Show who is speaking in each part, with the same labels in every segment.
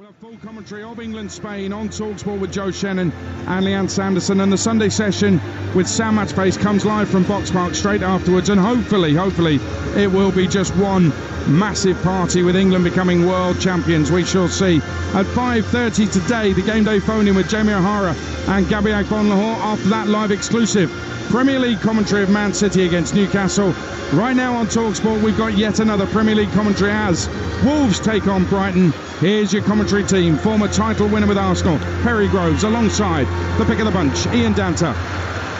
Speaker 1: We'll have full commentary of England-Spain on Talksport with Joe Shannon and Leanne Sanderson, and the Sunday session with Sam Matchface comes live from Box Park straight afterwards, and hopefully it will be just one massive party with England becoming world champions. We shall see. At 5:30 today, the game day phone-in with Jamie O'Hara and Gabby Agbonlahor. After that, live exclusive Premier League commentary of Man City against Newcastle. Right now on Talksport, we've got yet another Premier League commentary as Wolves take on Brighton. Here's your commentary team. Former title winner with Arsenal, Perry Groves, alongside the pick of the bunch, Ian Danter.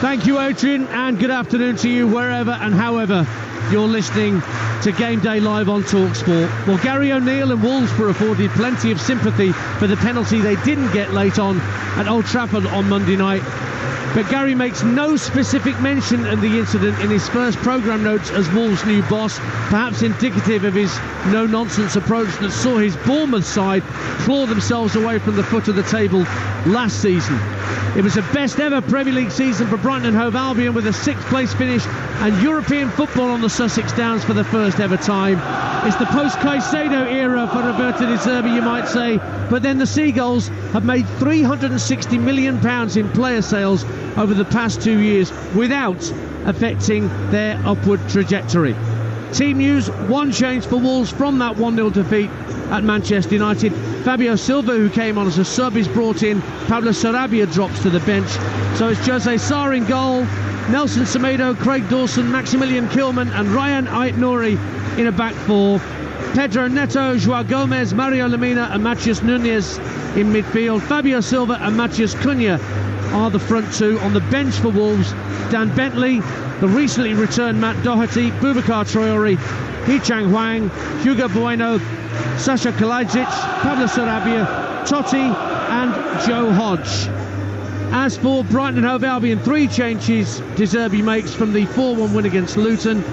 Speaker 2: Thank you, Adrian, and good afternoon to you wherever and however you're listening to Game Day Live on Talksport. Well, Gary O'Neill and Wolves were afforded plenty of sympathy for the penalty they didn't get late on at Old Trafford on Monday night. But Gary makes no specific mention of the incident in his first programme notes as Wolves' new boss, perhaps indicative of his no-nonsense approach that saw his Bournemouth side claw themselves away from the foot of the table last season. It was a best-ever Premier League season for Brighton and Hove Albion, with a sixth-place finish and European football on the Sussex Downs for the first ever time. It's the post-Caicedo era for Roberto De Zerbi, you might say, but then the Seagulls have made £360 million in player sales over the past 2 years without affecting their upward trajectory. Team news: one change for Wolves from that 1-0 defeat at Manchester United. Fabio Silva, who came on as a sub, is brought in. Pablo Sarabia drops to the bench. So it's Jose Sarr in goal, Nelson Semedo, Craig Dawson, Maximilian Kilman and Ryan Ait-Nouri in a back four. Pedro Neto, Joao Gomez, Mario Lemina and Matheus Nunes in midfield. Fabio Silva and Matheus Cunha are the front two. On the bench for Wolves, Dan Bentley, the recently returned Matt Doherty, Boubacar Traore, Hee-Chang Hwang, Hugo Bueno, Sasha Kalajic, Pablo Sarabia, Totti and Joe Hodge. As for Brighton and Hove Albion, three changes De Zerbi makes from the 4-1 win against Luton.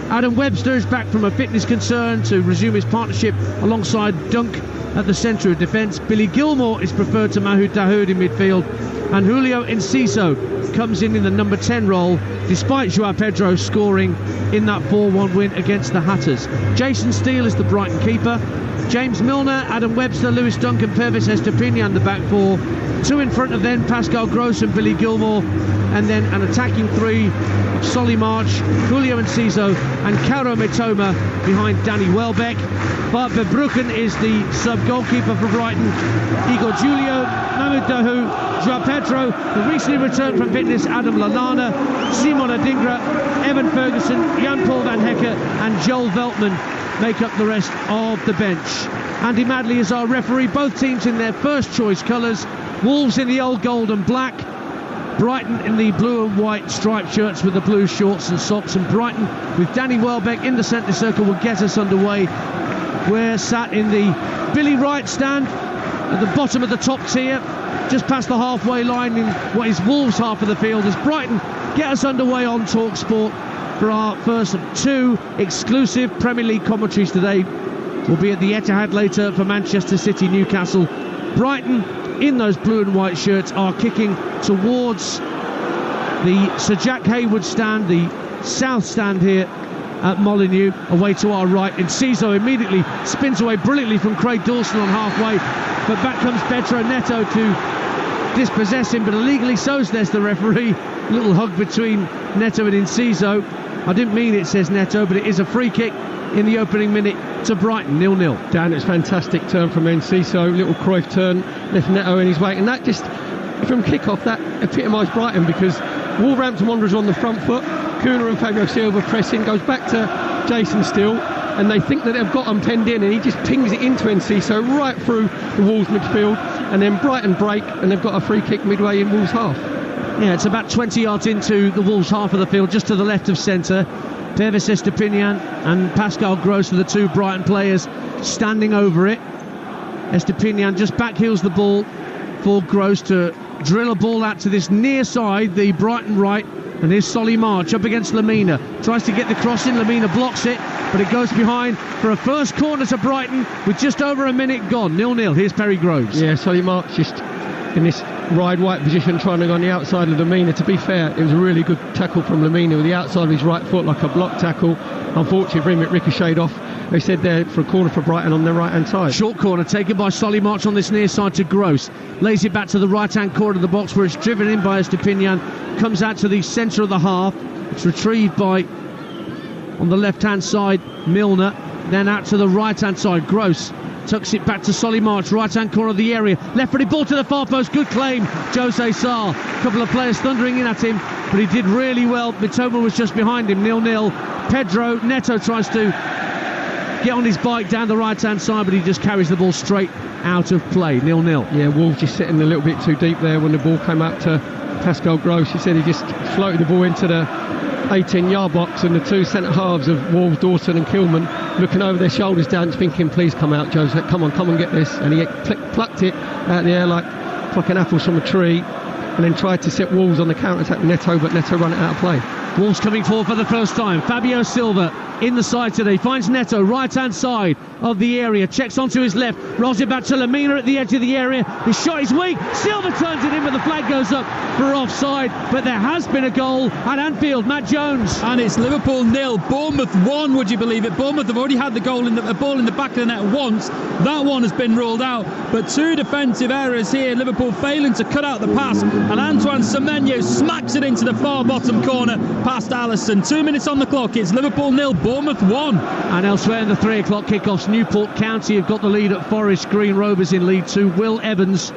Speaker 2: Adam Webster is back from a fitness concern to resume his partnership alongside Dunk at the centre of defence. Billy Gilmour is preferred to Mahoud Dahoud in midfield, and Julio Enciso comes in the number 10 role, despite Joao Pedro scoring in that 4-1 win against the Hatters. Jason Steele is the Brighton keeper. James Milner, Adam Webster, Lewis Dunk and Pervis Estepinian the back four. Two in front of them, Pascal Gross and Billy Gilmour, and then an attacking three of Solly March, Julio Enciso and Kauro Mitoma behind Danny Welbeck. Bart Verbruggen is the sub-goalkeeper for Brighton. Igor Julio, Mahoud Dahoud, Joao Pedro, the recently returned from fitness Adam Lallana, Simon Adingra, Evan Ferguson, Jan-Paul van Hecke and Joel Veltman make up the rest of the bench. Andy Madley is our referee. Both teams in their first choice colours. Wolves in the old gold and black, Brighton in the blue and white striped shirts with the blue shorts and socks, and Brighton with Danny Welbeck in the centre circle will get us underway. We're sat in the Billy Wright stand at the bottom of the top tier, just past the halfway line in what is Wolves' half of the field, as Brighton get us underway on Talksport for our first of two exclusive Premier League commentaries today. We'll be at the Etihad later for Manchester City Newcastle. Brighton, in those blue and white shirts, are kicking towards the Sir Jack Hayward stand, the south stand here at Molineux, away to our right. Enciso immediately spins away brilliantly from Craig Dawson on halfway, but back comes Pedro Neto to dispossess him, but illegally so, says the referee. A little hug between Neto and Enciso. I didn't mean it, says Neto, but it is a free kick in the opening minute to Brighton, 0-0.
Speaker 3: Dan, it's a fantastic turn from Enciso, little Cruyff turn, left Neto in his way, and that just, from kick-off, that epitomised Brighton, because Wolverhampton Wanderers on the front foot, Cunha and Fabio Silva pressing, goes back to Jason Steele, and they think that they've got him penned in, and he just pings it into Enciso right through the Wolves midfield, and then Brighton break, and they've got a free kick midway in Wolves' half.
Speaker 2: Yeah, it's about 20 yards into the Wolves' half of the field, just to the left of centre. Pervis Estepinian and Pascal Gross are the two Brighton players standing over it. Estepinian just backheels the ball for Gross to drill a ball out to this near side, the Brighton right, and here's Solly March up against Lemina. Tries to get the cross in, Lemina blocks it, but it goes behind for a first corner to Brighton with just over a minute gone. 0-0. Here's Perry Groves.
Speaker 3: Yeah, Solly March just in this wide white position, trying to go on the outside of Lemina. To be fair, it was a really good tackle from Lemina with the outside of his right foot, like a block tackle. Unfortunately for him, it ricocheted off they said there for a corner for Brighton on their right-hand side.
Speaker 2: Short corner taken by Solly March on this near side to Gross. Lays it back to the right-hand corner of the box where it's driven in by Estepinian. Comes out to the centre of the half. It's retrieved by, on the left-hand side, Milner. Then out to the right-hand side, Gross. Tucks it back to Solly March, right-hand corner of the area. Left-footed ball to the far post, good claim, Jose Sarr. A couple of players thundering in at him, but he did really well. Mitoma was just behind him, 0-0. Pedro Neto tries to get on his bike down the right-hand side, but he just carries the ball straight out of play, 0-0.
Speaker 3: Yeah, Wolves just sitting a little bit too deep there when the ball came out to Pascal Gross. He said he just floated the ball into the 18-yard box, and the two centre halves of Wolves, Dawson and Kilman, looking over their shoulders down, thinking, please come out, Jose, come on get this. And he plucked it out of the air like plucking apples from a tree, and then tried to set Wolves on the counter-attack with Neto, but Neto ran it out of play.
Speaker 2: Wolves coming forward for the first time. Fabio Silva in the side today, finds Neto, right-hand side of the area, checks onto his left, rolls it back to Lamina at the edge of the area. His shot is weak, Silva turns it in, but the flag goes up for offside. But there has been a goal at Anfield. Matt Jones.
Speaker 4: And it's Liverpool 0, Bournemouth 1, would you believe it? Bournemouth have already had the ball in the back of the net once. That one has been ruled out, but two defensive errors here. Liverpool failing to cut out the pass, and Antoine Semenyo smacks it into the far bottom corner past Alisson. 2 minutes on the clock. It's Liverpool 0, Bournemouth 1.
Speaker 2: And elsewhere in the 3 o'clock kickoffs, Newport County have got the lead at Forest Green Rovers in League 2. Will Evans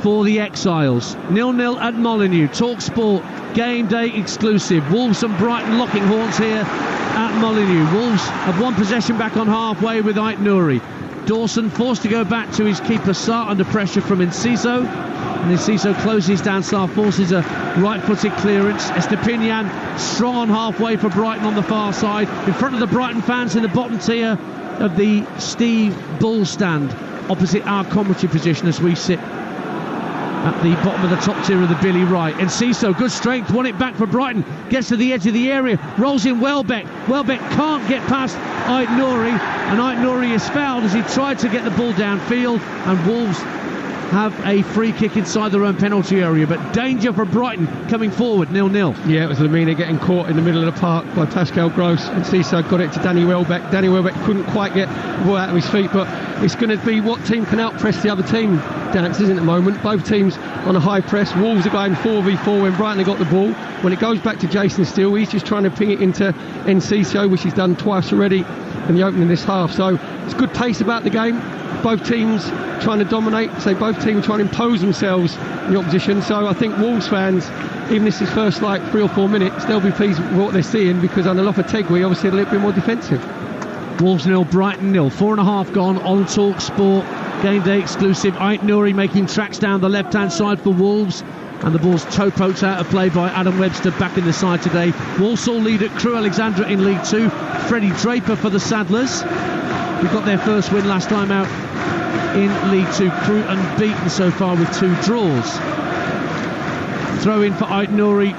Speaker 2: for the Exiles. 0-0 at Molineux. Talksport game day exclusive. Wolves and Brighton locking horns here at Molineux. Wolves have one possession back on halfway with Ait Nouri. Dawson forced to go back to his keeper Sarr under pressure from Enciso, and Enciso closes down Sarr, forces a right-footed clearance. Estepinian strong on halfway for Brighton on the far side, in front of the Brighton fans in the bottom tier of the Steve Bull stand, opposite our commentary position as we sit at the bottom of the top tier of the Billy Wright. Enciso, good strength, won it back for Brighton, gets to the edge of the area, rolls in Welbeck can't get past Ait Nouri, and Ait Nouri is fouled as he tried to get the ball downfield, and Wolves have a free kick inside their own penalty area, but danger for Brighton coming forward, 0-0.
Speaker 3: Yeah, it was Lamina getting caught in the middle of the park by Pascal Gross, and Enciso got it to Danny Welbeck. Danny Welbeck couldn't quite get the ball out of his feet, but it's going to be what team can out-press the other team, Dance, isn't it, at the moment? Both teams on a high press. Wolves are going 4v4 when Brighton have got the ball. When it goes back to Jason Steele, he's just trying to ping it into Enciso, which he's done twice already in the opening of this half. So it's good pace about the game. Both teams trying to dominate, so both teams trying to impose themselves in the opposition. So I think Wolves fans, even if this is first 3 or 4 minutes, they'll be pleased with what they're seeing, because under Lopetegui obviously a little bit more defensive.
Speaker 2: Wolves 0, Brighton 0. 4.5 gone on Talksport. Game day exclusive. Ait Nouri making tracks down the left-hand side for Wolves. And the ball's toe poked out of play by Adam Webster back in the side today. Walsall lead at Crewe Alexandra in League 2. Freddie Draper for the Saddlers. We got their first win last time out in League 2. Crewe unbeaten so far with 2 draws. Throw in for Ait Nouri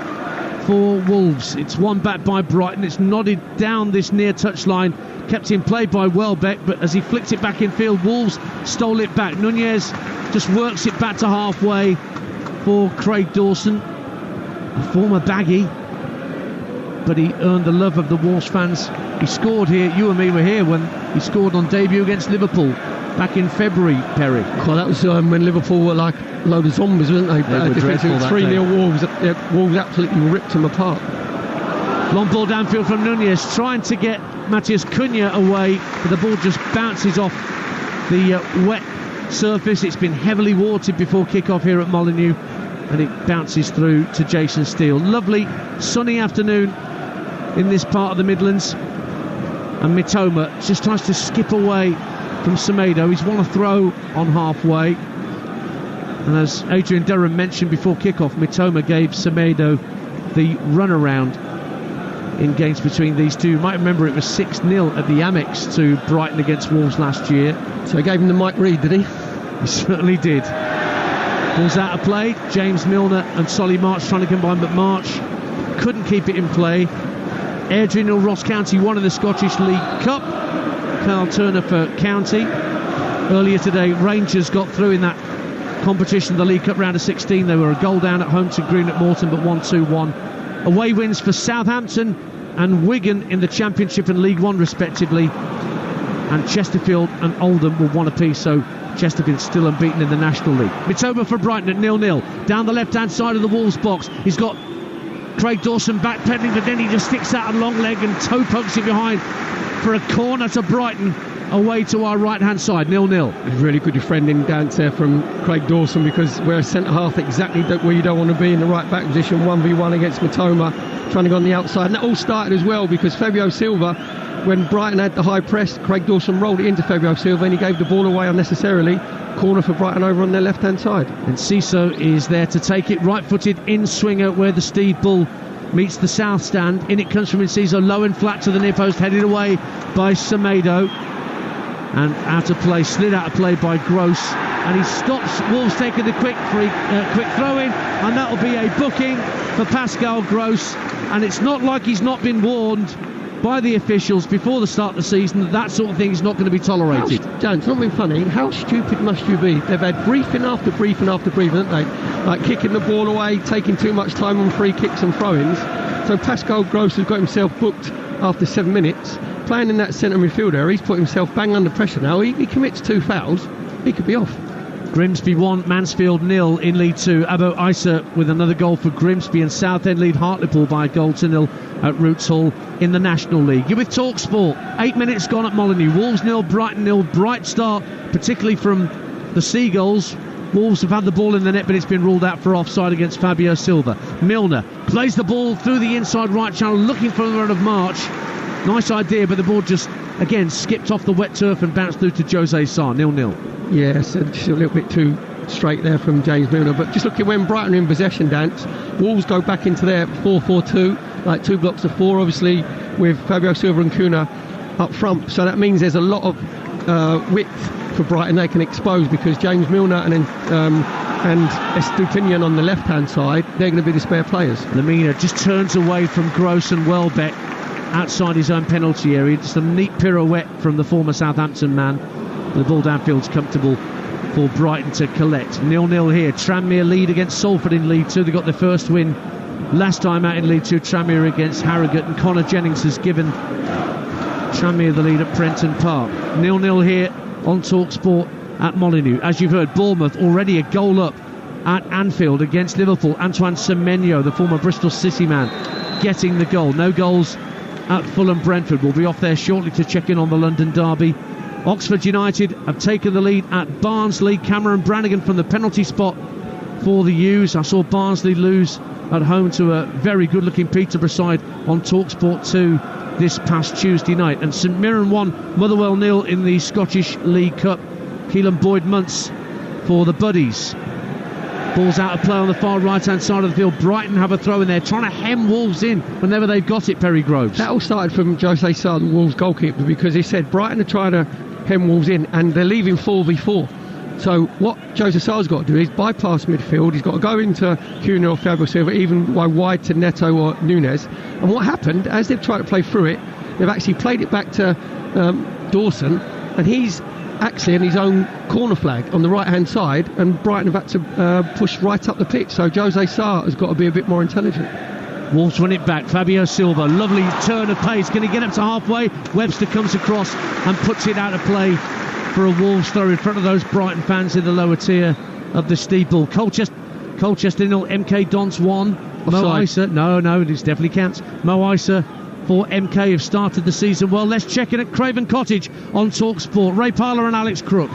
Speaker 2: for Wolves. It's one back by Brighton. It's nodded down this near touchline. Kept in play by Welbeck, but as he flicked it back in field, Wolves stole it back. Nunez just works it back to halfway for Craig Dawson, a former baggy, but he earned the love of the Wolves fans. He scored here, you and me were here when he scored on debut against Liverpool back in February, Perry.
Speaker 3: Well, that was when Liverpool were like a load of zombies, weren't they?
Speaker 2: They were dreadful that
Speaker 3: 3-0 Wolves. Wolves absolutely ripped them apart.
Speaker 2: Long ball downfield from Nunez, trying to get Matheus Cunha away, but the ball just bounces off the wet surface. It's been heavily watered before kick-off here at Molineux, and it bounces through to Jason Steele. Lovely sunny afternoon in this part of the Midlands, and Mitoma just tries to skip away from Semedo. He's won a throw on halfway, and as Adrian Durham mentioned before kick-off, Mitoma gave Semedo the runaround in games between these two. You might remember it was 6-0 at the Amex to Brighton against Wolves last year.
Speaker 3: So he gave him the Mike Reid, did he?
Speaker 2: He certainly did. Ball's out of play. James Milner and Solly March trying to combine, but March couldn't keep it in play. Airdrie 0, Ross County 1 in the Scottish League Cup. Carl Turner for County. Earlier today, Rangers got through in that competition, the League Cup round of 16. They were a goal down at home to Greenock Morton, but 1-2-1. Away wins for Southampton and Wigan in the Championship and League One respectively. and Chesterfield and Oldham were 1 apiece, so Chesterfield still unbeaten in the National League. It's over for Brighton at 0-0. Down the left-hand side of the Wolves box, he's got Craig Dawson backpedaling, but then he just sticks out a long leg and toe pokes it behind for a corner to Brighton, away to our right-hand side, 0-0.
Speaker 3: Really good defending dance there from Craig Dawson, because we're a centre-half exactly where you don't want to be, in the right-back position, 1v1 against Matoma, trying to go on the outside. And that all started as well because Fabio Silva, when Brighton had the high press, Craig Dawson rolled it into Fabio Silva and he gave the ball away unnecessarily. Corner for Brighton over on their left-hand side.
Speaker 2: And Ciso is there to take it, right-footed in-swinger where the Steve Bull meets the south stand. In it comes from Ciso, low and flat to the near post, headed away by Semedo. And out of play, slid out of play by Gross. And he stops Wolves taking the quick throw-in. And that will be a booking for Pascal Gross. And it's not like he's not been warned by the officials before the start of the season that sort of thing is not going to be tolerated.
Speaker 3: Dan, it's not been funny. How stupid must you be? They've had briefing after briefing after briefing, haven't they? Like kicking the ball away, taking too much time on free kicks and throw-ins. So Pascal Gross has got himself booked after 7 minutes. Playing in that centre midfield area, he's put himself bang under pressure now. He commits 2 fouls, he could be off.
Speaker 2: Grimsby 1, Mansfield 0 in League 2. Abo Isa with another goal for Grimsby, and Southend lead Hartlepool by a goal to 0 at Roots Hall in the National League. You're with Talksport. 8 minutes gone at Molineux. Wolves 0, Brighton 0. Bright start, particularly from the Seagulls. Wolves have had the ball in the net, but it's been ruled out for offside against Fabio Silva. Milner plays the ball through the inside right channel, looking for the run of March. Nice idea, but the ball just, again, skipped off the wet turf and bounced through to Jose Sarr, 0-0.
Speaker 3: Yes, just a little bit too straight there from James Milner. But just looking when Brighton are in possession, Dance, Wolves go back into their 4-4-2, like 2 blocks of 4, obviously, with Fabio Silva and Cunha up front. So that means there's a lot of width for Brighton they can expose, because James Milner and Estupinian on the left-hand side, they're going to be the spare players.
Speaker 2: Lemina just turns away from Gross and Welbeck outside his own penalty area. Just a neat pirouette from the former Southampton man. The ball downfield's comfortable for Brighton to collect. 0-0 here. Tranmere lead against Salford in League 2. They got their first win last time out in League 2. Tranmere against Harrogate, and Connor Jennings has given Tranmere the lead at Prenton Park. 0-0 here on Talksport at Molineux. As you've heard, Bournemouth already a goal up at Anfield against Liverpool. Antoine Semenyo, the former Bristol City man, getting the goal. No goals at Fulham Brentford. We'll be off there shortly to check in on the London derby. Oxford United have taken the lead at Barnsley. Cameron Brannigan from the penalty spot for the U's. I saw Barnsley lose at home to a very good looking Peterborough side on Talksport 2 this past Tuesday night. And St Mirren 1, Motherwell 0 in the Scottish League Cup. Keelan Boyd Muntz for the Buddies. Ball's out of play on the far right hand side of the field. Brighton have a throw in there, trying to hem Wolves in whenever they've got it, Perry Groves.
Speaker 3: That all started from Jose Sarr, the Wolves goalkeeper, because he said Brighton are trying to hem Wolves in and they're leaving 4v4. So what Jose Sarr's got to do is bypass midfield. He's got to go into Cunha or Fabio Silva, even wide to Neto or Nunes. And what happened, as they've tried to play through it, they've actually played it back to Dawson, and he's actually in his own corner flag on the right hand side, and Brighton have had to push right up the pitch. So Jose Sarr has got to be a bit more intelligent.
Speaker 2: Wolves win it back. Fabio Silva, lovely turn of pace. Can he get up to halfway? Webster comes across and puts it out of play for a Wolves throw in front of those Brighton fans in the lower tier of the steeple. Colchester 0, MK Dons 1. Mo Isa, no, this definitely counts. Mo Isa for MK have started the season well. Let's check in at Craven Cottage on Talksport. Ray Parlour and Alex Crook.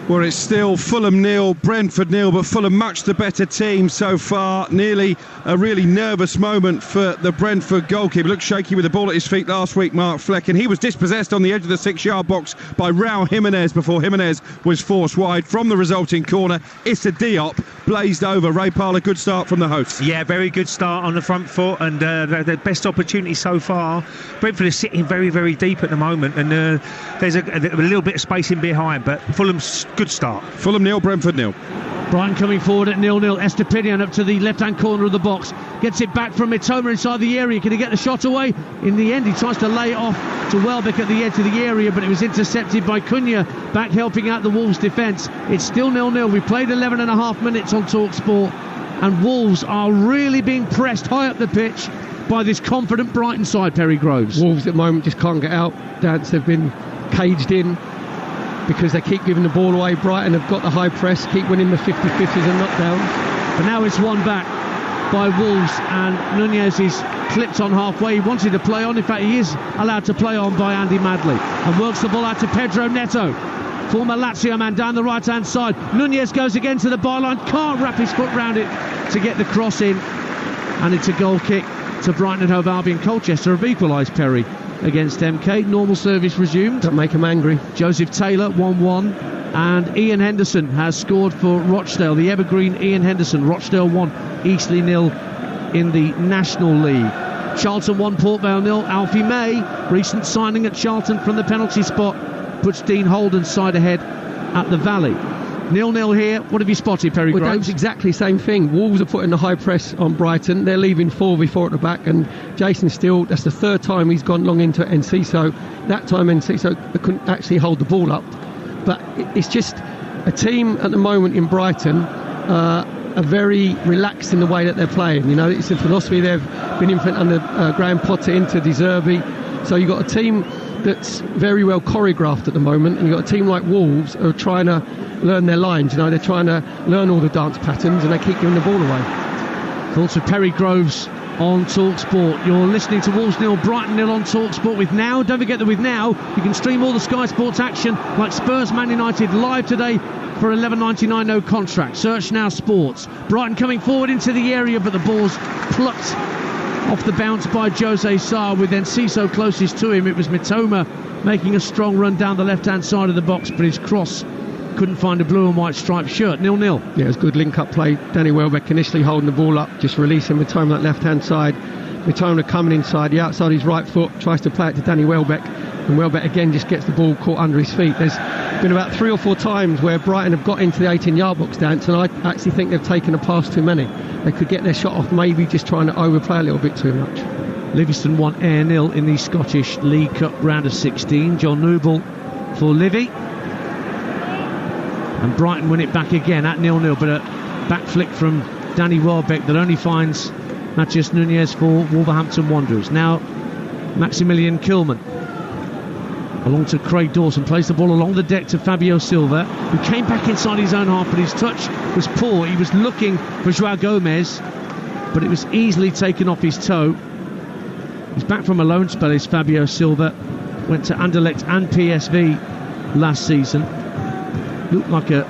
Speaker 1: Well, it's still Fulham 0, Brentford 0, but Fulham much the better team so far. Nearly a really nervous moment for the Brentford goalkeeper. Looked shaky with the ball at his feet last week, Mark Fleck, and he was dispossessed on the edge of the 6-yard box by Raul Jimenez before Jimenez was forced wide from the resulting corner. Issa Diop blazed over. Ray Parlour, good start from the hosts.
Speaker 5: Yeah, very good start on the front foot, and the best opportunity so far. Brentford is sitting very, very deep at the moment, and there's a little bit of space in behind, but Fulham's good start.
Speaker 1: Fulham 0, Brentford 0.
Speaker 2: Brighton coming forward at 0-0. Estupinian up to the left-hand corner of the box. Gets it back from Mitoma inside the area. Can he get the shot away? In the end, he tries to lay it off to Welbeck at the edge of the area, but it was intercepted by Cunha, back helping out the Wolves' defence. It's still 0-0. We played 11 and a half minutes on Talksport, and Wolves are really being pressed high up the pitch by this confident Brighton side, Perry Groves.
Speaker 3: Wolves at the moment just can't get out. Dance, they've been caged in because they keep giving the ball away. Brighton have got the high press, keep winning the 50-50s and knockdowns.
Speaker 2: But now it's won back by Wolves, and Nunez is clipped on halfway. He wanted to play on. In fact, he is allowed to play on by Andy Madley, and works the ball out to Pedro Neto, former Lazio man, down the right-hand side. Nunez goes again to the byline, can't wrap his foot round it to get the cross in, and it's a goal kick to Brighton and Hove Albion. Colchester have equalised, Perry, against MK. Normal service resumed.
Speaker 3: Don't make him angry.
Speaker 2: Joseph Taylor 1-1, and Ian Henderson has scored for Rochdale. The evergreen Ian Henderson. Rochdale 1, Eastleigh 0 in the National League. Charlton 1, Port Vale 0. Alfie May, recent signing at Charlton from the penalty spot, puts Dean Holden's side ahead at the Valley. 0-0 here. What have you spotted, Perry Groves?
Speaker 3: It's exactly the same thing. Wolves are putting the high press on Brighton. They're leaving 4v4 at the back, and Jason Steele, that's the third time he's gone long into Enciso. That time Enciso couldn't actually hold the ball up. But it's just a team at the moment in Brighton are very relaxed in the way that they're playing. You know, it's a philosophy they've been implementing under Graham Potter into De Zerbi. So you've got a team that's very well choreographed at the moment, and you've got a team like Wolves who are trying to learn their lines. You know, they're trying to learn all the dance patterns, and they keep giving the ball away.
Speaker 2: Thoughts of Perry Groves on Talksport. You're listening to Wolves 0, Brighton 0 on Talksport with Now. Don't forget that with Now you can stream all the Sky Sports action like Spurs Man United live today for $11.99 no contract. Search Now Sports. Brighton coming forward into the area, but the ball's plucked off the bounce by Jose Sarr, with Enciso closest to him. It was Mitoma making a strong run down the left-hand side of the box, but his cross couldn't find a blue and white striped shirt. 0-0.
Speaker 3: Yeah, it was good link-up play. Danny Welbeck initially holding the ball up, just releasing Mitoma that left-hand side. Mitoma coming inside, the outside of his right foot, tries to play it to Danny Welbeck, and Welbeck again just gets the ball caught under his feet. There's been about 3 or 4 times where Brighton have got into the 18-yard box, Dance, and I actually think they've taken a pass too many. They could get their shot off, maybe just trying to overplay a little bit too much.
Speaker 2: Livingston 1, Ayr 0 in the Scottish League Cup round of 16. John Nouble for Livy. And Brighton win it back again at 0-0, but a back flick from Danny Welbeck that only finds Matheus Nunez for Wolverhampton Wanderers. Now Maximilian Kilman along to Craig Dawson, plays the ball along the deck to Fabio Silva, who came back inside his own half, but his touch was poor. He was looking for João Gomez, but it was easily taken off his toe. He's back from a loan spell, is Fabio Silva. Went to Anderlecht and PSV last season. Looked like a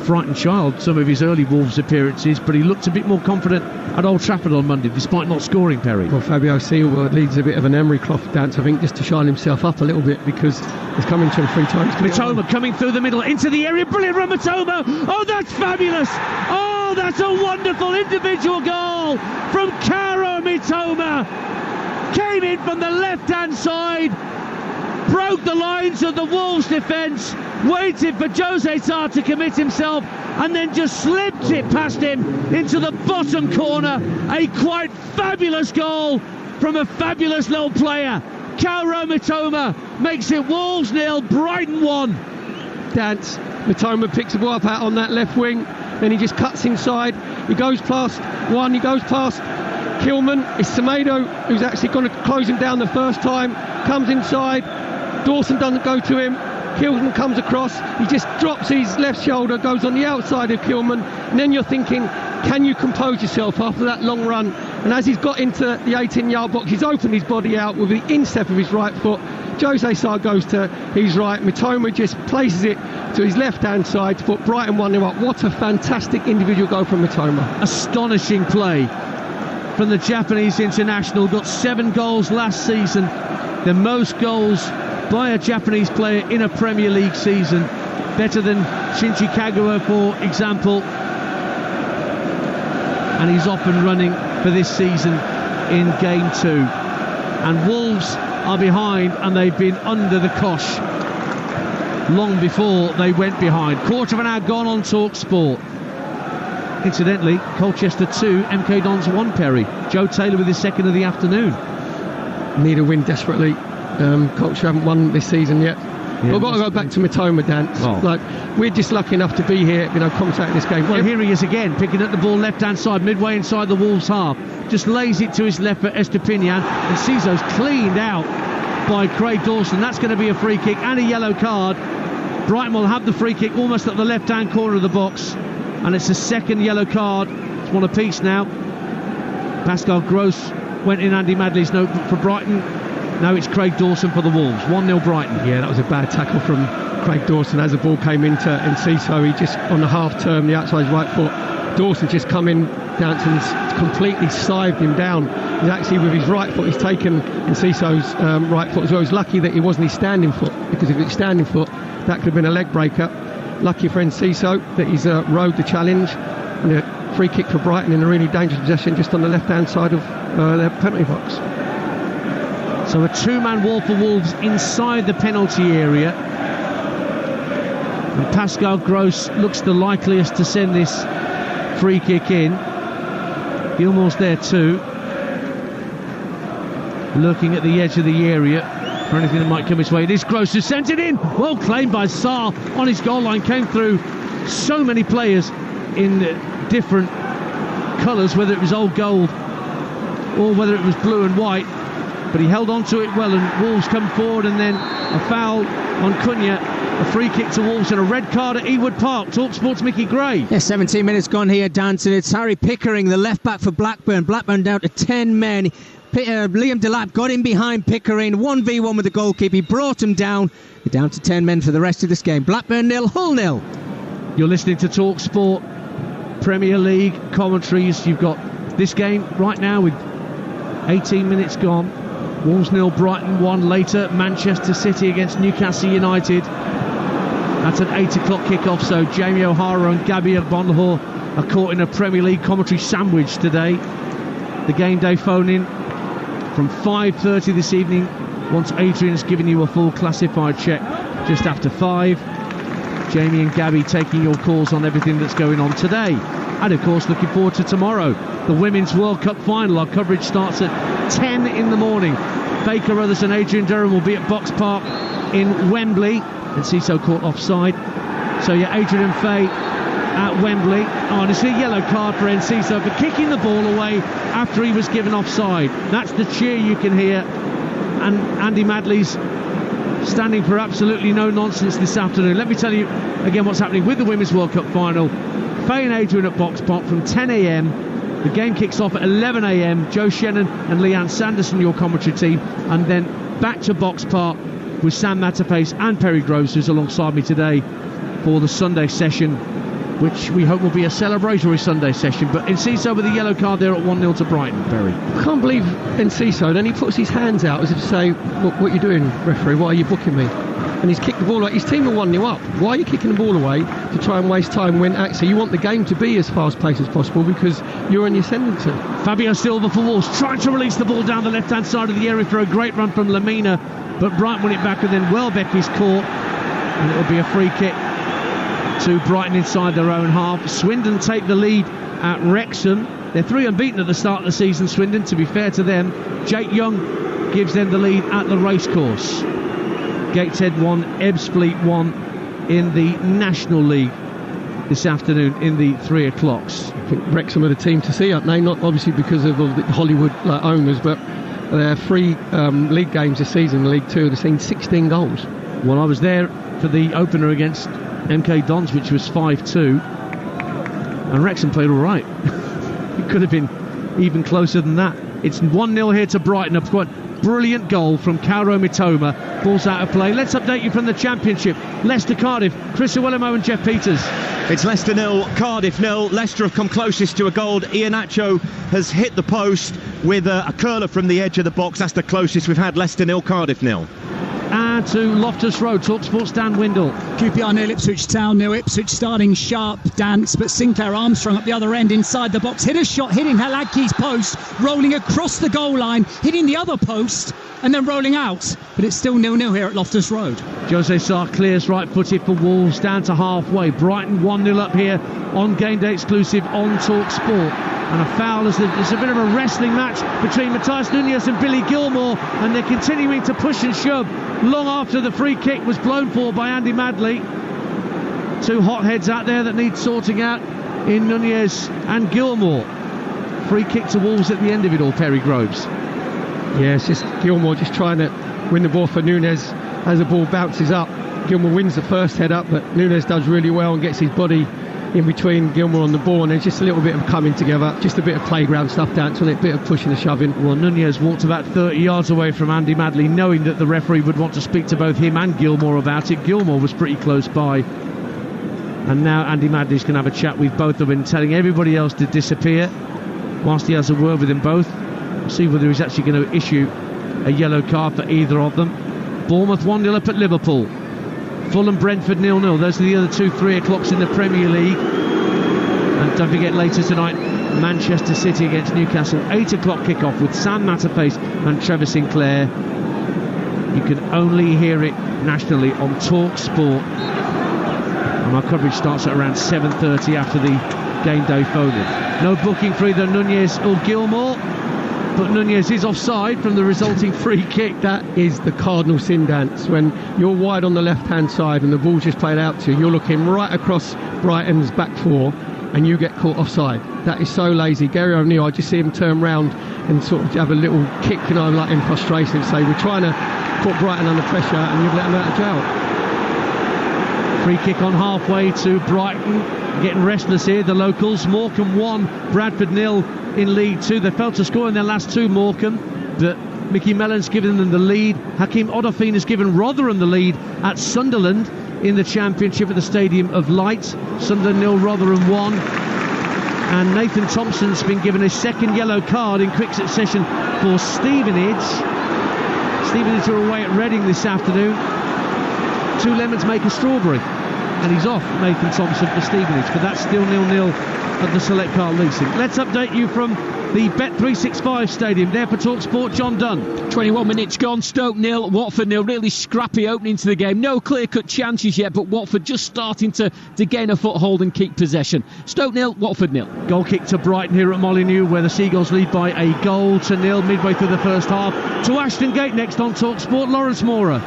Speaker 2: frightened child, some of his early Wolves appearances, but he looked a bit more confident at Old Trafford on Monday, despite not scoring, Perry.
Speaker 3: Well, Fabio Silva leads a bit of an Emery cloth dance, I think, just to shine himself up a little bit, because he's coming to him 3 times.
Speaker 2: Mitoma coming through the middle into the area, brilliant run, Mitoma. Oh, that's fabulous. Oh, that's a wonderful individual goal from Kaoru Mitoma. Came in from the left-hand side, broke the lines of the Wolves defence, waited for Jose Sarr to commit himself, and then just slipped it past him into the bottom corner. A quite fabulous goal from a fabulous little player. Kaoru Mitoma makes it Wolves 0, Brighton 1.
Speaker 3: Dance. Mitoma picks the ball up out on that left wing, then he just cuts inside. He goes past one, he goes past Kilman. It's Semedo who's actually going to close him down the first time. Comes inside. Dawson doesn't go to him. Kilman comes across, he just drops his left shoulder, goes on the outside of Kilman, and then you're thinking, can you compose yourself after that long run? And as he's got into the 18-yard box, he's opened his body out with the instep of his right foot. Jose Sarr goes to his right, Mitoma just places it to his left-hand side to put Brighton 1-0 up. What a fantastic individual goal from Mitoma.
Speaker 2: Astonishing play from the Japanese international. Got 7 goals last season, the most goals by a Japanese player in a Premier League season, better than Shinji Kagawa, for example, and he's off and running for this season in game 2. And Wolves are behind, and they've been under the cosh long before they went behind. Quarter of an hour gone on Talksport. Incidentally, Colchester 2, MK Dons 1, Perry. Joe Taylor with his second of the afternoon.
Speaker 3: Need a win desperately. Colchester haven't won this season yet. Yeah, but I've got to go back to Mitoma, Dance.
Speaker 2: Oh.
Speaker 3: Like, we're just lucky enough to be here, commentating this game.
Speaker 2: Well, here he is again, picking up the ball left-hand side, midway inside the Wolves half. Just lays it to his left for Estepinian, and Ciso's cleaned out by Craig Dawson. That's going to be a free kick and a yellow card. Brighton will have the free kick almost at the left-hand corner of the box, and it's a second yellow card. It's one apiece now. Pascal Gross went in Andy Madley's note for Brighton. Now it's Craig Dawson for the Wolves. 1-0 Brighton.
Speaker 3: Yeah, that was a bad tackle from Craig Dawson as the ball came into Enciso. He just, on the half turn, the outside right foot, Dawson just come in, Danson's completely scythed him down. He's actually, with his right foot, he's taken Enciso's right foot as well. He's lucky that it wasn't his standing foot, because if it's standing foot, that could have been a leg breaker. Lucky for Enciso that he's rode the challenge. And a free kick for Brighton in a really dangerous possession just on the left-hand side of their penalty box.
Speaker 2: So a two-man wall for Wolves inside the penalty area. And Pascal Gross looks the likeliest to send this free kick in. Gilmore's there too, looking at the edge of the area for anything that might come his way. This Gross who sent it in. Well claimed by Sarr on his goal line. Came through so many players in different colours, whether it was old gold or whether it was blue and white, but he held on to it well, and Wolves come forward, and then a foul on Cunha, a free kick to Wolves, and a red card at Ewood Park. Talksport's Mickey Gray.
Speaker 6: Yeah, 17 minutes gone here, Danson. It's Harry Pickering, the left back for Blackburn. Blackburn down to 10 men. Liam Delap got in behind Pickering, 1v1 with the goalkeeper. He brought him down. They're down to 10 men for the rest of this game. Blackburn 0, Hull 0.
Speaker 2: You're listening to Talksport Premier League commentaries. You've got this game right now with 18 minutes gone. Wolves 0, Brighton 1. Later, Manchester City against Newcastle United. That's an 8 o'clock kickoff, so Jamie O'Hara and Gabby Bonhor are caught in a Premier League commentary sandwich today. The game day phone in from 5:30 this evening, once Adrian's given you a full classified check just after 5. Jamie and Gabby taking your calls on everything that's going on today. And of course, looking forward to tomorrow, the Women's World Cup final. Our coverage starts at 10 in the morning. Baker Brothers and Adrian Durham will be at Box Park in Wembley. And Enciso caught offside. So yeah, Adrian and Faye at Wembley. Oh, and it's a yellow card for Enciso for kicking the ball away after he was given offside. That's the cheer you can hear. And Andy Madley's standing for absolutely no nonsense this afternoon. Let me tell you again what's happening with the Women's World Cup final. Faye and Adrian at Box Park from 10 a.m. The game kicks off at 11 a.m. Joe Shannon and Leanne Sanderson, your commentary team, and then back to Box Park with Sam Matterface and Perry Groves, who's alongside me today for the Sunday session, which we hope will be a celebratory Sunday session. But Enciso with a yellow card there at 1-0 to Brighton. Perry.
Speaker 3: I can't believe Enciso. Then he puts his hands out as if to say, what are you doing, referee? Why are you booking me? And he's kicked the ball away. His team are 1-0 up. Why are you kicking the ball away to try and waste time when actually you want the game to be as fast-paced as possible because you're on your ascendancy?
Speaker 2: Fabio Silva for Wolves, trying to release the ball down the left-hand side of the area for a great run from Lamina, but Brighton won it back, and then Welbeck is caught, and it'll be a free kick to Brighton inside their own half. Swindon take the lead at Wrexham. They're 3 unbeaten at the start of the season, Swindon, to be fair to them. Jake Young gives them the lead at the racecourse. Gateshead 1, Ebbsfleet 1 in the National League this afternoon in the 3 o'clocks.
Speaker 3: I think Wrexham are the team to see, aren't they? Not obviously because of all the Hollywood owners, but their 3 league games this season, League 2, they've seen 16 goals.
Speaker 2: Well, I was there for the opener against MK Dons, which was 5-2, and Wrexham played all right. It could have been even closer than that. It's 1-0 here to Brighton. A quite brilliant goal from Kaoru Mitoma. Ball's out of play. Let's update you from the Championship. Leicester Cardiff, Chris Iwelumo and Jeff Peters.
Speaker 7: It's Leicester 0, Cardiff 0. Leicester have come closest to a goal. Iheanacho has hit the post with a curler from the edge of the box. That's the closest we've had. Leicester 0, Cardiff 0.
Speaker 2: And to Loftus Road, Talksport's Dan Windle.
Speaker 8: QPR 0, Ipswich Town 0. Ipswich starting sharp, Dance, but Sinclair Armstrong up the other end inside the box. Hit a shot, hitting Halagki's post, rolling across the goal line, hitting the other post, and then rolling out. But it's still 0-0 here at Loftus Road.
Speaker 2: Jose Sarr clears right-footed for Wolves down to halfway. Brighton 1-0 up here on Game Day exclusive on Talksport. And a foul as there's a bit of a wrestling match between Matthias Nunez and Billy Gilmore, and they're continuing to push and shove long after the free kick was blown for by Andy Madley. 2 hotheads out there that need sorting out in Nunez and Gilmore. Free kick to Wolves at the end of it all, Perry Groves.
Speaker 3: Yeah, it's just Gilmour just trying to win the ball for Nunes as the ball bounces up. Gilmour wins the first head up, but Nunes does really well and gets his body in between Gilmour on the ball, and there's just a little bit of coming together, just a bit of playground stuff down to it, a bit of pushing and shoving.
Speaker 2: Well, Nunes walked about 30 yards away from Andy Madley, knowing that the referee would want to speak to both him and Gilmour about it. Gilmour was pretty close by, and now Andy Madley's going to have a chat with both of them, telling everybody else to disappear whilst he has a word with them both. See whether he's actually going to issue a yellow card for either of them. Bournemouth 1-0 up at Liverpool. Fulham Brentford 0-0. Those are the other 2 3 o'clocks in the Premier League. And don't forget, later tonight, Manchester City against Newcastle. 8 o'clock kickoff with Sam Matterface and Trevor Sinclair. You can only hear it nationally on Talksport. And our coverage starts at around 7:30 after the game day phone-in. No booking for either Nunez or Gilmour, but Nunez is offside from the resulting free kick.
Speaker 3: That is the cardinal sin dance. When you're wide on the left-hand side and the ball's just played out to you, you're looking right across Brighton's back four and you get caught offside. That is so lazy. Gary O'Neill, I just see him turn round and sort of have a little kick, you know, like in frustration, say, we're trying to put Brighton under pressure and you've let them out of jail.
Speaker 2: Free kick on halfway to Brighton. Getting restless here, the locals. Morecambe 1, Bradford 0 in League 2. They failed to score in their last 2, Morecambe, but Mickey Mellon's given them the lead. Hakeem Odoffin has given Rotherham the lead at Sunderland in the Championship at the Stadium of Light. Sunderland 0, Rotherham 1. And Nathan Thompson's been given his second yellow card in quick succession for Stevenage. Stevenage are away at Reading this afternoon. 2 lemons make a strawberry. And he's off, Nathan Thompson, for Stevenage, but that's still 0-0 at the Select Car Leasing. Let's update you from the Bet365 Stadium. There for Talksport, John Dunn.
Speaker 9: 21 minutes gone, Stoke 0, Watford 0. Really scrappy opening to the game. No clear-cut chances yet, but Watford just starting to gain a foothold and keep possession. Stoke 0, Watford 0.
Speaker 2: Goal kick to Brighton here at Molineux, where the Seagulls lead by a goal to 0 midway through the first half. To Ashton Gate next on Talksport, Lawrence Mora.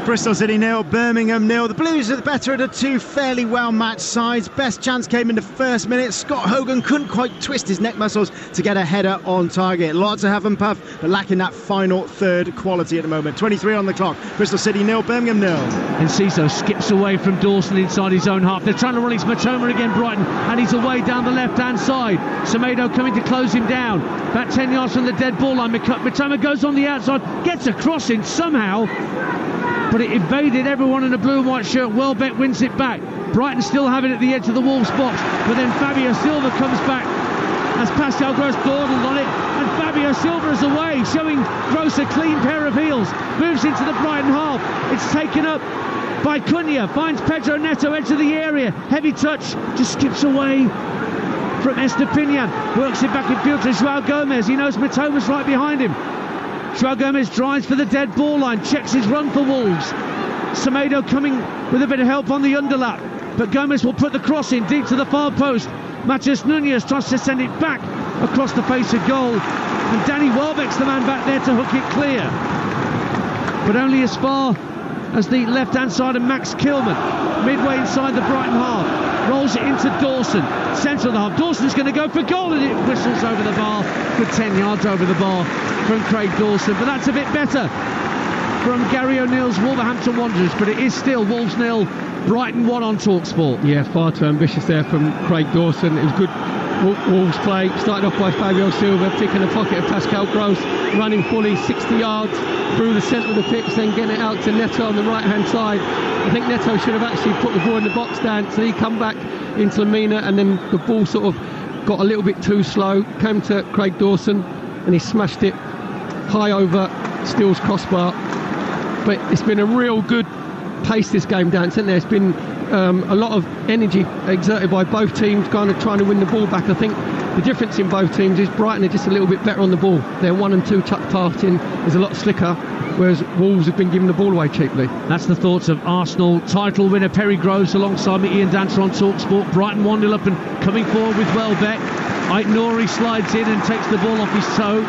Speaker 10: Bristol City 0, Birmingham 0. The Blues are the better of the 2 fairly well-matched sides. Best chance came in the first minute. Scott Hogan couldn't quite twist his neck muscles to get a header on target. Lots of huff and puff, but lacking that final third quality at the moment. 23 on the clock. Bristol City 0, Birmingham 0.
Speaker 2: Enciso skips away from Dawson inside his own half. They're trying to release Matoma again, Brighton, and he's away down the left-hand side. Semedo coming to close him down. About 10 yards from the dead ball line. Matoma goes on the outside, gets a crossing somehow, but it evaded everyone in a blue and white shirt. Welbeck wins it back. Brighton still have it at the edge of the Wolves box, but then Fabio Silva comes back as Pascal Gross dawdled on it, and Fabio Silva is away, showing Gross a clean pair of heels. Moves into the Brighton half. It's taken up by Cunha, finds Pedro Neto, edge of the area. Heavy touch, just skips away from Estepinian. Works it back in field to João Gomez. He knows Matoma's right behind him. João Gomez drives for the dead ball line, checks his run for Wolves. Semedo coming with a bit of help on the underlap, but Gomez will put the cross in deep to the far post. Matheus Nunes tries to send it back across the face of goal, and Danny Welbeck's the man back there to hook it clear, but only as far as the left-hand side of Max Kilman, midway inside the Brighton half. Rolls it into Dawson, centre of the half. Dawson's going to go for goal, and it whistles over the bar. Good 10 yards over the bar from Craig Dawson, but that's a bit better from Gary O'Neill's Wolverhampton Wanderers, but it is still Wolves 0, Brighton 1 on Talksport.
Speaker 3: Yeah, far too ambitious there from Craig Dawson. It was good Wolves play. Started off by Fabio Silva, picking the pocket of Pascal Gross, running fully 60 yards through the centre of the pitch, then getting it out to Neto on the right-hand side. I think Neto should have actually put the ball in the box down, so he come back into Lamina, and then the ball sort of got a little bit too slow, came to Craig Dawson, and he smashed it high over Steele's crossbar. But it's been a real good pace, this game, Dan, hasn't there? It's been a lot of energy exerted by both teams, kind of trying to win the ball back. I think the difference in both teams is Brighton are just a little bit better on the ball. Their 1 and 2 chuck passing is a lot slicker, whereas Wolves have been giving the ball away cheaply.
Speaker 2: That's the thoughts of Arsenal title winner Perry Groves alongside me, Ian Dancer on Talksport. Brighton 1-0 up and coming forward with Welbeck. Ait Nouri slides in and takes the ball off his toe.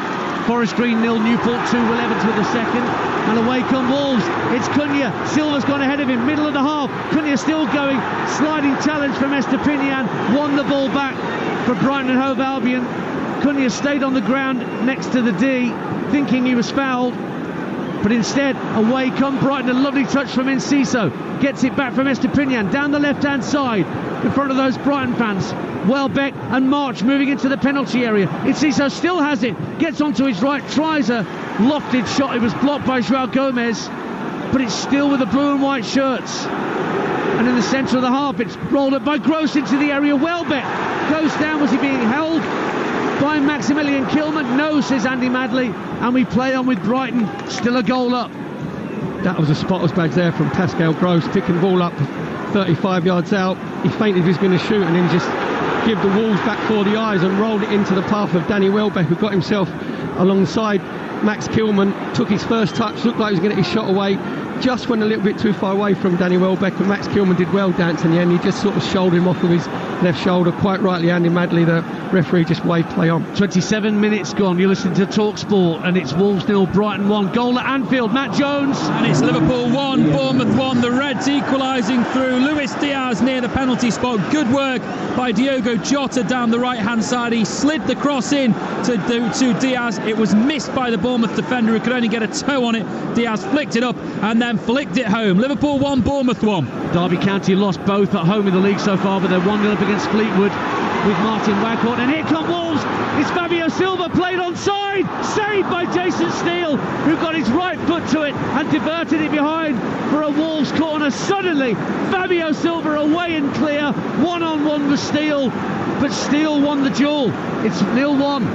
Speaker 2: Forest Green 0, Newport 2, Will Evans with the second. And away come Wolves. It's Cunha. Silva's gone ahead of him, middle of the half. Cunha still going. Sliding challenge from Estepinian. Won the ball back for Brighton and Hove Albion. Cunha stayed on the ground next to the D, thinking he was fouled. But instead, away come Brighton. A lovely touch from Enciso. Gets it back from Estepinian down the left-hand side in front of those Brighton fans. Welbeck and March moving into the penalty area. Enciso still has it. Gets onto his right. Tries a lofted shot. It was blocked by João Gomes. But it's still with the blue and white shirts. And in the centre of the half, it's rolled up by Gross into the area. Welbeck goes down. Was he being held by Maximilian Kilman? No, says Andy Madley. And we play on with Brighton. Still a goal up.
Speaker 3: That was a spotter's badge there from Pascal Gross, picking the ball up 35 yards out. He fainted he was going to shoot and then just give the Wolves back for the eyes and rolled it into the path of Danny Welbeck, who got himself alongside Max Kilman. Took his first touch, looked like he was going to get his shot away. Just went a little bit too far away from Danny Welbeck, and Max Kilman did well dance in the end. He just sort of shouldered him off with his left shoulder. Quite rightly, Andy Madley, the referee, just waved play on.
Speaker 2: 27 minutes gone. You're listening to Talksport, and it's Wolves 0, Brighton 1. Goal at Anfield, Matt Jones.
Speaker 4: And it's Liverpool 1, Bournemouth 1. The Reds equalising through Luis Diaz near the penalty spot. Good work by Diogo Jota down the right-hand side. He slid the cross in to Diaz. It was missed by the Bournemouth defender, who could only get a toe on it. Diaz flicked it up and then flicked it home. Liverpool 1, Bournemouth 1.
Speaker 2: Derby County lost both at home in the league so far, but they're 1-0 up against Fleetwood with Martin Waghorn. And here come Wolves. It's Fabio Silva played onside. Saved by Jason Steele, who got his right foot to it and diverted it behind for a Wolves corner. Suddenly, Fabio Silva away and clear. 1-on-1 with Steele, but Steele won the duel. It's 0-1.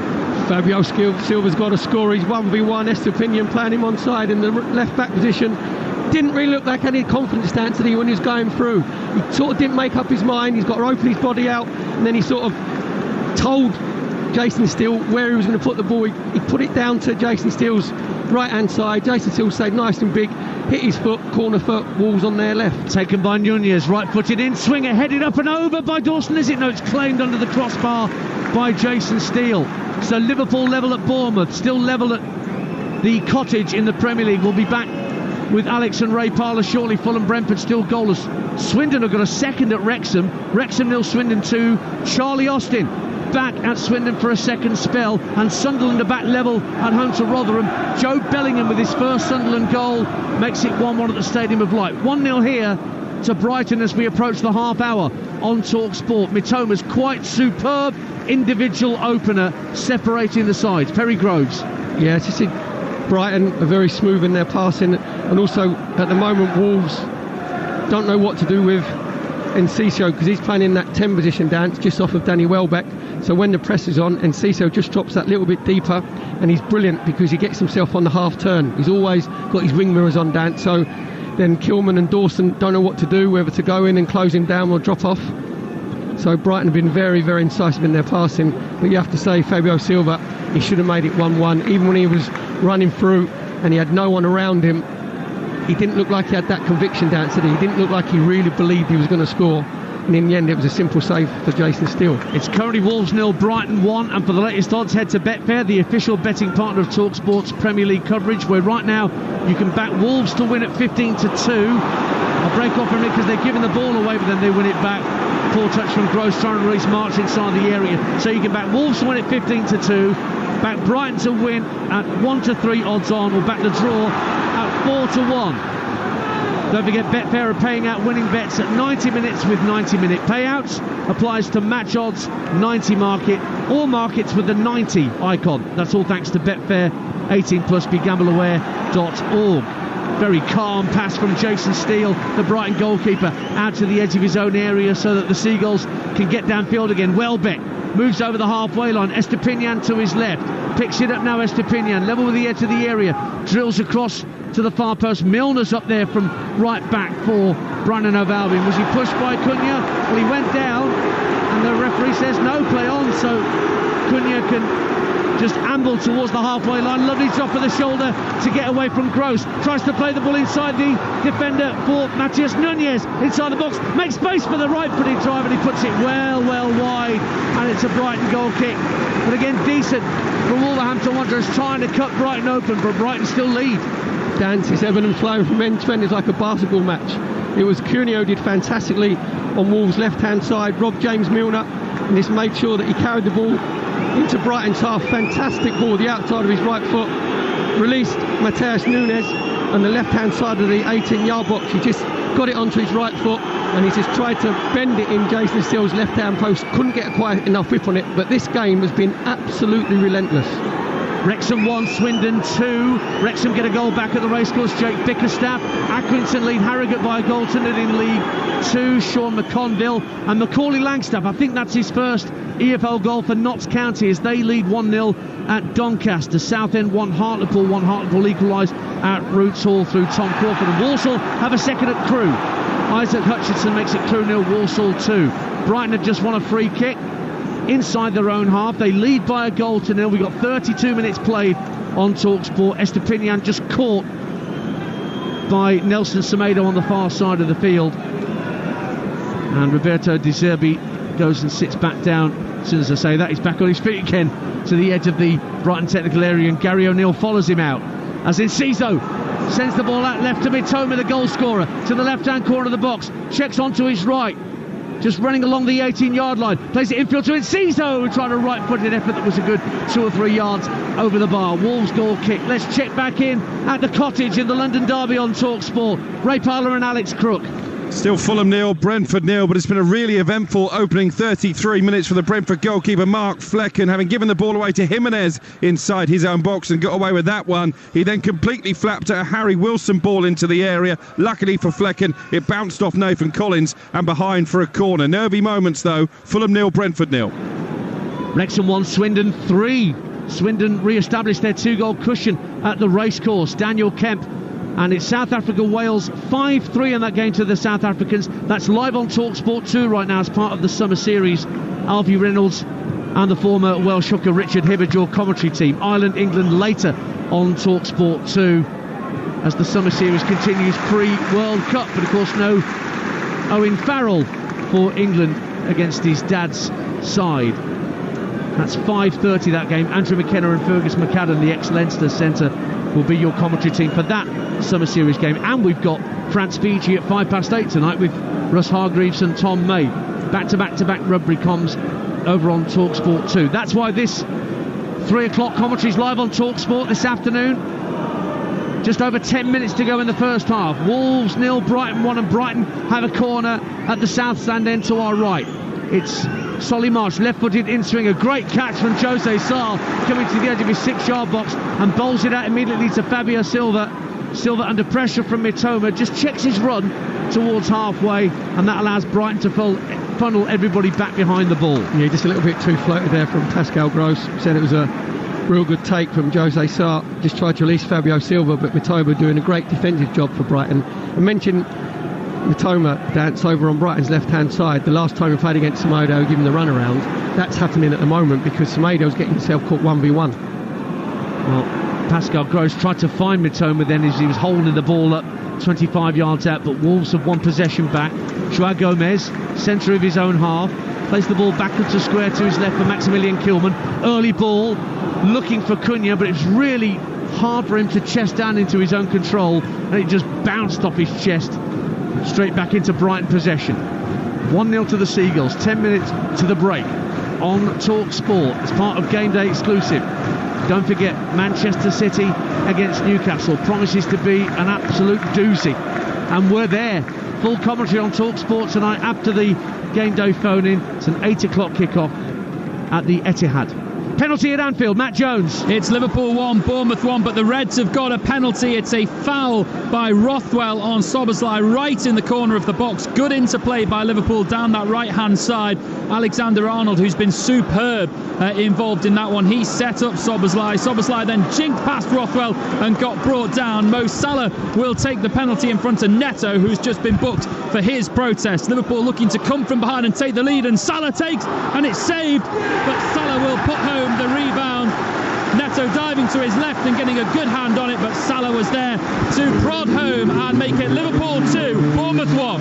Speaker 3: Fabio Silva's got to score. He's 1v1. Estepinian playing him onside in the left back position. Didn't really look like any confidence stance to when he was going through. He sort of didn't make up his mind. He's got to open his body out, and then he sort of told Jason Steele where he was going to put the ball. He put it down to Jason Steele's right hand side. Jason Steele stayed nice and big, hit his foot, corner foot, Wolves on their left.
Speaker 2: Taken by Nunez, right footed in, swinger headed up and over by Dawson. Is it? No, it's claimed under the crossbar by Jason Steele. So Liverpool level at Bournemouth, still level at the Cottage in the Premier League. We'll be back with Alex and Ray Parlour shortly. Fulham Brentford still goalless. Swindon have got a second at Wrexham. Wrexham 0, Swindon 2. Charlie Austin back at Swindon for a second spell, and Sunderland are back level at home to Rotherham. Joe Bellingham with his first Sunderland goal makes it 1-1 at the Stadium of Light. 1-0 here to Brighton as we approach the half hour on Talksport. Mitoma's quite superb individual opener separating the sides. Perry Groves.
Speaker 3: Yeah, it's just Brighton are very smooth in their passing, and also at the moment Wolves don't know what to do with Enciso, because he's playing in that 10 position dance just off of Danny Welbeck. So when the press is on, Enciso just drops that little bit deeper, and he's brilliant because he gets himself on the half turn. He's always got his wing mirrors on dance, so then Kilman and Dawson don't know what to do, whether to go in and close him down or drop off. So Brighton have been very, very incisive in their passing, but you have to say Fabio Silva, he should have made it 1-1. Even when he was running through and he had no one around him, he didn't look like he had that conviction dance, did he? He didn't look like he really believed he was going to score. And in the end, it was a simple save for Jason Steele.
Speaker 2: It's currently Wolves 0, Brighton 1. And for the latest odds, head to Betfair, the official betting partner of TalkSport's Premier League coverage, where right now you can back Wolves to win at 15-2. I'll break off a minute because they're giving the ball away, but then they win it back. Poor touch from Gross trying to release March inside the area. So you can back Wolves to win at 15-2, back Brighton to win at 1-3 odds on, or back the draw at 4-1. Don't forget, Betfair are paying out winning bets at 90 minutes with 90-minute payouts. Applies to match odds, 90 market, or markets with the 90 icon. That's all thanks to Betfair. 18+, begambleaware.org. Very calm pass from Jason Steele, the Brighton goalkeeper, out to the edge of his own area so that the Seagulls can get downfield again. Welbeck moves over the halfway line. Estepinian to his left. Picks it up now, Estepinian, level with the edge of the area. Drills across to the far post. Milner's up there from right back for Brighton and Hove Albion. Was he pushed by Cunha? Well, he went down, and the referee says no, play on, so Cunha can just amble towards the halfway line. Lovely drop of the shoulder to get away from Gross. Tries to play the ball inside the defender for Matheus Nunez. Inside the box, makes space for the right-footed drive, and he puts it well wide, and it's a Brighton goal kick. But again, decent for Wolverhampton Wanderers, trying to cut Brighton open, but Brighton still lead.
Speaker 3: Dance is ebbing and flowing from end to end. It's like a basketball match. It was Cunha did fantastically on Wolves' left-hand side. Rob James Milner, and this made sure that he carried the ball into Brighton's half. Fantastic ball, the outside of his right foot. Released Mateus Nunes on the left-hand side of the 18-yard box. He just got it onto his right foot, and he just tried to bend it in Jason Steele's left-hand post. Couldn't get quite enough whip on it, but this game has been absolutely relentless.
Speaker 2: Wrexham 1, Swindon 2. Wrexham get a goal back at the racecourse. Jake Bickerstaff. Accrington lead Harrogate by a goal to nil in League 2. Sean McConville and Macaulay Langstaff. I think that's his first EFL goal for Notts County as they lead 1-0 at Doncaster. Southend 1, Hartlepool 1. Hartlepool equalised at Roots Hall through Tom Crawford. And Walsall have a second at Crewe. Isaac Hutchinson makes it Crewe 0, Walsall 2. Brighton have just won a free kick inside their own half. They lead by a goal to 0. We've got 32 minutes played on Talksport. Estepinian just caught by Nelson Semedo on the far side of the field. And Roberto De Zerbi goes and sits back down. As soon as I say that, he's back on his feet again to the edge of the Brighton technical area, and Gary O'Neill follows him out. As Enciso sends the ball out left to Mitoma, the goal scorer, to the left-hand corner of the box. Checks onto his right. Just running along the 18-yard line. Plays it infield to Enciso, trying a right-footed effort that was a good 2 or 3 yards over the bar. Wolves goal kick. Let's check back in at the Cottage in the London Derby on Talksport. Ray Parlour and Alex Crook.
Speaker 1: Still Fulham 0, Brentford 0, but it's been a really eventful opening 33 minutes for the Brentford goalkeeper Mark Flecken, having given the ball away to Jimenez inside his own box and got away with that one. He then completely flapped a Harry Wilson ball into the area. Luckily for Flecken, it bounced off Nathan Collins and behind for a corner. Nervy moments though. Fulham 0, Brentford 0.
Speaker 2: Wrexham 1, Swindon 3. Swindon re-established their 2-goal cushion at the racecourse. Daniel Kemp. And it's South Africa-Wales 5-3 in that game to the South Africans. That's live on Talksport 2 right now as part of the summer series. Alfie Reynolds and the former Welsh hooker Richard Hibbard, your commentary team. Ireland-England later on Talksport 2 as the summer series continues pre-World Cup. But of course no Owen Farrell for England against his dad's side. That's 5:30 that game. Andrew McKenna and Fergus McAdam, the ex-Leinster centre, will be your commentary team for that summer series game. And we've got France Fiji at 8:05 tonight with Russ Hargreaves and Tom May. Back-to-back rugby comms over on Talksport 2. That's why this 3 o'clock commentary is live on Talksport this afternoon. Just over 10 minutes to go in the first half. Wolves 0, Brighton 1, and Brighton have a corner at the south stand end to our right. It's Solly Marsh, left-footed in-swinger. Great catch from Jose Sal, coming to the edge of his 6-yard box and bowls it out immediately to Fabio Silva. Silva under pressure from Mitoma, just checks his run towards halfway, and that allows Brighton to funnel everybody back behind the ball.
Speaker 3: Yeah, just a little bit too floated there from Pascal Gross. Said it was a real good take from Jose Sal. Just tried to release Fabio Silva, but Mitoma doing a great defensive job for Brighton. I mentioned Mitoma dance over on Brighton's left-hand side. The last time we played against Semedo, given the runaround, that's happening at the moment because Semedo's getting himself caught 1v1.
Speaker 2: Well, Pascal Gross tried to find Mitoma then as he was holding the ball up 25 yards out, but Wolves have won possession back. Joao Gomez, centre of his own half, plays the ball backwards to square to his left for Maximilian Kilman. Early ball, looking for Cunha, but it's really hard for him to chest down into his own control, and it just bounced off his chest straight back into Brighton possession. 1-0 to the Seagulls, 10 minutes to the break on Talksport. It's part of Game Day exclusive. Don't forget, Manchester City against Newcastle promises to be an absolute doozy, and we're there. Full commentary on Talksport tonight after the Game Day phone-in. It's an 8 o'clock kickoff at the Etihad. Penalty at Anfield, Matt Jones.
Speaker 4: It's Liverpool 1, Bournemouth 1, but the Reds have got a penalty. It's a foul by Rothwell on Szoboszlai right in the corner of the box. Good interplay by Liverpool down that right-hand side. Alexander Arnold, who's been superb involved in that one. He set up Szoboszlai. Szoboszlai then jinked past Rothwell and got brought down. Mo Salah will take the penalty in front of Neto, who's just been booked for his protest. Liverpool looking to come from behind and take the lead, and Salah takes, and it's saved, but Salah will put home the rebound. Neto diving to his left and getting a good hand on it, but Salah was there to prod home and make it Liverpool 2, Bournemouth 1.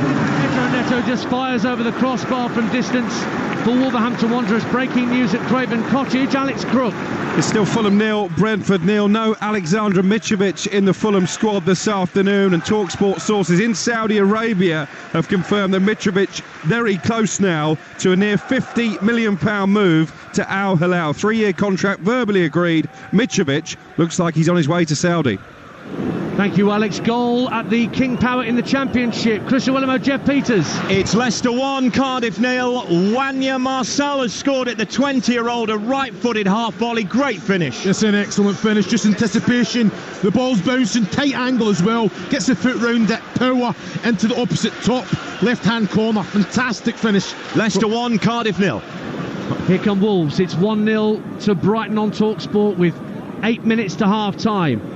Speaker 2: Neto just fires over the crossbar from distance. for Wolverhampton Wanderers. Breaking news at Craven Cottage. Alex Crook.
Speaker 1: It's still Fulham 0, Brentford 0. No Aleksandar Mitrovic in the Fulham squad this afternoon, and Talksport sources in Saudi Arabia have confirmed that Mitrovic very close now to a near £50 million move to Al Hilal. 3-year contract verbally agreed. Mitrovic looks like he's on his way to Saudi.
Speaker 2: Thank you, Alex. Goal at the King Power in the Championship. Christian Willemo, Jeff Peters.
Speaker 7: It's Leicester 1, Cardiff 0. Wanya Marcel has scored it, the 20-year-old, a right-footed half volley. Great finish.
Speaker 11: It's an excellent finish, just anticipation. The ball's bouncing, tight angle as well. Gets the foot round it, power into the opposite top left-hand corner. Fantastic finish.
Speaker 7: Leicester 1, Cardiff 0.
Speaker 2: Here come Wolves. It's 1-0 to Brighton on Talksport with 8 minutes to half-time.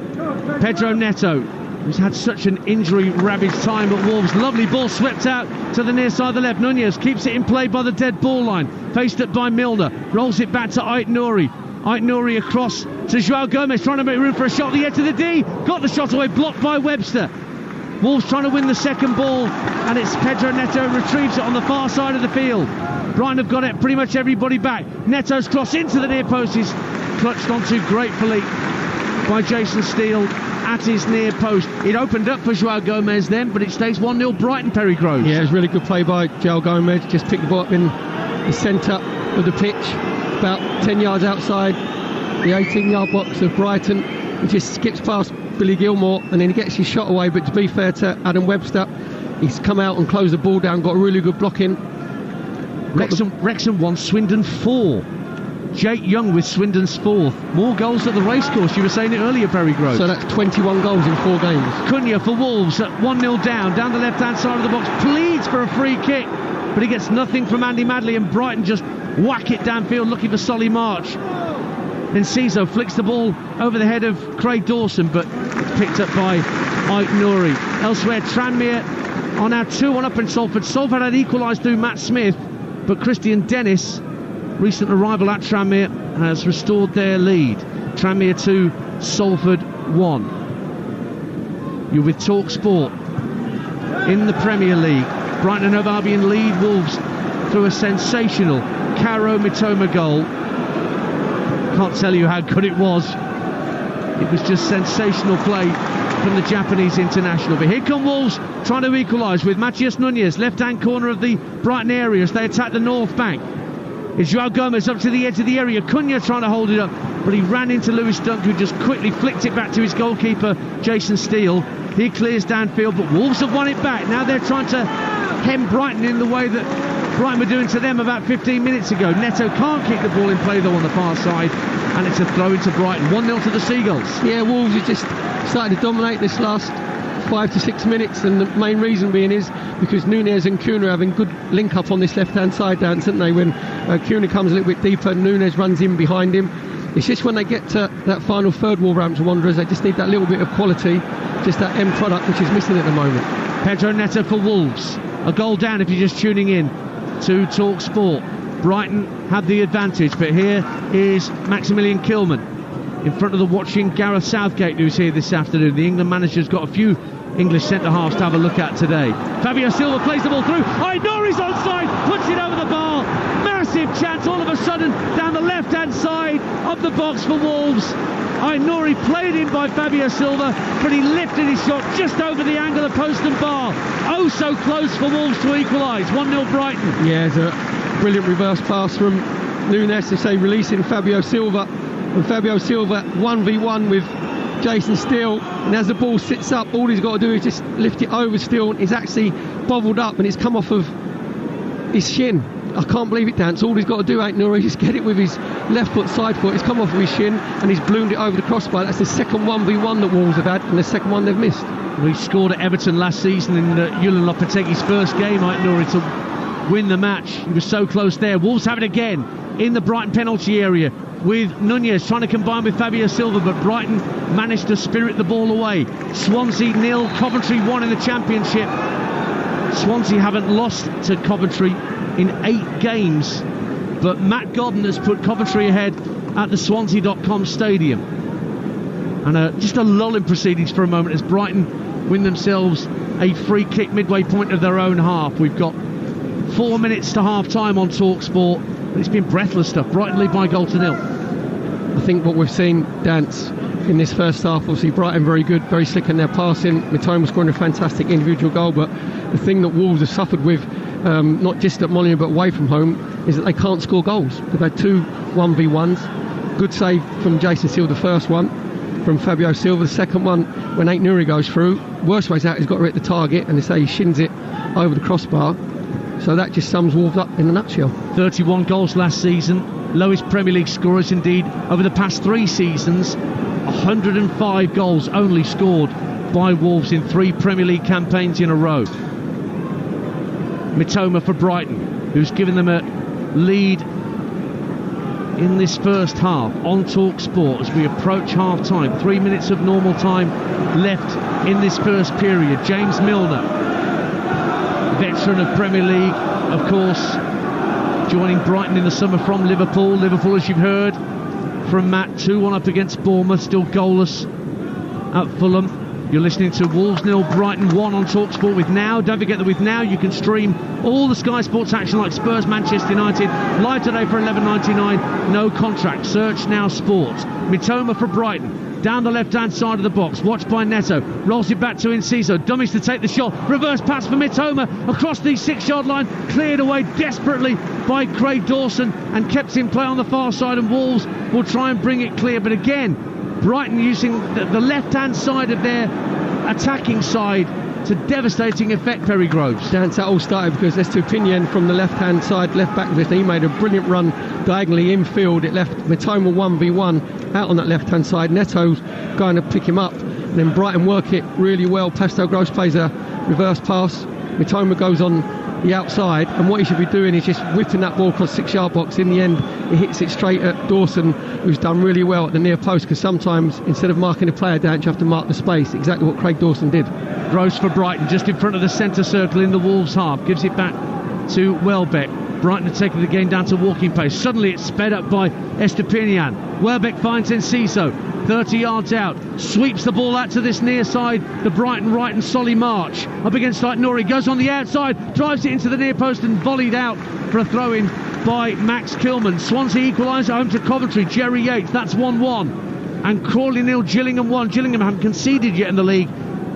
Speaker 2: Pedro Neto, who's had such an injury-ravaged time at Wolves. Lovely ball swept out to the near side of the left. Nunez keeps it in play by the dead ball line. Faced it by Milner. Rolls it back to Ait Nouri. Ait Nouri across to Joao Gomez, trying to make room for a shot at the edge of the D. Got the shot away, blocked by Webster. Wolves trying to win the second ball, and it's Pedro Neto retrieves it on the far side of the field. Brighton have got it, pretty much everybody back. Neto's cross into the near post is clutched onto gratefully by Jason Steele at his near post. It opened up for Joao Gomez then, but it stays 1-0 Brighton, Perry Groves.
Speaker 3: Yeah, it was really good play by Joao Gomez. Just picked the ball up in the centre of the pitch, about 10 yards outside the 18-yard box of Brighton. He just skips past Billy Gilmore and then he gets his shot away. But to be fair to Adam Webster, he's come out and closed the ball down, got a really good block in.
Speaker 2: Wrexham 1, Swindon 4. Jake Young with Swindon's 4th. More goals at the racecourse. You were saying it earlier, Perry Groves.
Speaker 3: So that's 21 goals in 4 games.
Speaker 2: Cunha for Wolves at 1-0 down the left-hand side of the box. Pleads for a free kick, but he gets nothing from Andy Madley, and Brighton just whack it downfield looking for Solly March. Then Ciso flicks the ball over the head of Craig Dawson, but it's picked up by Ait Nouri. Elsewhere, Tranmere are now 2-1 up in Salford. Salford had equalised through Matt Smith, but Christian Dennis, recent arrival at Tranmere, has restored their lead. Tranmere 2, Salford 1. You're with Talksport in the Premier League. Brighton and Hove Albion lead Wolves through a sensational Karo Mitoma goal. Can't tell you how good it was. It was just sensational play from the Japanese international. But here come Wolves trying to equalise with Matías Núñez, left-hand corner of the Brighton area as they attack the north bank. It's Joao Gomez up to the edge of the area. Cunha trying to hold it up, but he ran into Lewis Dunk, who just quickly flicked it back to his goalkeeper, Jason Steele. He clears downfield, but Wolves have won it back. Now they're trying to hem Brighton in the way that Brighton were doing to them about 15 minutes ago. Neto can't kick the ball in play, though, on the far side, and it's a throw into Brighton. 1-0 to the Seagulls.
Speaker 3: Yeah, Wolves have just started to dominate this last 5 to 6 minutes, and the main reason being is because Núñez and Cunha are having good link up on this left-hand side, dance, aren't they? When Cunha comes a little bit deeper, Núñez runs in behind him. It's just when they get to that final third, Wolverhampton Wanderers, they just need that little bit of quality, just that end product which is missing at the moment.
Speaker 2: Pedro Neto for Wolves. A goal down if you're just tuning in to Talksport. Brighton had the advantage, but here is Maximilian Kilman in front of the watching Gareth Southgate, who's here this afternoon. The England manager's got a few English centre-halves to have a look at today. Fabio Silva plays the ball through. Ait Nouri's onside, puts it over the bar. Massive chance all of a sudden down the left-hand side of the box for Wolves. Ait Nouri played in by Fabio Silva, but he lifted his shot just over the angle of post and bar. Oh, so close for Wolves to equalise. 1-0 Brighton.
Speaker 3: Yeah, it's a brilliant reverse pass from Núñez to say releasing Fabio Silva. And Fabio Silva 1v1 with Jason Steele, and as the ball sits up, all he's got to do is just lift it over Steele. He's actually bobbled up and it's come off of his shin. I can't believe it, Dance. All he's got to do, Ait Nouri, is get it with his left foot, side foot. It's come off of his shin and he's ballooned it over the crossbar. That's the second 1v1 that Wolves have had, and the second one they've missed.
Speaker 2: We scored at Everton last season in Julian Lopetegui's first game, Ait Nouri, to win the match. He was so close there. Wolves have it again in the Brighton penalty area, with Núñez trying to combine with Fabio Silva, but Brighton managed to spirit the ball away. Swansea 0, Coventry 1 in the Championship. Swansea haven't lost to Coventry in 8 games, but Matt Godden has put Coventry ahead at the Swansea.com stadium. And just a lull in proceedings for a moment as Brighton win themselves a free kick midway point of their own half. We've got 4 minutes to half-time on Talksport. It's been breathless stuff. Brighton lead by 1-0.
Speaker 3: I think what we've seen, Dance, in this first half, obviously Brighton very good, very slick in their passing. Mitoma scoring a fantastic individual goal, but the thing that Wolves have suffered with, not just at Molineux but away from home, is that they can't score goals. They've had 2 1v1s. Good save from Jason Seal, the first one, from Fabio Silva. The second one, when Ait Nouri goes through, worst ways out, he's got to hit the target, and they say he shins it over the crossbar. So that just sums Wolves up in a nutshell.
Speaker 2: 31 goals last season, lowest Premier League scorers indeed over the past 3 seasons. 105 goals only scored by Wolves in 3 Premier League campaigns in a row. Mitoma for Brighton, who's given them a lead in this first half on Talksport as we approach half-time. 3 minutes of normal time left in this first period. James Milner, veteran of Premier League, of course, joining Brighton in the summer from Liverpool. Liverpool, as you've heard from Matt, 2-1 up against Bournemouth, still goalless at Fulham. You're listening to Wolves 0, Brighton 1 on Talksport with Now. Don't forget that with Now you can stream all the Sky Sports action like Spurs, Manchester United, live today for $11.99, no contract. Search Now Sports. Mitoma for Brighton, down the left-hand side of the box, watched by Neto, rolls it back to Enciso, dummies to take the shot, reverse pass for Mitoma, across the 6-yard line, cleared away desperately by Craig Dawson and kept in play on the far side, and Wolves will try and bring it clear, but again, Brighton using the left-hand side of their attacking side to devastating effect. Perry Groves.
Speaker 3: Dance, that all started because Estupinian from the left-hand side, left-back position, he made a brilliant run diagonally infield. It left Mitoma 1v1 out on that left-hand side. Neto's going to pick him up, and then Brighton work it really well. Pascal Gross plays a reverse pass. Mitoma goes on the outside, and what he should be doing is just whipping that ball across 6-yard box. In the end, he hits it straight at Dawson, who's done really well at the near post, because sometimes instead of marking a player down, you have to mark the space. Exactly what Craig Dawson did.
Speaker 2: Gross for Brighton, just in front of the centre circle in the Wolves half, gives it back to Welbeck. Brighton are taking the game down to walking pace. Suddenly it's sped up by Estupinian. Welbeck finds Enciso, 30 yards out, sweeps the ball out to this near side, the Brighton right, and Solly March up against Ait Nouri, goes on the outside, drives it into the near post and volleyed out for a throw-in by Max Kilman. Swansea equalise at home to Coventry. Jerry Yates, that's 1-1. And Crawley 0, Gillingham 1. Gillingham haven't conceded yet in the league,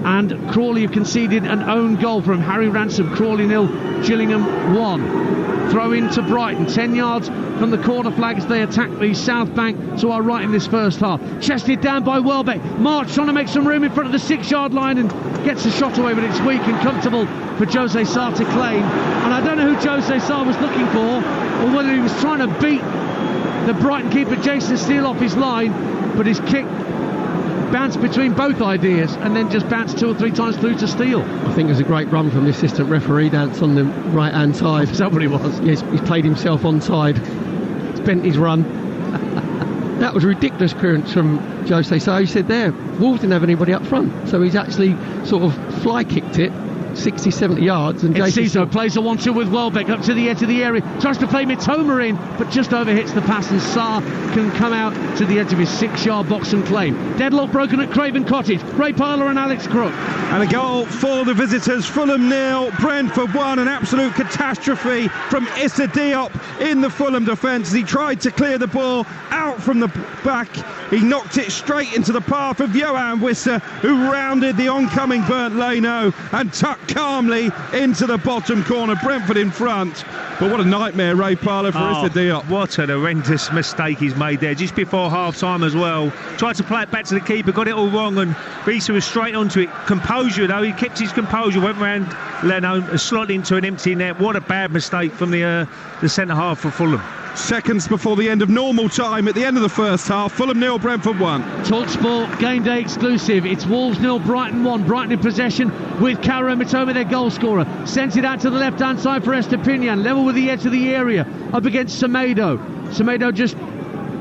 Speaker 2: and Crawley have conceded an own goal from Harry Ransom. Crawley 0, Gillingham 1. Throw in to Brighton, 10 yards from the corner flag as they attack the south bank to our right in this first half. Chested down by Welbeck. March trying to make some room in front of the 6-yard line and gets the shot away, but it's weak and comfortable for Jose Sarr to claim. And I don't know who Jose Sarr was looking for, or whether he was trying to beat the Brighton keeper Jason Steele off his line, but his kick bounced between both ideas and then just bounced 2 or 3 times through to Steele.
Speaker 3: I think it was a great run from the assistant referee, Dance, on the right hand side.
Speaker 2: Is that what he was?
Speaker 3: Yes, he's played himself onside. He's bent his run. That was ridiculous clearance from Jose Sarr. He said there, Wolves didn't have anybody up front, so he's actually sort of fly kicked it 60-70 yards, and
Speaker 2: Enciso plays a 1-2 with Welbeck up to the edge of the area, tries to play Mitoma in, but just overhits the pass, and Sarr can come out to the edge of his 6-yard box and claim. Deadlock broken at Craven Cottage. Ray Parler and Alex Crook.
Speaker 12: And a goal for the visitors. Fulham 0, Brentford 1. An absolute catastrophe from Issa Diop in the Fulham defence. He tried to clear the ball out from the back. He knocked it straight into the path of Johan Wissa, who rounded the oncoming Bernd Leno and tucked calmly into the bottom corner. Brentford in front. But what a nightmare, Ray Parler, for Issa Diop.
Speaker 5: What an horrendous mistake he's made there, just before half-time as well. Tried to play it back to the keeper, got it all wrong, and Wissa was straight onto it. Composure, though, he kept his composure, went round Leno, slotted into an empty net. What a bad mistake from the centre-half for Fulham.
Speaker 12: Seconds before the end of normal time at the end of the first half. Fulham 0, Brentford 1.
Speaker 2: Talksport game day exclusive. It's Wolves 0, Brighton 1. Brighton in possession with Kaoru Mitoma, their goal scorer. Sends it out to the left hand side for Estupinian, level with the edge of the area, up against Semedo. Semedo just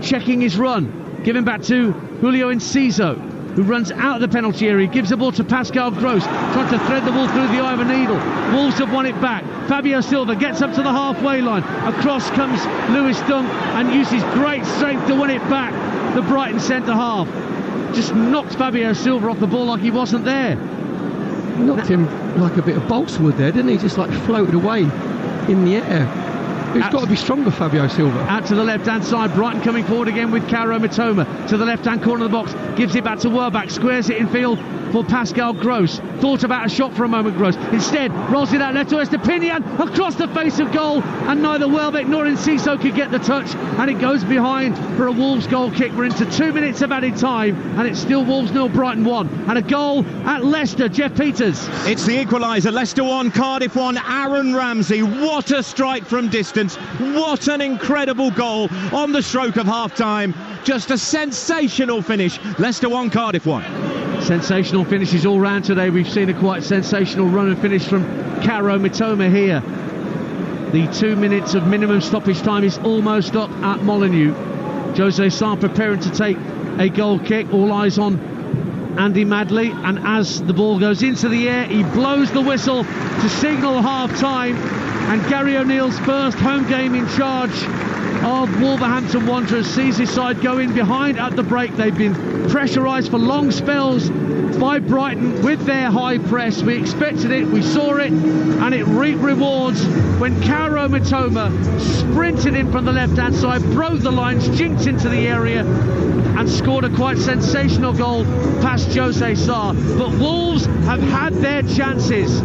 Speaker 2: checking his run, giving back to Julio Enciso, who runs out of the penalty area, gives the ball to Pascal Gross, trying to thread the ball through the eye of a needle. Wolves have won it back. Fabio Silva gets up to the halfway line. Across comes Lewis Dunk and uses great strength to win it back. The Brighton centre half just knocked Fabio Silva off the ball like he wasn't there.
Speaker 3: Knocked him like a bit of balsa wood there, didn't he? Just like floated away in the air. He's got to be stronger, Fabio Silva.
Speaker 2: Out to the left-hand side, Brighton coming forward again with Kaoru Mitoma to the left-hand corner of the box, gives it back to Welbeck, squares it in field for Pascal Gross. Thought about a shot for a moment, Gross. Instead, rolls it out left to Estepinian, across the face of goal, and neither Welbeck nor Enciso could get the touch, and it goes behind for a Wolves goal kick. We're into 2 minutes of added time, and it's still Wolves 0, Brighton 1. And a goal at Leicester, Jeff Peters.
Speaker 7: It's the equaliser, Leicester 1, Cardiff 1, Aaron Ramsey. What a strike from distance. What an incredible goal on the stroke of half-time. Just a sensational finish. Leicester 1, Cardiff 1.
Speaker 2: Sensational finishes all round today. We've seen a quite sensational run and finish from Kaoru Mitoma here. The 2 minutes of minimum stoppage time is almost up at Molineux. Jose Sarr preparing to take a goal kick. All eyes on Andy Madley, and as the ball goes into the air, he blows the whistle to signal half-time, and Gary O'Neill's first home game in charge of Wolverhampton Wanderers sees his side go in behind at the break. They've been pressurised for long spells by Brighton with their high press. We expected it, we saw it, and it reaped rewards when Kaoru Mitoma sprinted in from the left-hand side, broke the lines, jinked into the area, and scored a quite sensational goal past Jose Sarr. But Wolves have had their chances.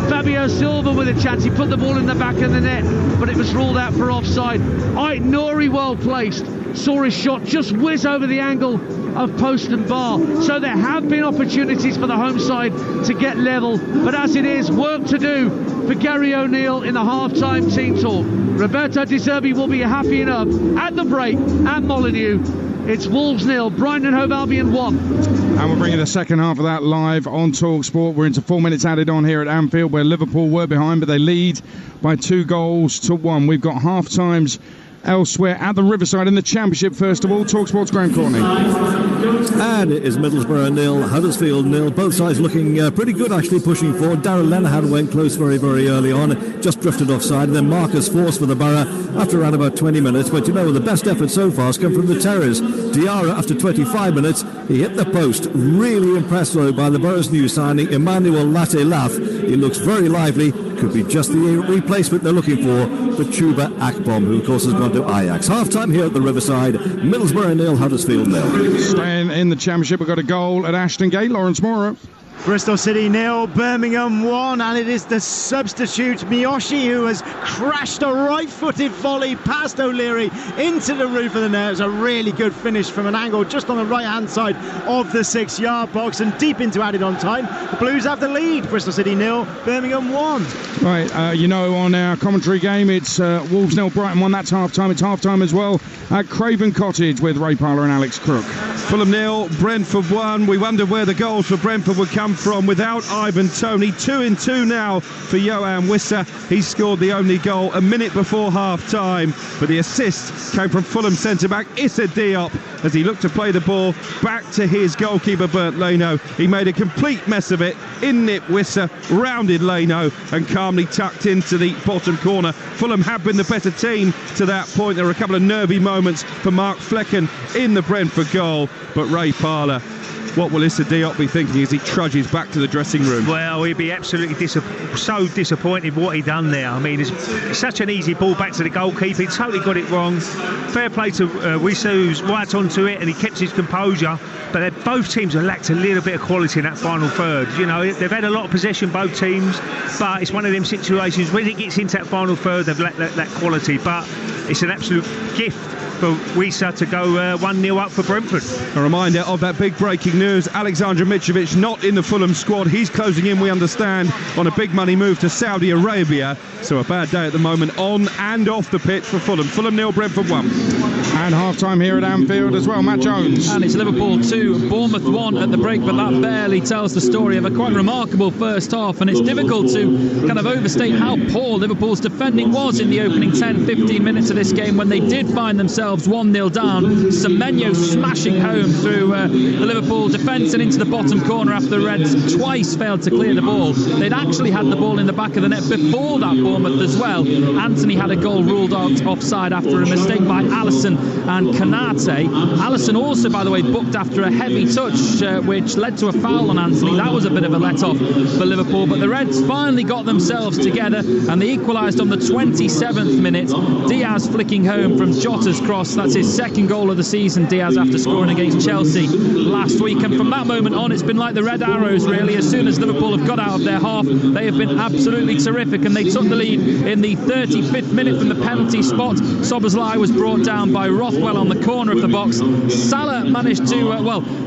Speaker 2: Fabio Silva with a chance, he put the ball in the back of the net, but it was ruled out for offside. Aït-Nouri well placed, saw his shot just whiz over the angle of post and bar. So there have been opportunities for the home side to get level, but as it is, work to do for Gary O'Neill in the half-time team talk. Roberto De Zerbi will be happy enough at the break at Molineux. It's Wolves 0, Brighton and Hove Albion 1.
Speaker 1: And we'll bring you the second half of that live on Talksport. We're into 4 minutes added on here at Anfield, where Liverpool were behind, but they lead by 2-1. We've got half-times elsewhere at the Riverside in the Championship. First of all, Talksport's Graham Courtney.
Speaker 13: And it is Middlesbrough 0, Huddersfield 0. Both sides looking pretty good, actually, pushing forward. Darren Lenihan went close very, very early on, just drifted offside, and then Marcus Force for the Borough after around about 20 minutes. But you know, the best effort so far has come from the Terriers. Diarra, after 25 minutes, he hit the post. Really impressed, though, by the Borough's new signing, Emmanuel Latte-Laf. He looks very lively. Could be just the replacement they're looking for Chuba Akpom, who of course has gone to Ajax. Half-time here at the Riverside, Middlesbrough 0, Huddersfield 0.
Speaker 1: Staying in the Championship, we've got a goal at Ashton Gate, Lawrence Mora.
Speaker 10: Bristol City 0, Birmingham 1, and it is the substitute Miyoshi who has crashed a right-footed volley past O'Leary into the roof of the net. It was a really good finish from an angle just on the right-hand side of the 6-yard box and deep into added on time. The Blues have the lead. Bristol City 0, Birmingham 1.
Speaker 1: Right, on our commentary game, it's Wolves 0, Brighton 1. That's half-time. It's half-time as well at Craven Cottage with Ray Parlour and Alex Crook.
Speaker 12: Fulham 0, Brentford 1. We wondered where the goals for Brentford would come from without Ivan Toney. 2-2 now for Johan Wissa. He scored the only goal a minute before half-time, but the assist came from Fulham centre-back Issa Diop as he looked to play the ball back to his goalkeeper Bernd Leno. He made a complete mess of it. In nipped Wissa, rounded Leno and calmly tucked into the bottom corner. Fulham have been the better team to that point. There were a couple of nervy moments for Mark Flecken in the Brentford goal, but Ray Parlour, what will Issa Diop be thinking as he trudges back to the dressing room?
Speaker 5: Well, he'd be absolutely so disappointed what he done there. I mean, it's such an easy ball back to the goalkeeper. He totally got it wrong. Fair play to Wissa, who's right onto it, and he kept his composure. But both teams have lacked a little bit of quality in that final third. You know, they've had a lot of possession, both teams, but it's one of them situations when it gets into that final third, they've lacked that quality. But it's an absolute gift for Wissa to go 1-0 up for Brentford.
Speaker 12: A reminder of that big breaking news: Alexander Mitrovic not in the Fulham squad. He's closing in, we understand, on a big money move to Saudi Arabia. So a bad day at the moment on and off the pitch for Fulham. Fulham 0, Brentford 1.
Speaker 1: And half-time here at Anfield as well, Matt Jones.
Speaker 4: And it's Liverpool 2, Bournemouth 1 at the break, but that barely tells the story of a quite remarkable first half, and it's difficult to kind of overstate how poor Liverpool's defending was in the opening 10-15 minutes of this game when they did find themselves themselves 1-0 down. Semenyo smashing home through the Liverpool defence and into the bottom corner after the Reds twice failed to clear the ball. They'd actually had the ball in the back of the net before that, Bournemouth as well. Anthony had a goal ruled out offside after a mistake by Alisson and Kanate. Alisson also, by the way, booked after a heavy touch which led to a foul on Anthony. That was a bit of a let-off for Liverpool, but the Reds finally got themselves together and they equalised on the 27th minute. Diaz flicking home from Jota's cross. That's his second goal of the season, Diaz, after scoring against Chelsea last week. And from that moment on, it's been like the Red Arrows, really. As soon as Liverpool have got out of their half, they have been absolutely terrific, and they took the lead in the 35th minute from the penalty spot. Szoboszlai was brought down by Rothwell on the corner of the box. Salah managed to,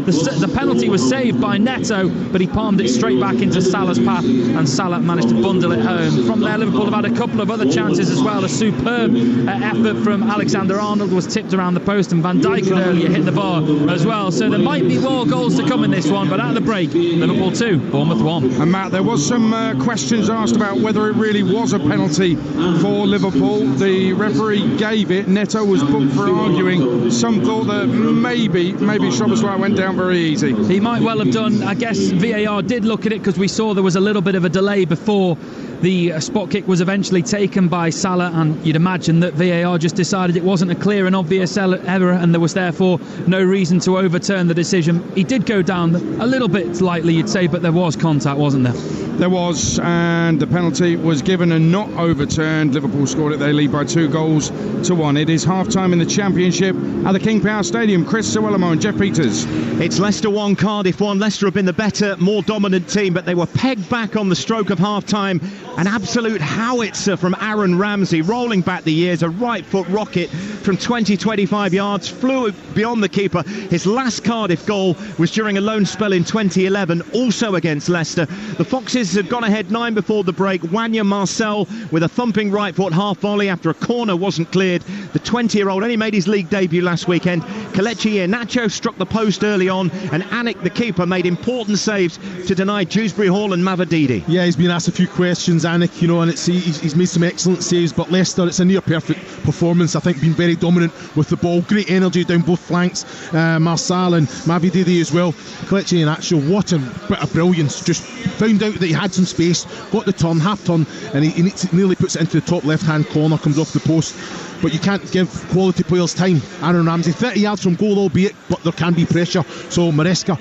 Speaker 4: the penalty was saved by Neto, but he palmed it straight back into Salah's path, and Salah managed to bundle it home. From there, Liverpool have had a couple of other chances as well. A superb effort from Alexander-Arnold was tipped around the post, and Van Dijk had earlier hit the bar as well. So there might be more goals to come in this one, but at the break, Liverpool 2, Bournemouth 1.
Speaker 1: And Matt, there was some questions asked about whether it really was a penalty for Liverpool. The referee gave it. Neto was booked for arguing. Some thought that maybe Szoboszlai went down very easy.
Speaker 4: He might well have done. I guess VAR did look at it because we saw there was a little bit of a delay before the spot kick was eventually taken by Salah, and you'd imagine that VAR just decided it wasn't a clear and obvious error, and there was therefore no reason to overturn the decision. He did go down a little bit lightly, you'd say, but there was contact, wasn't there?
Speaker 1: There was, and the penalty was given and not overturned. Liverpool scored it. They lead by 2-1. It is half-time in the Championship at the King Power Stadium. Chris Sewellamo and Jeff Peters.
Speaker 7: It's Leicester 1, Cardiff 1. Leicester have been the better, more dominant team, but they were pegged back on the stroke of half-time. An absolute howitzer from Aaron Ramsey, rolling back the years, a right-foot rocket from 20-25 yards, flew beyond the keeper. His last Cardiff goal was during a loan spell in 2011, also against Leicester. The Foxes had gone ahead 9 before the break. Wanya Marcel with a thumping right foot half volley after a corner wasn't cleared. The 20-year-old only made his league debut last weekend. Kelechi Iheanacho struck the post early on, and Anik, the keeper, made important saves to deny Dewsbury Hall and Mavididi.
Speaker 11: Yeah, he's been asked a few questions, Anik, and he's made some excellent saves, but Leicester, it's a near perfect performance. I think been very dominant with the ball, great energy down both flanks. Marcel and Mavididi as well. Kelechi Iheanacho, what a bit of brilliance, just found out that he had some space, got the turn, half turn, and he nearly puts it into the top left hand corner, comes off the post. But you can't give quality players time. Aaron Ramsey, 30 yards from goal, albeit, but there can be pressure. So Maresca,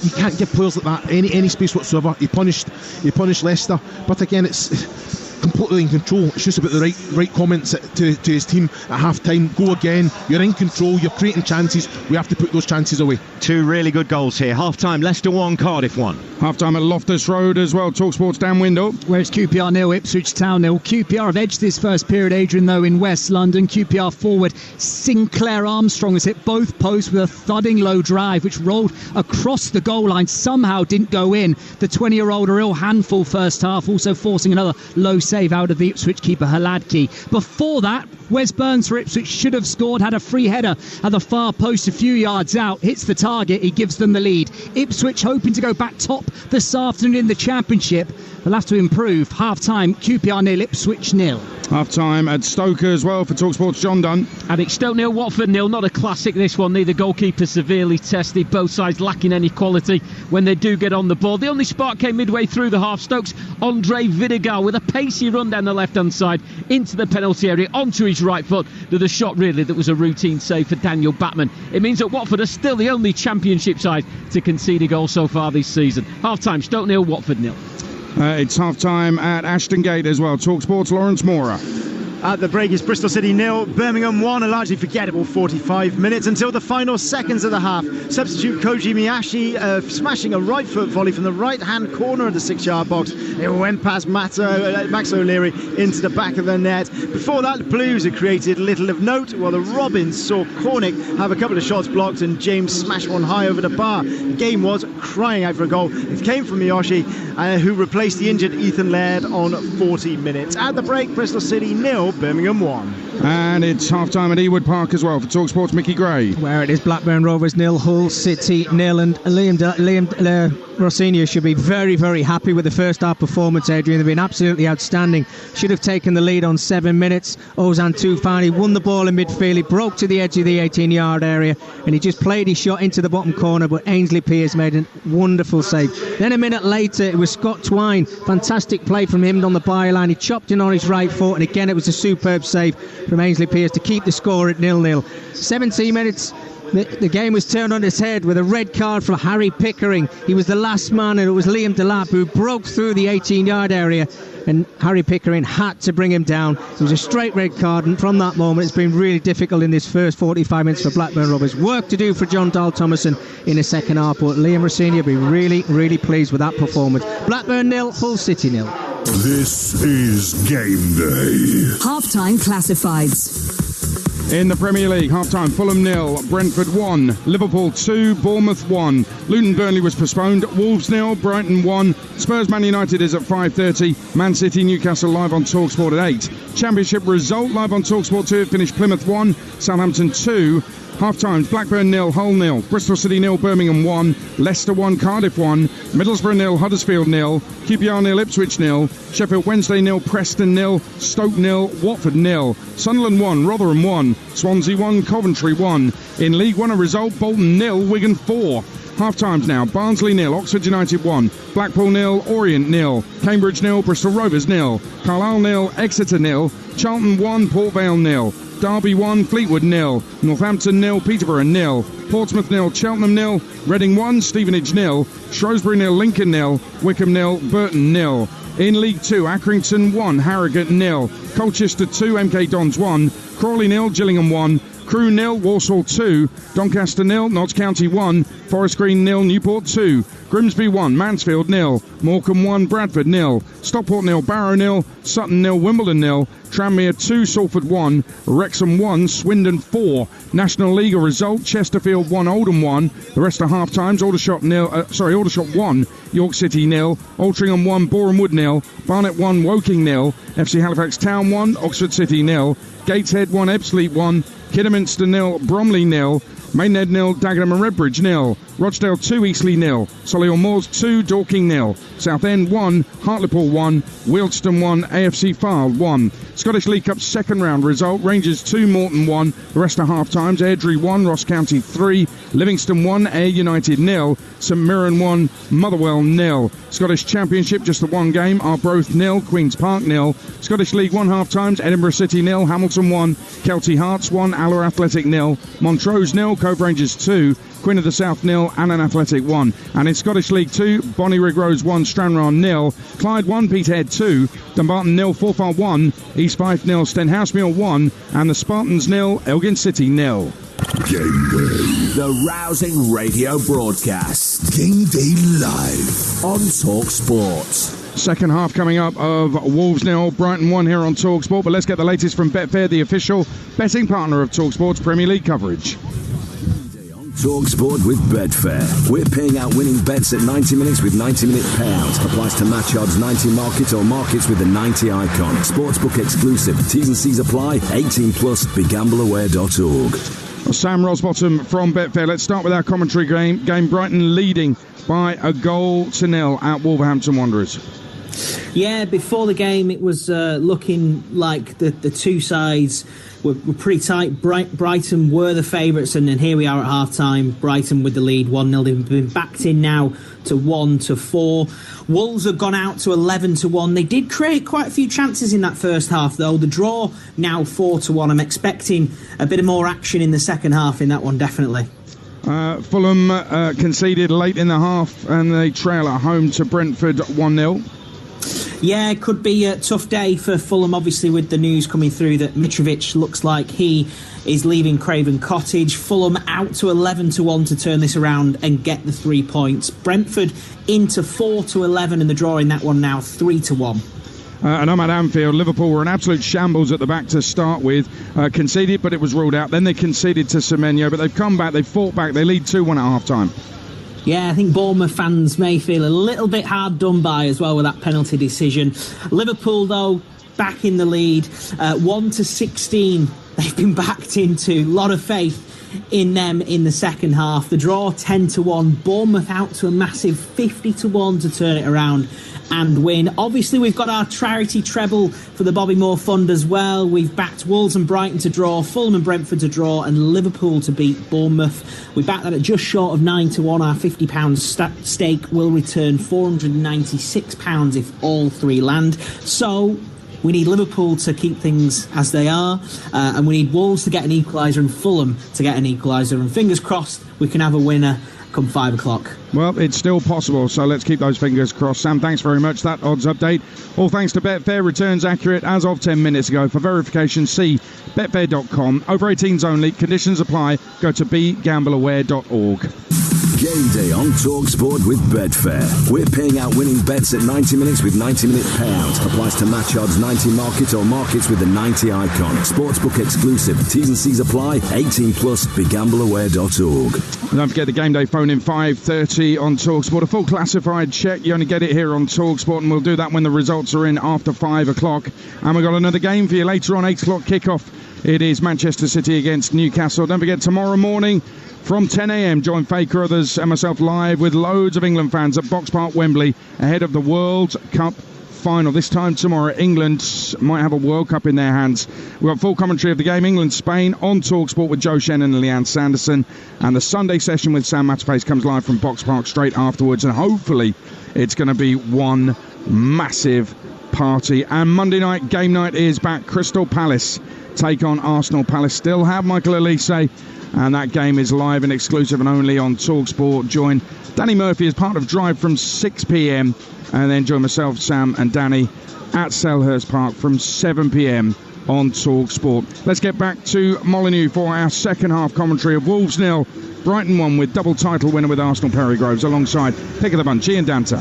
Speaker 11: you can't give players like that any space whatsoever. He punished Leicester, but again, it's completely in control. It's just about the right comments to his team at half time. Go again, you're in control, you're creating chances, we have to put those chances away.
Speaker 7: 2 really good goals here. Half time, Leicester 1, Cardiff 1.
Speaker 1: Half time at Loftus Road as well. Talksport's Dan Windle.
Speaker 8: Whereas QPR 0, Ipswich Town 0. QPR have edged this first period, Adrian, though, in West London. QPR forward Sinclair Armstrong has hit both posts with a thudding low drive which rolled across the goal line, somehow didn't go in. The 20-year-old a real handful first half, also forcing another low save out of the Ipswich keeper Haladki. Before that, Wes Burns for Ipswich should have scored, had a free header at the far post a few yards out, hits the target, he gives them the lead. Ipswich hoping to go back top this afternoon in the Championship. They'll have to improve. Half-time, QPR 0, Ipswich 0.
Speaker 1: Half-time at Stoke as well for Talksport's John Dunn.
Speaker 9: Adik, Stoke 0, Watford 0. Not a classic, this one. Neither goalkeepers severely tested. Both sides lacking any quality when they do get on the ball. The only spark came midway through the half. Stoke's Andre Vidigal with a pacey run down the left-hand side into the penalty area, onto his right foot. With a shot, really, that was a routine save for Daniel Batman. It means that Watford are still the only Championship side to concede a goal so far this season. Half-time, Stoke 0, Watford 0.
Speaker 1: It's half-time at Ashton Gate as well. Talksport's Lawrence Mora.
Speaker 10: At the break is Bristol City 0, Birmingham 1, a largely forgettable 45 minutes until the final seconds of the half. Substitute Koji Miyashi smashing a right foot volley from the right hand corner of the 6-yard box. It went past Max O'Leary into the back of the net. Before that, the Blues had created little of note, while the Robins saw Cornick have a couple of shots blocked and James smash one high over the bar. The game was crying out for a goal. It came from Miyashi, who replaced the injured Ethan Laird on 40 minutes. At the break, Bristol City 0, Birmingham 1.
Speaker 1: And it's half-time at Ewood Park as well for Talksport's Mickey Gray.
Speaker 6: Where it is Blackburn Rovers 0, Hull City 0, and Liam Rossini should be very, very happy with the first half performance, Adrian. They've been absolutely outstanding. Should have taken the lead on 7 minutes. Ozan Tufani won the ball in midfield. He broke to the edge of the 18-yard area and he just played his shot into the bottom corner, but Ainsley Pearce made a wonderful save. Then a minute later it was Scott Twine. Fantastic play from him on the byline. He chopped in on his right foot, and again it was a superb save from Ainsley Pearce to keep the score at 0-0. 17 minutes. The game was turned on its head with a red card for Harry Pickering. He was the last man, and it was Liam Delap who broke through the 18-yard area, and Harry Pickering had to bring him down. It was a straight red card, and from that moment it's been really difficult in this first 45 minutes for Blackburn Rovers. Work to do for John Dahl Thomason in the second half, but Liam Rossini will be really, really pleased with that performance. Blackburn 0, Hull City 0.
Speaker 14: This is Game Day.
Speaker 15: Half-time classifieds.
Speaker 1: In the Premier League, half-time, Fulham 0, Brentford 1, Liverpool 2, Bournemouth 1. Luton Burnley was postponed, Wolves 0, Brighton 1. Spurs Man United is at 5:30. Man City Newcastle live on Talksport at 8. Championship result live on Talksport 2. It finished Plymouth 1, Southampton 2. Half-times, Blackburn 0, Hull 0, Bristol City 0, Birmingham 1, Leicester 1, Cardiff 1, Middlesbrough 0, Huddersfield 0, QPR 0, Ipswich 0, Sheffield Wednesday 0, Preston 0, Stoke 0, Watford 0, Sunderland 1, Rotherham 1, Swansea 1, Coventry 1. In League 1 a result, Bolton 0, Wigan 4. Half-times now, Barnsley 0, Oxford United 1, Blackpool 0, Orient 0, Cambridge 0, Bristol Rovers 0, Carlisle 0, Exeter 0, Charlton 1, Port Vale 0, Derby 1, Fleetwood 0, Northampton 0, Peterborough 0, Portsmouth 0, Cheltenham 0, Reading 1, Stevenage 0, Shrewsbury 0, Lincoln 0, Wickham 0, Burton 0. In League 2, Accrington 1, Harrogate 0, Colchester 2, MK Dons 1, Crawley 0, Gillingham 1, Crewe 0, Walsall 2, Doncaster 0, Notts County 1, Forest Green 0, Newport 2, Grimsby 1, Mansfield 0, Morecambe 1, Bradford 0, Stockport 0, Barrow 0, Sutton 0, Wimbledon 0, Tranmere 2, Salford 1, Wrexham 1, Swindon 4. National League a result, Chesterfield 1, Oldham 1. The rest are half times. Aldershot 1, York City 0, Altrincham 1, Boreham Wood 0, Barnet 1, Woking 0, FC Halifax Town 1, Oxford City 0, Gateshead 1, Ebbsfleet 1, Kidderminster 0, Bromley 0, Maidenhead 0, Dagenham and Redbridge 0, Rochdale 2, Eastleigh 0, Solihull Moors 2, Dorking 0, Southend 1, Hartlepool 1, Wealdstone 1, AFC Fylde 1. Scottish League Cup second round result, Rangers 2, Morton 1, the rest are half times. Airdrie 1, Ross County 3, Livingston 1, Ayr United 0, St Mirren 1, Motherwell 0. Scottish Championship just the one game, Arbroath 0, Queen's Park 0. Scottish League 1 half times, Edinburgh City 0, Hamilton 1, Kelty Hearts 1, Alloa Athletic 0, Montrose 0, Cove Rangers 2, Queen of the South 0, Annan Athletic 1. And in Scottish League 2, Bonnyrigg Rose 1, Stranraer 0, Clyde 1, Peterhead 2, Dumbarton 0, Forfar 1, East Fife 0, Stenhousemuir 1, and the Spartans 0, Elgin City 0.
Speaker 14: Game Day.
Speaker 16: The rousing radio broadcast.
Speaker 14: Game Day live
Speaker 16: on Talksport.
Speaker 1: Second half coming up of Wolves 0, Brighton 1 here on Talksport. But let's get the latest from Betfair, the official betting partner of Talksport's Premier League coverage.
Speaker 16: Talksport with Betfair. We're paying out winning bets at 90 minutes with 90-minute payouts. Applies to match odds 90 markets or markets with the 90 icon. Sportsbook exclusive. T's and C's apply. 18 plus. BeGambleAware.org.
Speaker 1: Sam Rosbottom from Betfair. Let's start with our commentary game. Brighton leading by a goal to nil at Wolverhampton Wanderers.
Speaker 17: Yeah, before the game it was looking like the two sides were pretty tight. Brighton were the favourites, and then here we are at half-time. Brighton with the lead 1-0. They've been backed in now to 1-4. Wolves have gone out to 11-1. They did create quite a few chances in that first half, though. The draw now 4-1. I'm expecting a bit of more action in the second half in that one, definitely.
Speaker 1: Fulham conceded late in the half, and they trail at home to Brentford 1-0.
Speaker 17: Yeah, it could be a tough day for Fulham, obviously, with the news coming through that Mitrovic looks like he is leaving Craven Cottage. Fulham out to 11-1 to turn this around and get the 3 points. Brentford into 4-11 in the draw in that one now, 3-1.
Speaker 1: And I'm at Anfield. Liverpool were an absolute shambles at the back to start with. Conceded, but it was ruled out. Then they conceded to Semenyo, but they've come back, they've fought back. They lead 2-1 at half-time.
Speaker 17: Yeah, I think Bournemouth fans may feel a little bit hard done by as well with that penalty decision. Liverpool, though, back in the lead, 1-16. They've been backed into. A lot of faith in them in the second half. The draw 10-1. Bournemouth out to a massive 50-1 to turn it around and win. Obviously, we've got our charity treble for the Bobby Moore Fund as well. We've backed Wolves and Brighton to draw, Fulham and Brentford to draw, and Liverpool to beat Bournemouth. We backed that at just short of 9-1. Our £50 stake will return £496 if all three land. So we need Liverpool to keep things as they are, and we need Wolves to get an equaliser and Fulham to get an equaliser. And fingers crossed we can have a winner come 5 o'clock.
Speaker 1: Well, it's still possible, so let's keep those fingers crossed. Sam, thanks very much. That odds update, all thanks to Betfair, returns accurate as of 10 minutes ago. For verification, see betfair.com. Over 18s only. Conditions apply. Go to begambleaware.org.
Speaker 16: Game day on Talksport with Betfair. We're paying out winning bets at 90 minutes with 90-minute payout. Applies to match odds 90 market or markets with the 90 icon. Sportsbook exclusive. T's and C's apply. 18 plus. begambleaware.org.
Speaker 1: Don't forget the game day phone in 5:30 on Talksport. A full classified check. You only get it here on Talksport, and we'll do that when the results are in after 5 o'clock. And we've got another game for you later on, 8 o'clock kickoff. It is Manchester City against Newcastle. Don't forget, tomorrow morning from 10 a.m, join Faye Carruthers and myself live with loads of England fans at Box Park, Wembley, ahead of the World Cup final. This time tomorrow, England might have a World Cup in their hands. We've got full commentary of the game, England-Spain, on Talksport with Joe Shannon and Leanne Sanderson. And the Sunday session with Sam Matchface comes live from Box Park straight afterwards. And hopefully it's going to be one massive party. And Monday night, game night is back. Crystal Palace take on Arsenal. Palace still have Michael Elise, and that game is live and exclusive and only on Talksport. Join Danny Murphy as part of Drive from 6 p.m, and then join myself, Sam and Danny at Selhurst Park from 7 p.m. on Talksport. Let's get back to Molineux for our second half commentary of Wolves 0, Brighton 1, with double title winner with Arsenal Perry Groves alongside pick of the bunch, Ian Danter.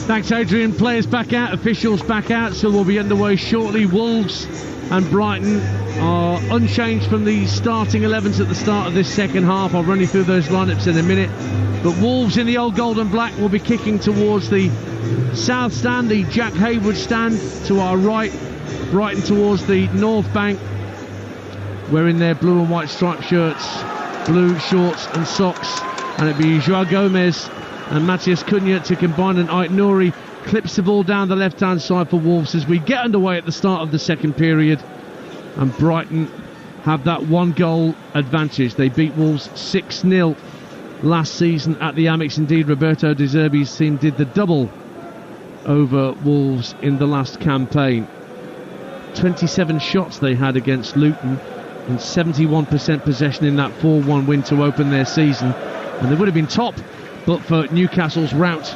Speaker 2: Thanks, Adrian. Players back out, officials back out, so we'll be underway shortly. Wolves and Brighton are unchanged from the starting 11s at the start of this second half. I'll run you through those lineups in a minute. But Wolves in the old gold and black will be kicking towards the south stand, the Jack Hayward stand to our right. Brighton towards the north bank, wearing their blue and white striped shirts, blue shorts and socks. And it'll be Joao Gomez and Matthias Cunha to combine, and Ait Nouri clips the ball down the left-hand side for Wolves as we get underway at the start of the second period. And Brighton have that one goal advantage. They beat Wolves 6-0 last season at the Amex. Indeed, Roberto De Zerbi's team did the double over Wolves in the last campaign. 27 shots they had against Luton and 71% possession in that 4-1 win to open their season. And they would have been top but for Newcastle's rout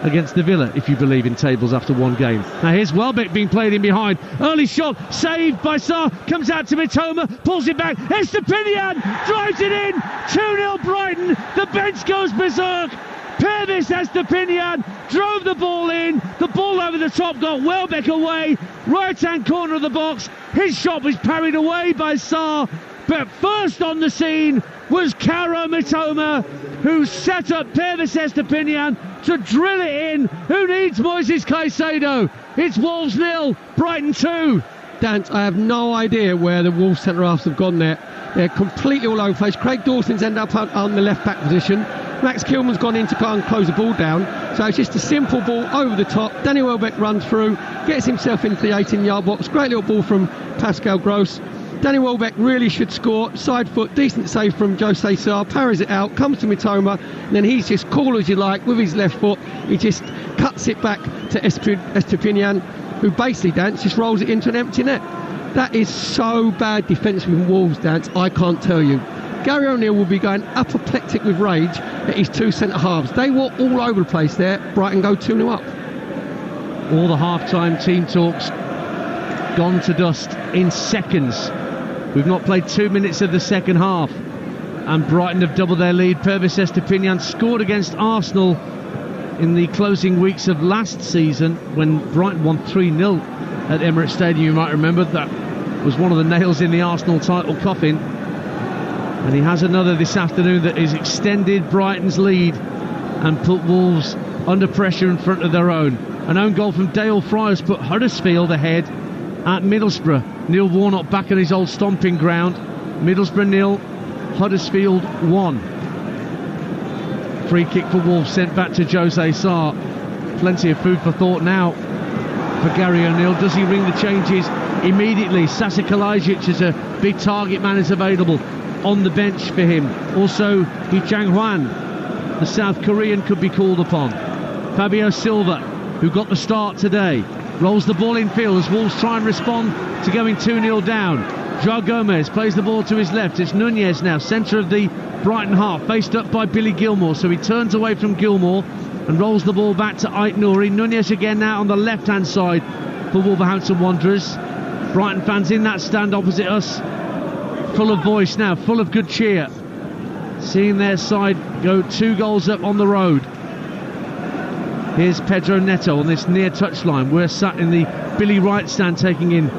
Speaker 2: against the Villa, if you believe in tables after one game. Now here's Welbeck being played in behind. Early shot, saved by Sarr, comes out to Mitoma, pulls it back. Estepinian drives it in. 2-0 Brighton. The bench goes berserk. Pervis Estepinian drove the ball in. The ball over the top got Welbeck away. Right-hand corner of the box. His shot was parried away by Sarr. But first on the scene was Caro Mitoma, who set up Pervis Estepinian to drill it in. Who needs Moises Caicedo? It's Wolves 0, Brighton 2.
Speaker 3: Dance, I have no idea where the Wolves centre-halves have gone there. They're completely all over the place. Craig Dawson's ended up on the left-back position. Max Kilman's gone in to try and close the ball down. So it's just a simple ball over the top. Danny Welbeck runs through, gets himself into the 18-yard box. Great little ball from Pascal Gross. Danny Welbeck really should score. Side foot, decent save from Jose Sarr, parries it out, comes to Mitoma, and then he's just cool as you like with his left foot. He just cuts it back to Estepinian, who basically, Dance, just rolls it into an empty net. That is so bad defensively from Wolves, Dance, I can't tell you. Gary O'Neill will be going apoplectic with rage at his two centre-halves. They were all over the place there. Brighton go 2-0 up.
Speaker 2: All the half-time team talks gone to dust in seconds. We've not played 2 minutes of the second half, and Brighton have doubled their lead. Pervis Estepinian scored against Arsenal in the closing weeks of last season when Brighton won 3-0 at Emirates Stadium. You might remember that was one of the nails in the Arsenal title coffin, and he has another this afternoon that has extended Brighton's lead and put Wolves under pressure in front of their own. An own goal from Dale Fry has put Huddersfield ahead at Middlesbrough. Neil Warnock back on his old stomping ground. Middlesbrough 0, Huddersfield 1. Free kick for Wolves sent back to Jose Sarr. Plenty of food for thought now for Gary O'Neill. Does he ring the changes immediately? Sasa Kalajic is a big target man, is available on the bench for him. Also, Hee Chang-hwan, the South Korean, could be called upon. Fabio Silva, who got the start today, rolls the ball in field as Wolves try and respond to going 2-0 down. Joao Gomez plays the ball to his left. It's Nunez now, centre of the Brighton half, faced up by Billy Gilmour. So he turns away from Gilmour and rolls the ball back to Ait Nouri. Nunez again now on the left-hand side for Wolverhampton Wanderers. Brighton fans in that stand opposite us, full of voice now, full of good cheer, seeing their side go 2 goals up on the road. Here's Pedro Neto on this near touchline. We're sat in the Billy Wright stand taking in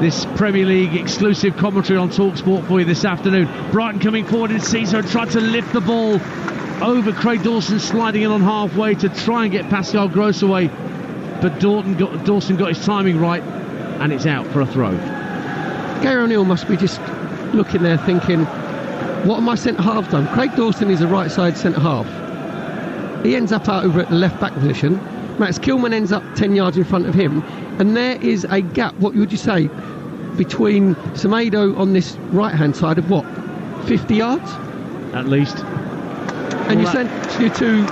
Speaker 2: this Premier League exclusive commentary on Talksport for you this afternoon. Brighton coming forward in Caesar and tried to lift the ball over Craig Dawson, sliding in on halfway to try and get Pascal Gross away, but Dawson got his timing right, and it's out for a throw.
Speaker 3: Gary O'Neill must be just looking there thinking, what have my centre-half done? Craig Dawson is a right-side centre-half. He ends up out over at the left-back position. Max Kilman ends up 10 yards in front of him, and there is a gap, what would you say, between Semedo on this right-hand side of what, 50 yards?
Speaker 2: At least.
Speaker 3: And you sent your 2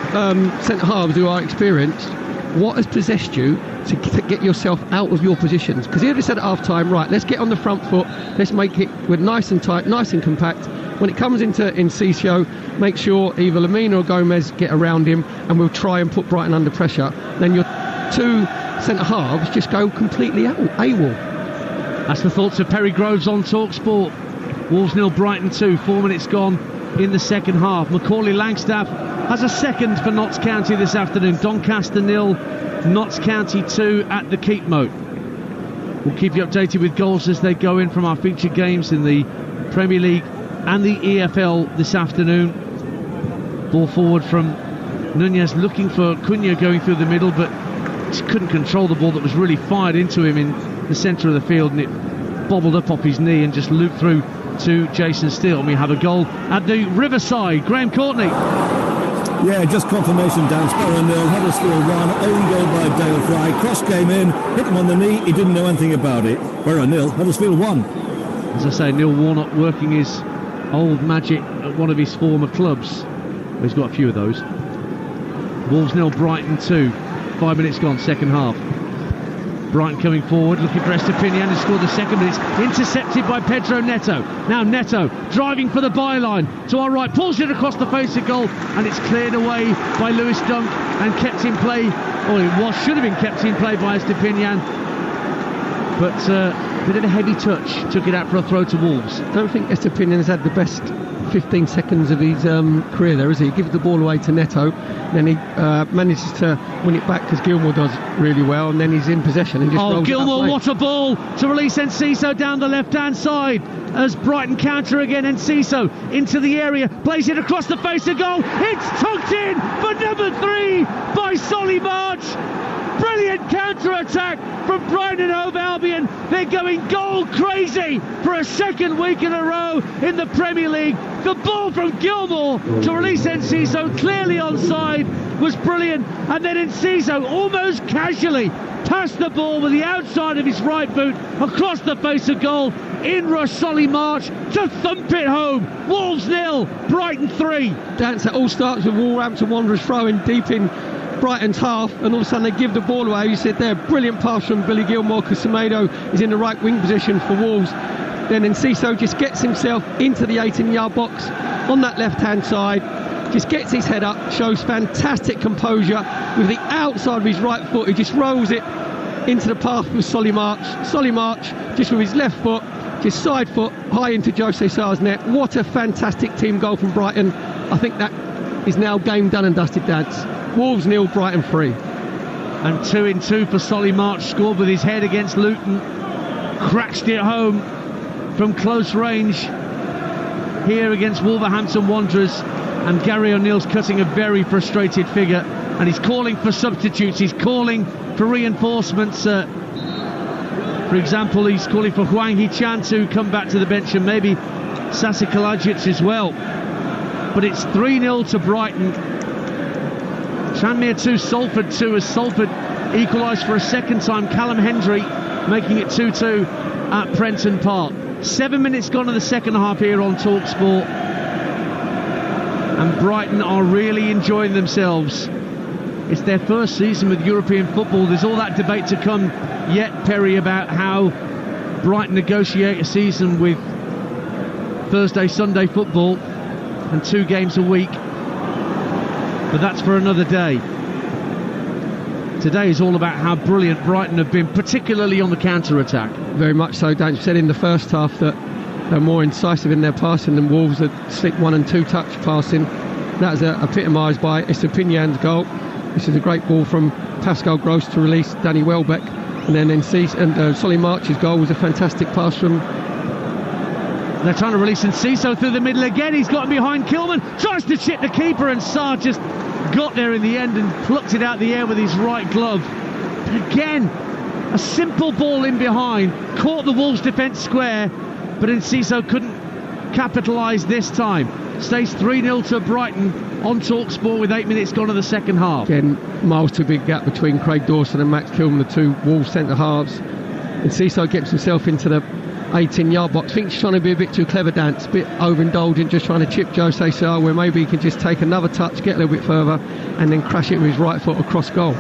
Speaker 3: centre-halves who are experienced. What has possessed you to get yourself out of your positions? Because he would have said at half-time, right, let's get on the front foot, let's make it with nice and tight, nice and compact. When it comes into Enciso, make sure either Lamina or Gomez get around him, and we'll try and put Brighton under pressure. Then your 2 centre-halves just go completely AWOL.
Speaker 2: That's the thoughts of Perry Groves on Talksport. Wolves 0, Brighton 2, 4 minutes gone in the second half. Macaulay Langstaff has a second for Notts County this afternoon. Doncaster 0, Notts County 2 at the Keep Moat. We'll keep you updated with goals as they go in from our featured games in the Premier League and the EFL this afternoon. Ball forward from Nunez, looking for Cunha going through the middle, but just couldn't control the ball that was really fired into him in the centre of the field, and it bobbled up off his knee and just looped through to Jason Steele. And we have a goal at the Riverside. Graham Courtney.
Speaker 13: Yeah, just confirmation down. Sparrow 0, Huddersfield 1, own goal by Dale Fry. Cross came in, hit him on the knee, he didn't know anything about it. Sparrow 0, Huddersfield 1.
Speaker 2: As I say, Neil Warnock working his old magic at one of his former clubs. He's got a few of those. Wolves 0, Brighton 2. 5 minutes gone, second half. Brighton coming forward, looking for Estepinian, who scored the second, but it's intercepted by Pedro Neto. Now Neto driving for the byline to our right, pulls it across the face of goal, and it's cleared away by Lewis Dunk and kept in play, or it should have been kept in play by Estepinian. But a bit of a heavy touch, took it out for a throw to Wolves.
Speaker 3: I don't think Estepinian has had the best 15 seconds of his career there, is he? He gives the ball away to Neto, then he manages to win it back because Gilmour does really well, and then he's in possession and just rolls
Speaker 2: Gilmour,
Speaker 3: it
Speaker 2: what a ball to release Enciso down the left-hand side as Brighton counter again. Enciso into the area, plays it across the face of goal. It's tucked in for number 3 by Solly March. Brilliant counter-attack from Brighton and Hove Albion. They're going goal crazy for a second week in a row in the Premier League. The ball from Gilmour to release Enciso, clearly onside, was brilliant. And then Enciso almost casually passed the ball with the outside of his right boot across the face of goal. In rush Solly March to thump it home. Wolves 0, Brighton 3.
Speaker 3: Dance, it all starts with Wolverhampton Wanderers throwing deep in Brighton's half, and all of a sudden they give the ball away. You said there, brilliant pass from Billy Gilmour because Semedo is in the right wing position for Wolves. Then Enciso just gets himself into the 18-yard box on that left-hand side, just gets his head up, shows fantastic composure with the outside of his right foot. He just rolls it into the path with Solly March. Solly March just with his left foot, just side foot high into Jose Sarr's net. What a fantastic team goal from Brighton. I think that is now game done and dusted, Dance. Wolves 0, Brighton 3.
Speaker 2: And 2 in 2 for Solly March, scored with his head against Luton, crashed it home from close range here against Wolverhampton Wanderers. And Gary O'Neill's cutting a very frustrated figure, and he's calling for substitutes, he's calling for reinforcements. For example, he's calling for Hwang Hee-chan to come back to the bench, and maybe Sasa Kalajic as well. But it's 3-0 to Brighton. Tranmere 2, Salford 2, as Salford equalised for a second time. Callum Hendry making it 2-2 at Prenton Park. 7 minutes gone in the second half here on Talksport, and Brighton are really enjoying themselves. It's their first season with European football. There's all that debate to come yet, Perry, about how Brighton negotiate a season with Thursday, Sunday football and 2 games a week, but that's for another day. Today is all about how brilliant Brighton have been, particularly on the counter-attack.
Speaker 3: Very much so, Dan. You said in the first half that they're more incisive in their passing than Wolves, that slick 1 and 2 touch passing. That is epitomised by Estepinian's goal. This is a great ball from Pascal Gross to release Danny Welbeck, and then Solly March's goal was a fantastic pass from...
Speaker 2: They're trying to release Enciso through the middle again. He's got behind Kilman, tries to chip the keeper, and Sarr just got there in the end and plucked it out the air with his right glove. But again, a simple ball in behind, caught the Wolves defence square, but Enciso couldn't capitalise this time. Stays 3-0 to Brighton on Talksport with 8 minutes gone in the second half.
Speaker 3: Again, miles too big gap between Craig Dawson and Max Kilman, the 2 Wolves centre halves. Enciso gets himself into the 18-yard box. I think he's trying to be a bit too clever, Dance, a bit overindulgent, just trying to chip Jose Sarr, where maybe he can just take another touch, get a little bit further, and then crash it with his right foot across goal.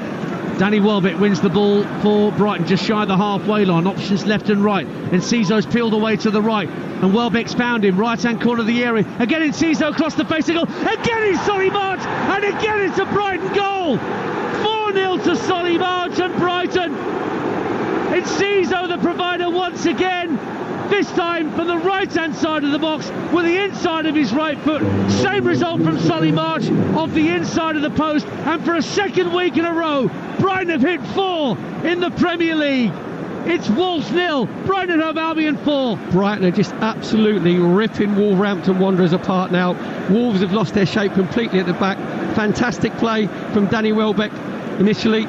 Speaker 2: Danny Welbeck wins the ball for Brighton, just shy of the halfway line. Options left and right. Enciso's peeled away to the right, and Welbeck's found him. Right-hand corner of the area. Again, Enciso across the face of goal. Again, it's Solly March, and again, it's a Brighton goal. 4-0 to Solly March and Brighton. Enciso, the provider, once again. This time from the right-hand side of the box with the inside of his right foot. Same result from Solly March off the inside of the post, and for a second week in a row, Brighton have hit 4 in the Premier League. It's Wolves 0, Brighton Hove Albion 4.
Speaker 3: Brighton are just absolutely ripping Wolverhampton Wanderers apart now. Wolves have lost their shape completely at the back. Fantastic play from Danny Welbeck initially.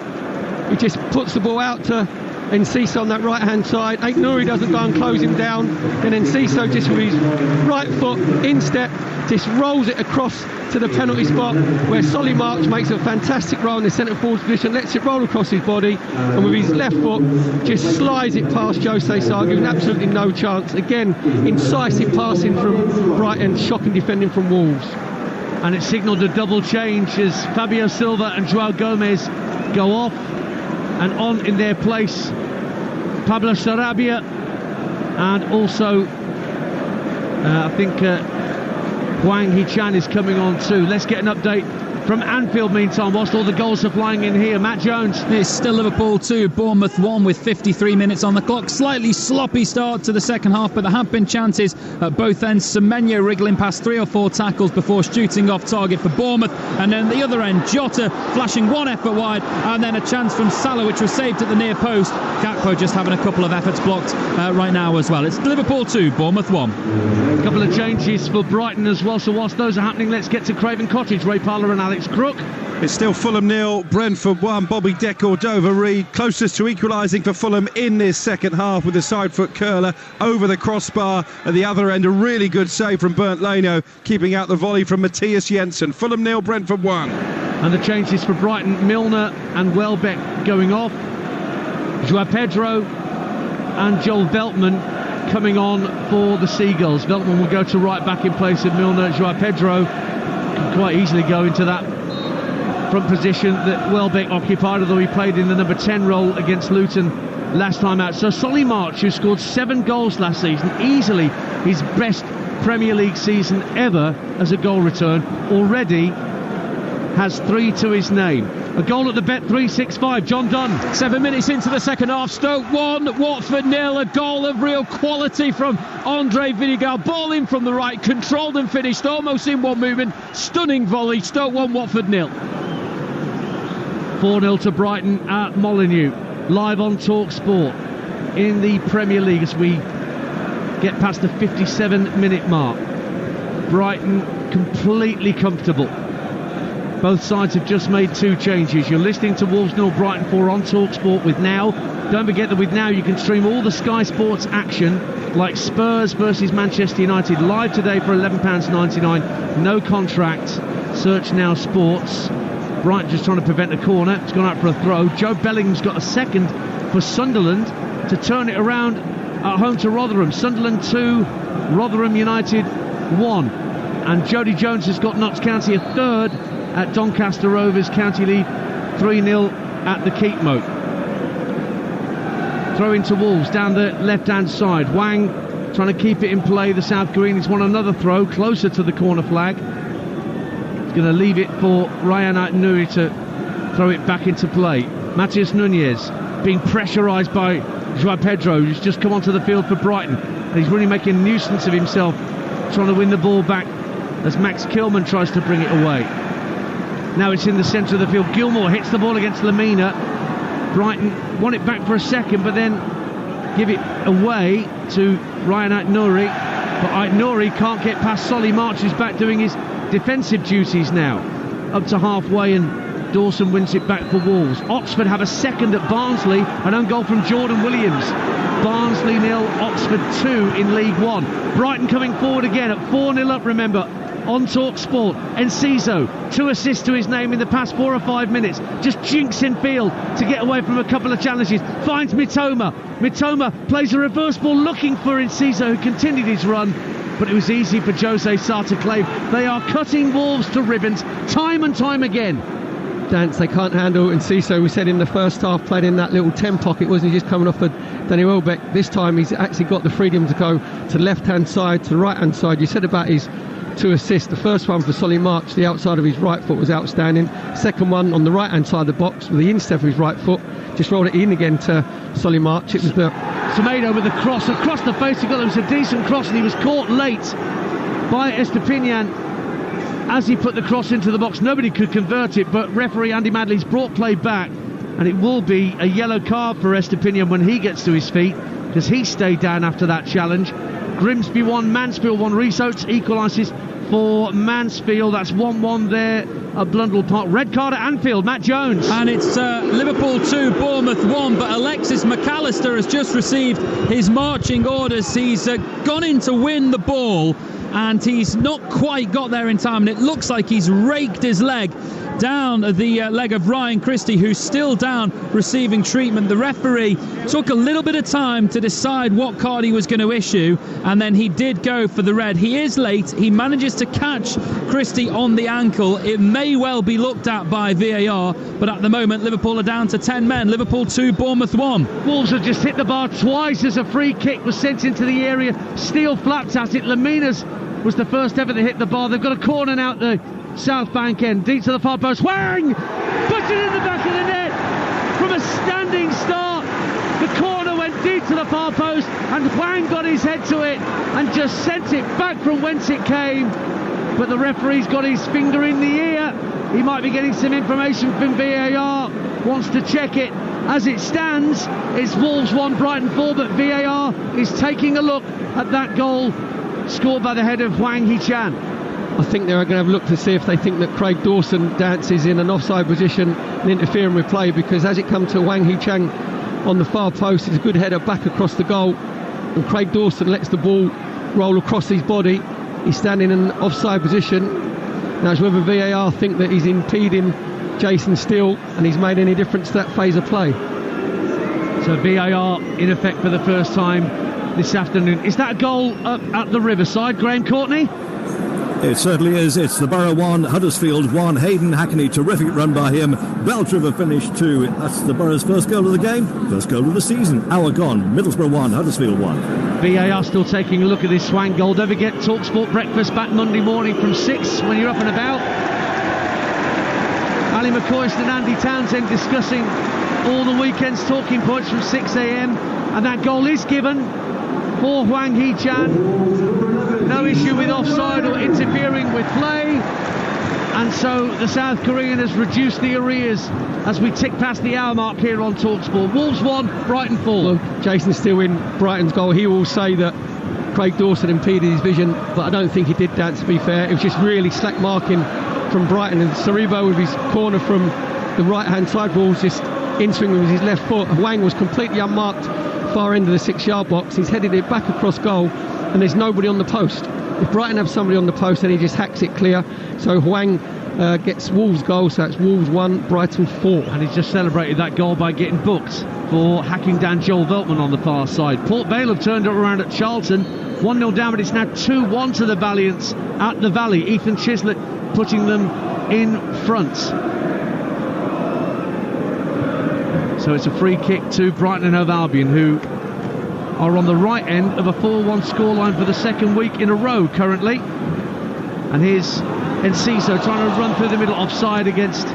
Speaker 3: He just puts the ball out to Enciso on that right hand side. Aït-Nouri doesn't go and close him down, and Enciso just with his right foot in step just rolls it across to the penalty spot, where Solly March makes a fantastic roll in the centre forward position, lets it roll across his body, and with his left foot just slides it past Jose Sarr, giving absolutely no chance. Again, incisive passing from Brighton, shocking defending from Wolves.
Speaker 2: And it signalled a double change as Fabio Silva and Joao Gomez go off, and on in their place Pablo Sarabia, and also I think Hwang Hee-chan is coming on too. Let's get an update from Anfield meantime, whilst all the goals are flying in here. Matt Jones.
Speaker 4: It's still Liverpool 2, Bournemouth 1 with 53 minutes on the clock. Slightly sloppy start to the second half, but there have been chances at both ends. Semenyo wriggling past 3 or 4 tackles before shooting off target for Bournemouth, and then the other end, Jota flashing one effort wide, and then a chance from Salah which was saved at the near post. Gakpo just having a couple of efforts blocked right now as well. It's Liverpool 2, Bournemouth 1.
Speaker 2: A couple of changes for Brighton as well, so whilst those are happening, let's get to Craven Cottage. Ray Parlour and Alex Crook.
Speaker 12: It's still Fulham 0, Brentford 1. Bobby De Cordova-Reid closest to equalising for Fulham in this second half with a side foot curler over the crossbar at the other end. A really good save from Bernd Leno, keeping out the volley from Matthias Jensen. Fulham 0, Brentford 1.
Speaker 2: And the changes for Brighton, Milner and Welbeck going off, Joao Pedro and Joel Veltman coming on for the Seagulls. Veltman will go to right back in place of Milner. Joao Pedro can quite easily go into that front position that Welbeck occupied, although he played in the number 10 role against Luton last time out. So Solly March, who scored 7 goals last season, easily his best Premier League season ever as a goal return, already has 3 to his name. A goal at the Bet 365, John Dunn.
Speaker 9: 7 minutes into the second half, Stoke 1, Watford 0. A goal of real quality from Andre Vidigal. Ball in from the right, controlled and finished almost in one movement. Stunning volley. Stoke 1, Watford 0.
Speaker 2: 4-0 to Brighton at Molineux. Live on Talksport in the Premier League as we get past the 57-minute mark. Brighton completely comfortable. Both sides have just made 2 changes. You're listening to Wolves 0, Brighton 4 on Talksport with now Don't forget that with Now you can stream all the Sky Sports action, like Spurs versus Manchester United, live today for £11.99. No contract. Search Now Sports. Brighton just trying to prevent a corner. It's gone out for a throw. Joe Bellingham's got a second for Sunderland to turn it around at home to Rotherham. Sunderland 2, Rotherham United 1. And Jody Jones has got Notts County a third at Doncaster Rovers. County lead 3-0 at the Keepmoat. Throw into Wolves down the left-hand side. Wang trying to keep it in play. The South Koreans want another throw closer to the corner flag. He's going to leave it for Ryan Nuri to throw it back into play. Matias Nunez being pressurised by Joao Pedro, who's just come onto the field for Brighton. And he's really making a nuisance of himself, trying to win the ball back as Max Kilman tries to bring it away. Now it's in the centre of the field. Gilmour hits the ball against Lamina. Brighton want it back for a second, but then give it away to Ryan Aït-Nouri. But Aït-Nouri can't get past Solly March, who's back doing his defensive duties now. Up to halfway, and Dawson wins it back for Wolves. Oxford have a second at Barnsley, an own goal from Jordan Williams. Barnsley 0, Oxford 2 in League One. Brighton coming forward again at 4-0 up, remember, on Talksport. Enciso, 2 assists to his name in the past 4 or 5 minutes. Just jinks in field to get away from a couple of challenges. Finds Mitoma. Mitoma plays a reverse ball looking for Enciso, who continued his run. But it was easy for Jose Sartaclave. They are cutting Wolves to ribbons time and time again.
Speaker 3: Dance, they can't handle Enciso. We said in the first half, played in that little 10 pocket, wasn't he, just coming off for Danny Welbeck. This time he's actually got the freedom to go to the left-hand side, to the right-hand side. You said about his 2 assists. The first one for Solly March, the outside of his right foot, was outstanding. Second one on the right-hand side of the box with the instep of his right foot. Just rolled it in again to Solly March. It was the
Speaker 2: Semedo with a cross across the face. He got it was a decent cross, and he was caught late by Estepinian as he put the cross into the box. Nobody could convert it, but referee Andy Madley's brought play back, and it will be a yellow card for Estepinian when he gets to his feet, because he stayed down after that challenge. Grimsby 1, Mansfield 1. Rhys Oates equalises for Mansfield. That's 1-1 there at Blundell Park. Red card at Anfield, Matt Jones.
Speaker 4: And it's Liverpool 2, Bournemouth 1, but Alexis McAllister has just received his marching orders. He's gone in to win the ball, and he's not quite got there in time, and it looks like he's raked his leg down the leg of Ryan Christie, who's still down receiving treatment. The referee took a little bit of time to decide what card he was going to issue, and then he did go for the red. He is late. He manages to catch Christie on the ankle. It may well be looked at by VAR, but at the moment Liverpool are down to 10 men. Liverpool 2, Bournemouth 1.
Speaker 2: Wolves have just hit the bar twice as a free kick was sent into the area. Steele flapped at it. Lamina's was the first ever to hit the bar. They've got a corner now at the South Bank end, deep to the far post. Wang puts it in the back of the net from a standing start. The corner went deep to the far post, and Wang got his head to it and just sent it back from whence it came. But the referee's got his finger in the ear. He might be getting some information from VAR, wants to check it. As it stands, it's Wolves 1, Brighton 4, but VAR is taking a look at that goal scored by the head of Wang Hee-chan.
Speaker 3: I think they're going to have a look to see if they think that Craig Dawson dances in an offside position and interfering with play, because as it comes to Wang Hee-chan on the far post, it's a good header back across the goal, and Craig Dawson lets the ball roll across his body. He's standing in an offside position. Now it's whether VAR think that he's impeding Jason Steele and he's made any difference to that phase of play.
Speaker 2: So VAR in effect for the first time this afternoon. Is that a goal up at the Riverside, Graham Courtney?
Speaker 13: It certainly is. It's the Borough 1, Huddersfield 1. Hayden Hackney, terrific run by him. Belter of a finish 2. That's the Borough's first goal of the game, first goal of the season. Hour gone. Middlesbrough 1, Huddersfield 1.
Speaker 2: VAR still taking a look at this Swank goal. Don't forget Talksport breakfast back Monday morning from 6 when you're up and about. Ali McCoist and Andy Townsend discussing all the weekend's talking points from 6 a.m. and that goal is given for Wang Hee-chan. No issue with offside or interfering with play, and so the South Korean has reduced the arrears as we tick past the hour mark here on Talksport. Wolves 1, Brighton 4.
Speaker 3: Well, Jason Steele in Brighton's goal. He will say that Craig Dawson impeded his vision, but I don't think he did dance, to be fair. It was just really slack marking from Brighton, and Cerebo with his corner from the right hand side. Wolves just into him with his left foot. Hwang was completely unmarked far end of the 6-yard box. He's headed it back across goal, and there's nobody on the post. If Brighton have somebody on the post, then he just hacks it clear. So Hwang gets Wolves' goal, so it's Wolves 1, Brighton 4.
Speaker 2: And he's just celebrated that goal by getting booked for hacking down Joel Veltman on the far side. Port Vale have turned it around at Charlton. 1-0 down, but it's now 2-1 to the Valiants at the Valley. Ethan Chislett putting them in front. So it's a free kick to Brighton and Hove Albion, who are on the right end of a 4-1 scoreline for the second week in a row currently. And here's Enciso trying to run through the middle, offside against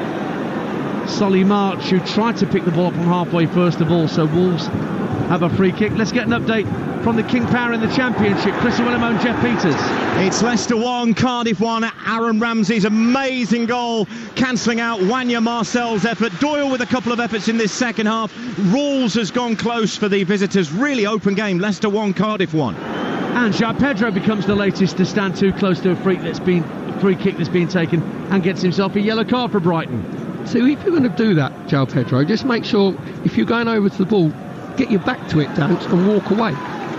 Speaker 2: Solly March, who tried to pick the ball up from halfway first of all. So Wolves have a free kick. Let's get an update from the King Power in the Championship. Chris Willemo and Jeff Peters.
Speaker 7: It's Leicester 1, Cardiff 1. Aaron Ramsey's amazing goal, cancelling out Wanya Marcel's effort. Doyle with a couple of efforts in this second half. Rawls has gone close for the visitors. Really open game. Leicester 1, Cardiff 1.
Speaker 2: And João Pedro becomes the latest to stand too close to a free kick that's been taken and gets himself a yellow card for Brighton.
Speaker 3: So if you're going to do that, João Pedro, just make sure if you're going over to the ball, get your back to it, Dance, and walk away.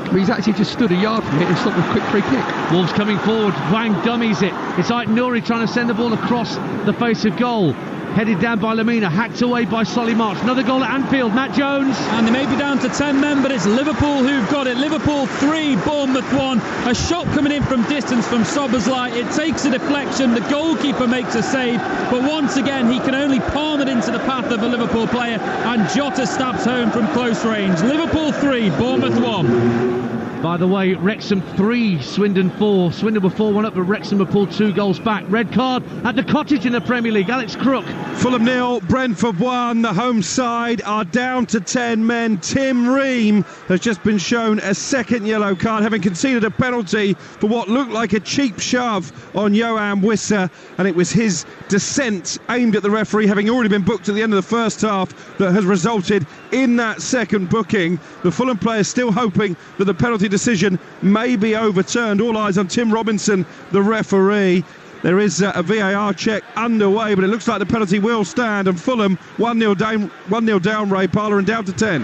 Speaker 3: But he's actually just stood a yard from it and stopped a quick free kick.
Speaker 2: Wolves coming forward, Hwang dummies it. It's like Nouri trying to send the ball across the face of goal. Headed down by Lamina, hacked away by Solly March. Another goal at Anfield, Matt Jones.
Speaker 4: And they may be down to 10 men, but it's Liverpool who've got it. Liverpool 3, Bournemouth 1. A shot coming in from distance from Szoboszlai. It takes a deflection. The goalkeeper makes a save, but once again he can only palm it into the path of a Liverpool player, and Jota stabs home from close range. Liverpool 3, Bournemouth 1.
Speaker 2: By the way, Wrexham 3, Swindon 4. Swindon were 4-1 up, but Wrexham have pulled 2 goals back. Red card at the Cottage in the Premier League. Alex Crook.
Speaker 12: Fulham 0, Brentford 1. The home side are down to 10 men. Tim Ream has just been shown a second yellow card, having conceded a penalty for what looked like a cheap shove on Johan Wissa, and it was his dissent aimed at the referee, having already been booked at the end of the first half, that has resulted in that second booking. The Fulham players still hoping that the penalty decision may be overturned. All eyes on Tim Robinson, the referee. There is a VAR check underway, but it looks like the penalty will stand, and Fulham 1-0 down, Ray Parlour, and down to 10.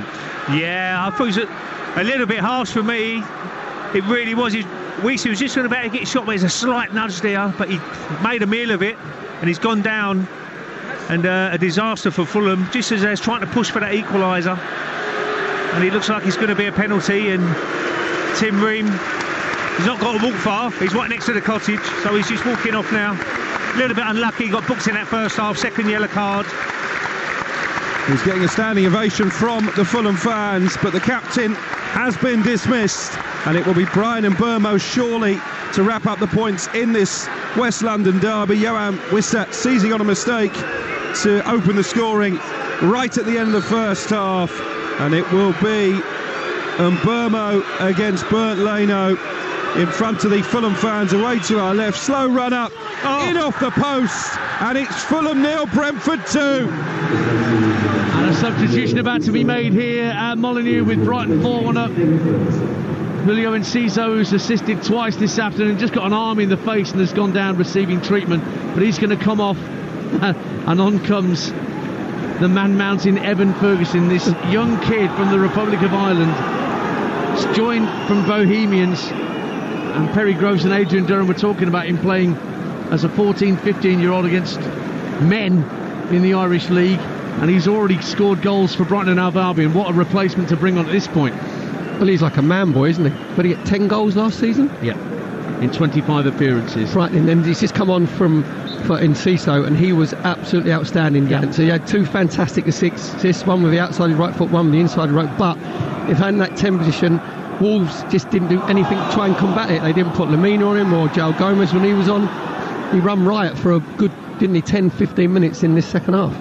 Speaker 5: Yeah, I thought it was a little bit harsh for me. It really was. Weissy was just about to get shot, but there's a slight nudge there, but he made a meal of it, and he's gone down. And a disaster for Fulham, just as they're trying to push for that equaliser. And it looks like it's going to be a penalty, and Tim Ream, he's not got to walk far, he's right next to the Cottage, so he's just walking off now. A little bit unlucky, got booked in that first half, second yellow card.
Speaker 12: He's getting a standing ovation from the Fulham fans, but the captain has been dismissed, and it will be Brian and Burmo surely to wrap up the points in this West London derby. Johan Wissa seizing on a mistake to open the scoring right at the end of the first half, and it will be Burmo against Bernd Leno in front of the Fulham fans away to our left. Slow run up, in off the post, and it's Fulham 0, Brentford 2.
Speaker 2: And a substitution about to be made here at Molineux with Brighton 4-1 up. Julio Enciso, who's assisted twice this afternoon, just got an arm in the face and has gone down receiving treatment, but he's going to come off. And on comes the man mountain Evan Ferguson, this young kid from the Republic of Ireland. He's joined from Bohemians, and Perry Groves and Adrian Durham were talking about him playing as a 14-15-year-old against men in the Irish League, and he's already scored goals for Brighton and Hove Albion. What a replacement to bring on at this point.
Speaker 3: Well, he's like a man boy, isn't he? But he get 10 goals last season?
Speaker 2: Yeah, in 25 appearances.
Speaker 3: Right, and then he's just come on for Enciso, and he was absolutely outstanding. Yeah. So he had 2 fantastic assists, one with the outside right foot, one with the inside right. But if had in that 10 position, Wolves just didn't do anything to try and combat it. They didn't put Lamina on him or João Gomez when he was on. He run riot for a good, 10-15 minutes in this second half.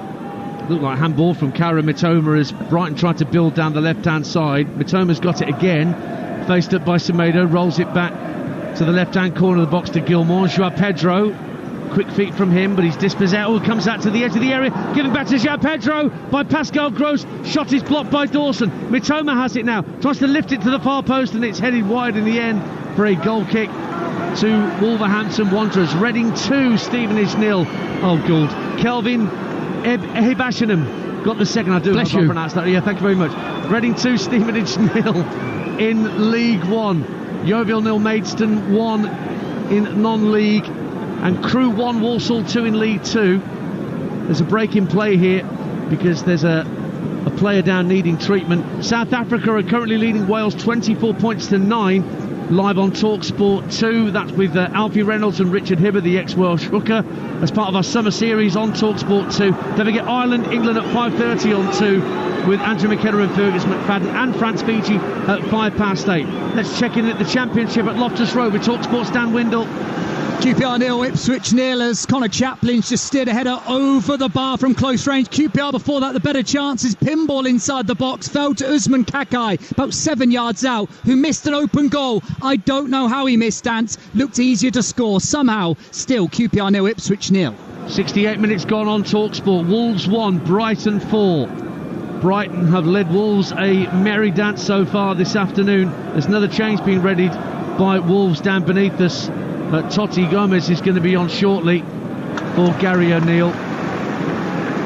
Speaker 2: Looked like handball from Kara Mitoma as Brighton tried to build down the left-hand side. Mitoma's got it again, faced up by Semedo, rolls it back to the left-hand corner of the box to Gilmour. João Pedro, quick feet from him, but he's dispossessed. Oh, comes out to the edge of the area, giving back to João Pedro by Pascal Gross. Shot is blocked by Dawson. Mitoma has it now, tries to lift it to the far post, and it's headed wide in the end for a goal kick to Wolverhampton Wanderers. Reading 2, Stevenage 0. Oh, good. Kelvin Ehibashanam Got the second, I do.
Speaker 3: Bless
Speaker 2: I can't
Speaker 3: you.
Speaker 2: pronounce that. Yeah, thank you very much. Reading 2, Stevenage 0 in League 1. Yeovil 0, Maidstone 1 in non-league. And Crewe 1, Walsall 2 in League 2. There's a break in play here because there's a player down needing treatment. South Africa are currently leading Wales 24 points to 9. Live on Talksport 2. That's with Alfie Reynolds and Richard Hibber, the ex-Welsh hooker, as part of our summer series on Talksport 2. Don't forget Ireland, England at 5:30 on 2 with Andrew McKenna and Fergus McFadden, and France Fiji at 8:05. Let's check in at the Championship at Loftus Road with Talksport's Dan Windle.
Speaker 8: QPR 0, Ipswich 0 as Connor Chaplin's just steered a header over the bar from close range. QPR before that the better chances. Pinball inside the box fell to Usman Kakai about 7 yards out, who missed an open goal. I don't know how he missed, Dance. Looked easier to score somehow. Still QPR 0, Ipswich 0.
Speaker 2: 68 minutes gone on Talksport. Wolves 1, Brighton 4. Brighton have led Wolves a merry dance so far this afternoon. There's another change being readied by Wolves down beneath us. Totti Gomez is going to be on shortly for Gary O'Neill.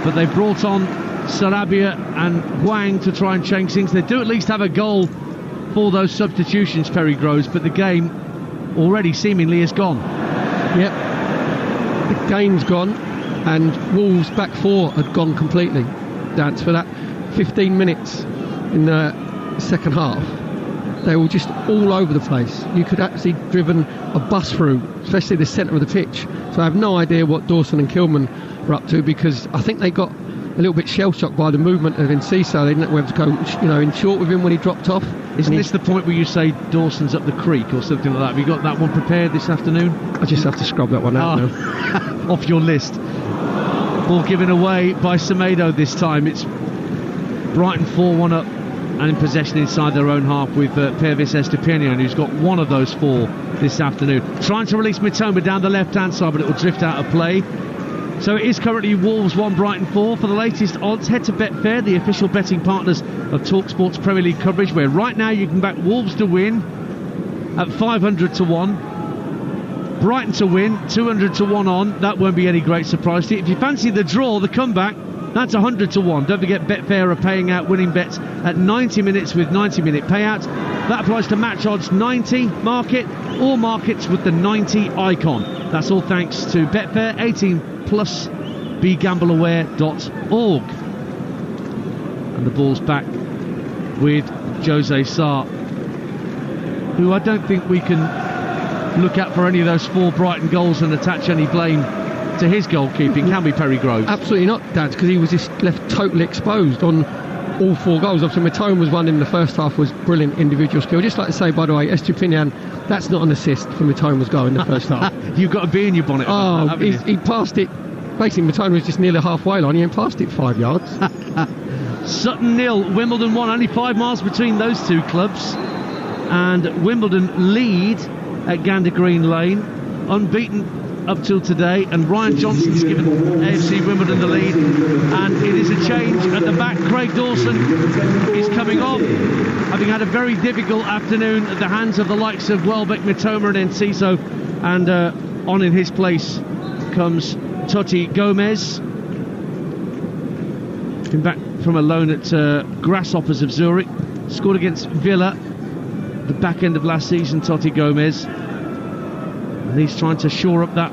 Speaker 2: But they brought on Sarabia and Hwang to try and change things. They do at least have a goal for those substitutions, Perry Groves, but the game already seemingly is gone.
Speaker 3: Yep, the game's gone, and Wolves' back four had gone completely. Dance for that 15 minutes in the second half. They were just all over the place. You could actually driven a bus through, especially the centre of the pitch. So I have no idea what Dawson and Kilman were up to, because I think they got a little bit shell-shocked by the movement of Enciso. They didn't know whether to go, in short with him when he dropped off.
Speaker 2: Isn't this the point where you say Dawson's up the creek or something like that? Have you got that one prepared this afternoon?
Speaker 3: I just have to scrub that one out now.
Speaker 2: Off your list. Ball given away by Semedo this time. It's Brighton 4-1 up and in possession inside their own half with Pervis Estepinian, who's got one of those 4 this afternoon. Trying to release Mitoma down the left-hand side, but it will drift out of play. So it is currently Wolves 1, Brighton 4. For the latest odds, head to Betfair, the official betting partners of TalkSport's Premier League coverage, where right now you can back Wolves to win at 500 to 1. Brighton to win, 200 to 1 on. That won't be any great surprise to you. If you fancy the draw, the comeback, that's 100 to 1. Don't forget Betfair are paying out winning bets at 90 minutes with 90-minute payouts. That applies to match odds 90 market or markets with the 90 icon. That's all thanks to Betfair, 18 plus, begambleaware.org. And the ball's back with Jose Sarr, who I don't think we can look at for any of those 4 Brighton goals and attach any blame to his goalkeeping, can we, Perry Groves?
Speaker 3: Absolutely not, Dad, because he was just left totally exposed on all 4 goals. Obviously, Mitoma was one in the first half, was brilliant individual skill. Just like to say, by the way, Estupinian, that's not an assist for Mitoma's goal in the first half.
Speaker 2: You've got a bee in your bonnet.
Speaker 3: He passed it. Basically, Mitoma was just nearly halfway line. He passed it 5 yards.
Speaker 2: Sutton 0, Wimbledon 1. Only 5 miles between those 2 clubs. And Wimbledon lead at Gander Green Lane, unbeaten up till today, and Ryan Johnson's given AFC Wimbledon the lead, and it is a change at the back. Craig Dawson is coming off, having had a very difficult afternoon at the hands of the likes of Welbeck, Mitoma and Enciso, and on in his place comes Totti Gomez. Been back from a loan at Grasshoppers of Zurich, scored against Villa the back end of last season, Totti Gomez. And he's trying to shore up that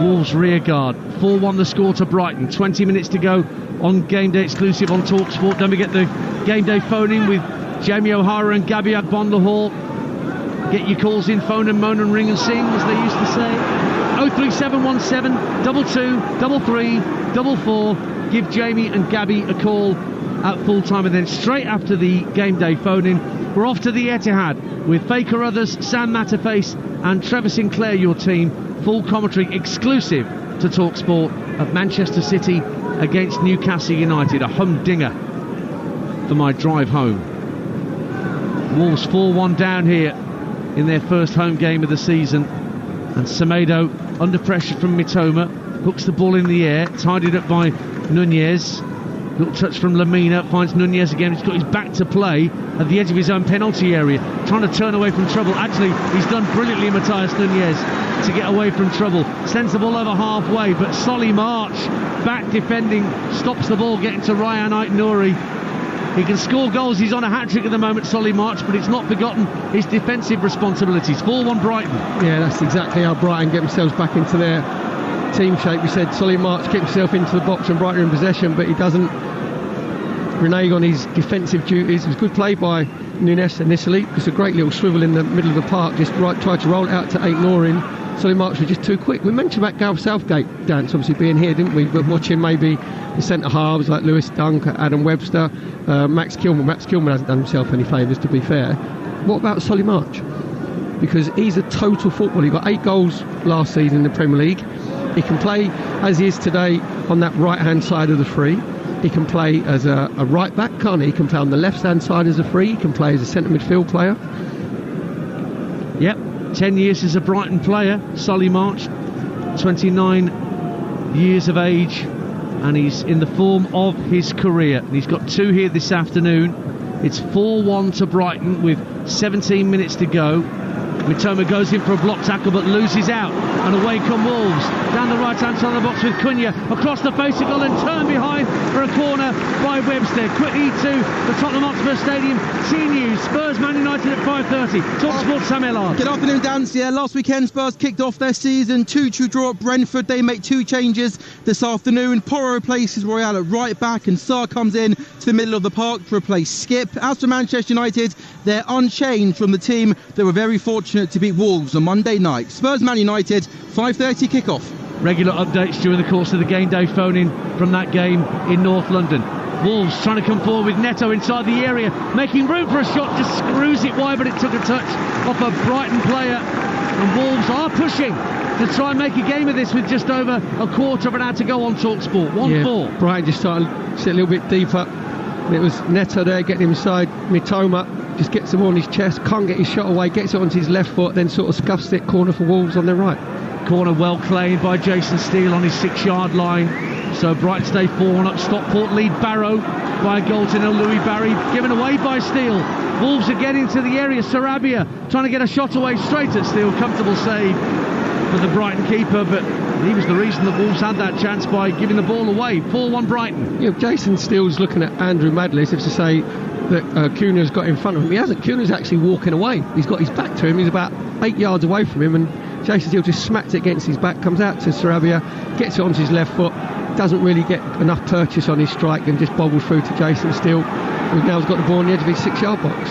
Speaker 2: Wolves rear guard. 4-1 the score to Brighton. 20 minutes to go on Game Day exclusive on Talksport. Don't forget the Game Day phone in with Jamie O'Hara and Gabby Agbonlahor. Get your calls in, phone and moan and ring and sing, as they used to say. 03717 22 33 44. Give Jamie and Gabby a call at full time, and then straight after the Game Day phone in, we're off to the Etihad with Faye Carruthers, Sam Matterface and Trevor Sinclair, your team. Full commentary exclusive to TalkSport of Manchester City against Newcastle United. A humdinger for my drive home. Wolves 4-1 down here in their first home game of the season, and Semedo under pressure from Mitoma hooks the ball in the air, tidied up by Nunez. Little touch from Lamina, finds Nunez again. He's got his back to play at the edge of his own penalty area, trying to turn away from trouble. Actually, he's done brilliantly, Matthias Nunez, to get away from trouble. Sends the ball over halfway, but Solly March, back defending, stops the ball getting to Ryan Ait-Nouri. He can score goals. He's on a hat-trick at the moment, Solly March, but it's not forgotten his defensive responsibilities. 4-1 Brighton.
Speaker 3: Yeah, that's exactly how Brighton get themselves back into their team shape. We said Solly March gets himself into the box and Brighton in possession, but he doesn't renege on his defensive duties. It was good play by Nunez initially. It's a great little swivel in the middle of the park, just tried to roll it out to Ait-Nouri. Solly March was just too quick. We mentioned about Gareth Southgate, Dance, obviously being here, didn't we? But watching maybe the centre halves like Lewis Dunk, Adam Webster, Max Kilman. Max Kilman hasn't done himself any favours, to be fair. What about Solly March? Because he's a total footballer. He got 8 goals last season in the Premier League. He can play as he is today on that right-hand side of the free. He can play as a right back, can't he? He can play on the left-hand side as a free. He can play as a centre midfield player.
Speaker 2: Yep, 10 years as a Brighton player, Solly March, 29 years of age, and he's in the form of his career. And he's got 2 here this afternoon. It's 4-1 to Brighton with 17 minutes to go. Mitoma goes in for a block tackle but loses out, and away come Wolves down the right hand side of the box with Cunha across the face of goal and turn behind for a corner by Webster. Quickly to the Tottenham Hotspur Stadium. Team News, Spurs Man United at 5:30. Talksport, Sam Ellard.
Speaker 18: Good afternoon, Dan. Yeah, last weekend Spurs kicked off their season 2-2 draw at Brentford. They make 2 changes this afternoon. Porro replaces Royale at right back and Sarr comes in to the middle of the park to replace Skip. As for Manchester United, they're unchanged from the team that were very fortunate to beat Wolves on Monday night. Spurs Man United, 5:30 kick-off.
Speaker 2: Regular updates during the course of the game day phone-in from that game in North London. Wolves trying to come forward with Neto inside the area, making room for a shot, just screws it wide, but it took a touch off a Brighton player. And Wolves are pushing to try and make a game of this with just over a quarter of an hour to go on Talksport. 1-4.
Speaker 3: Yeah, Brighton just started to sit a little bit deeper. It was Neto there getting him inside. Mitoma just gets the ball on his chest, can't get his shot away, gets it onto his left foot, then sort of scuffs it. Corner for Wolves on their right.
Speaker 2: Corner well claimed by Jason Steele on his 6-yard line. So Brighton stay 4-1 up. Stockport lead Barrow by a goal to nil. Louis Barry given away by Steele. Wolves are getting to the area. Sarabia trying to get a shot away straight at Steele. Comfortable save for the Brighton keeper, but he was the reason that Wolves had that chance by giving the ball away. 4-1 Brighton.
Speaker 3: Yeah, Jason Steele's looking at Andrew Madley as if to say that Cunha's got in front of him. He hasn't. Cunha's actually walking away. He's got his back to him. He's about 8 yards away from him, and Jason Steele just smacked it against his back, comes out to Sarabia, gets it onto his left foot, doesn't really get enough purchase on his strike and just bobbles through to Jason Steele, who now has got the ball on the edge of his 6-yard box.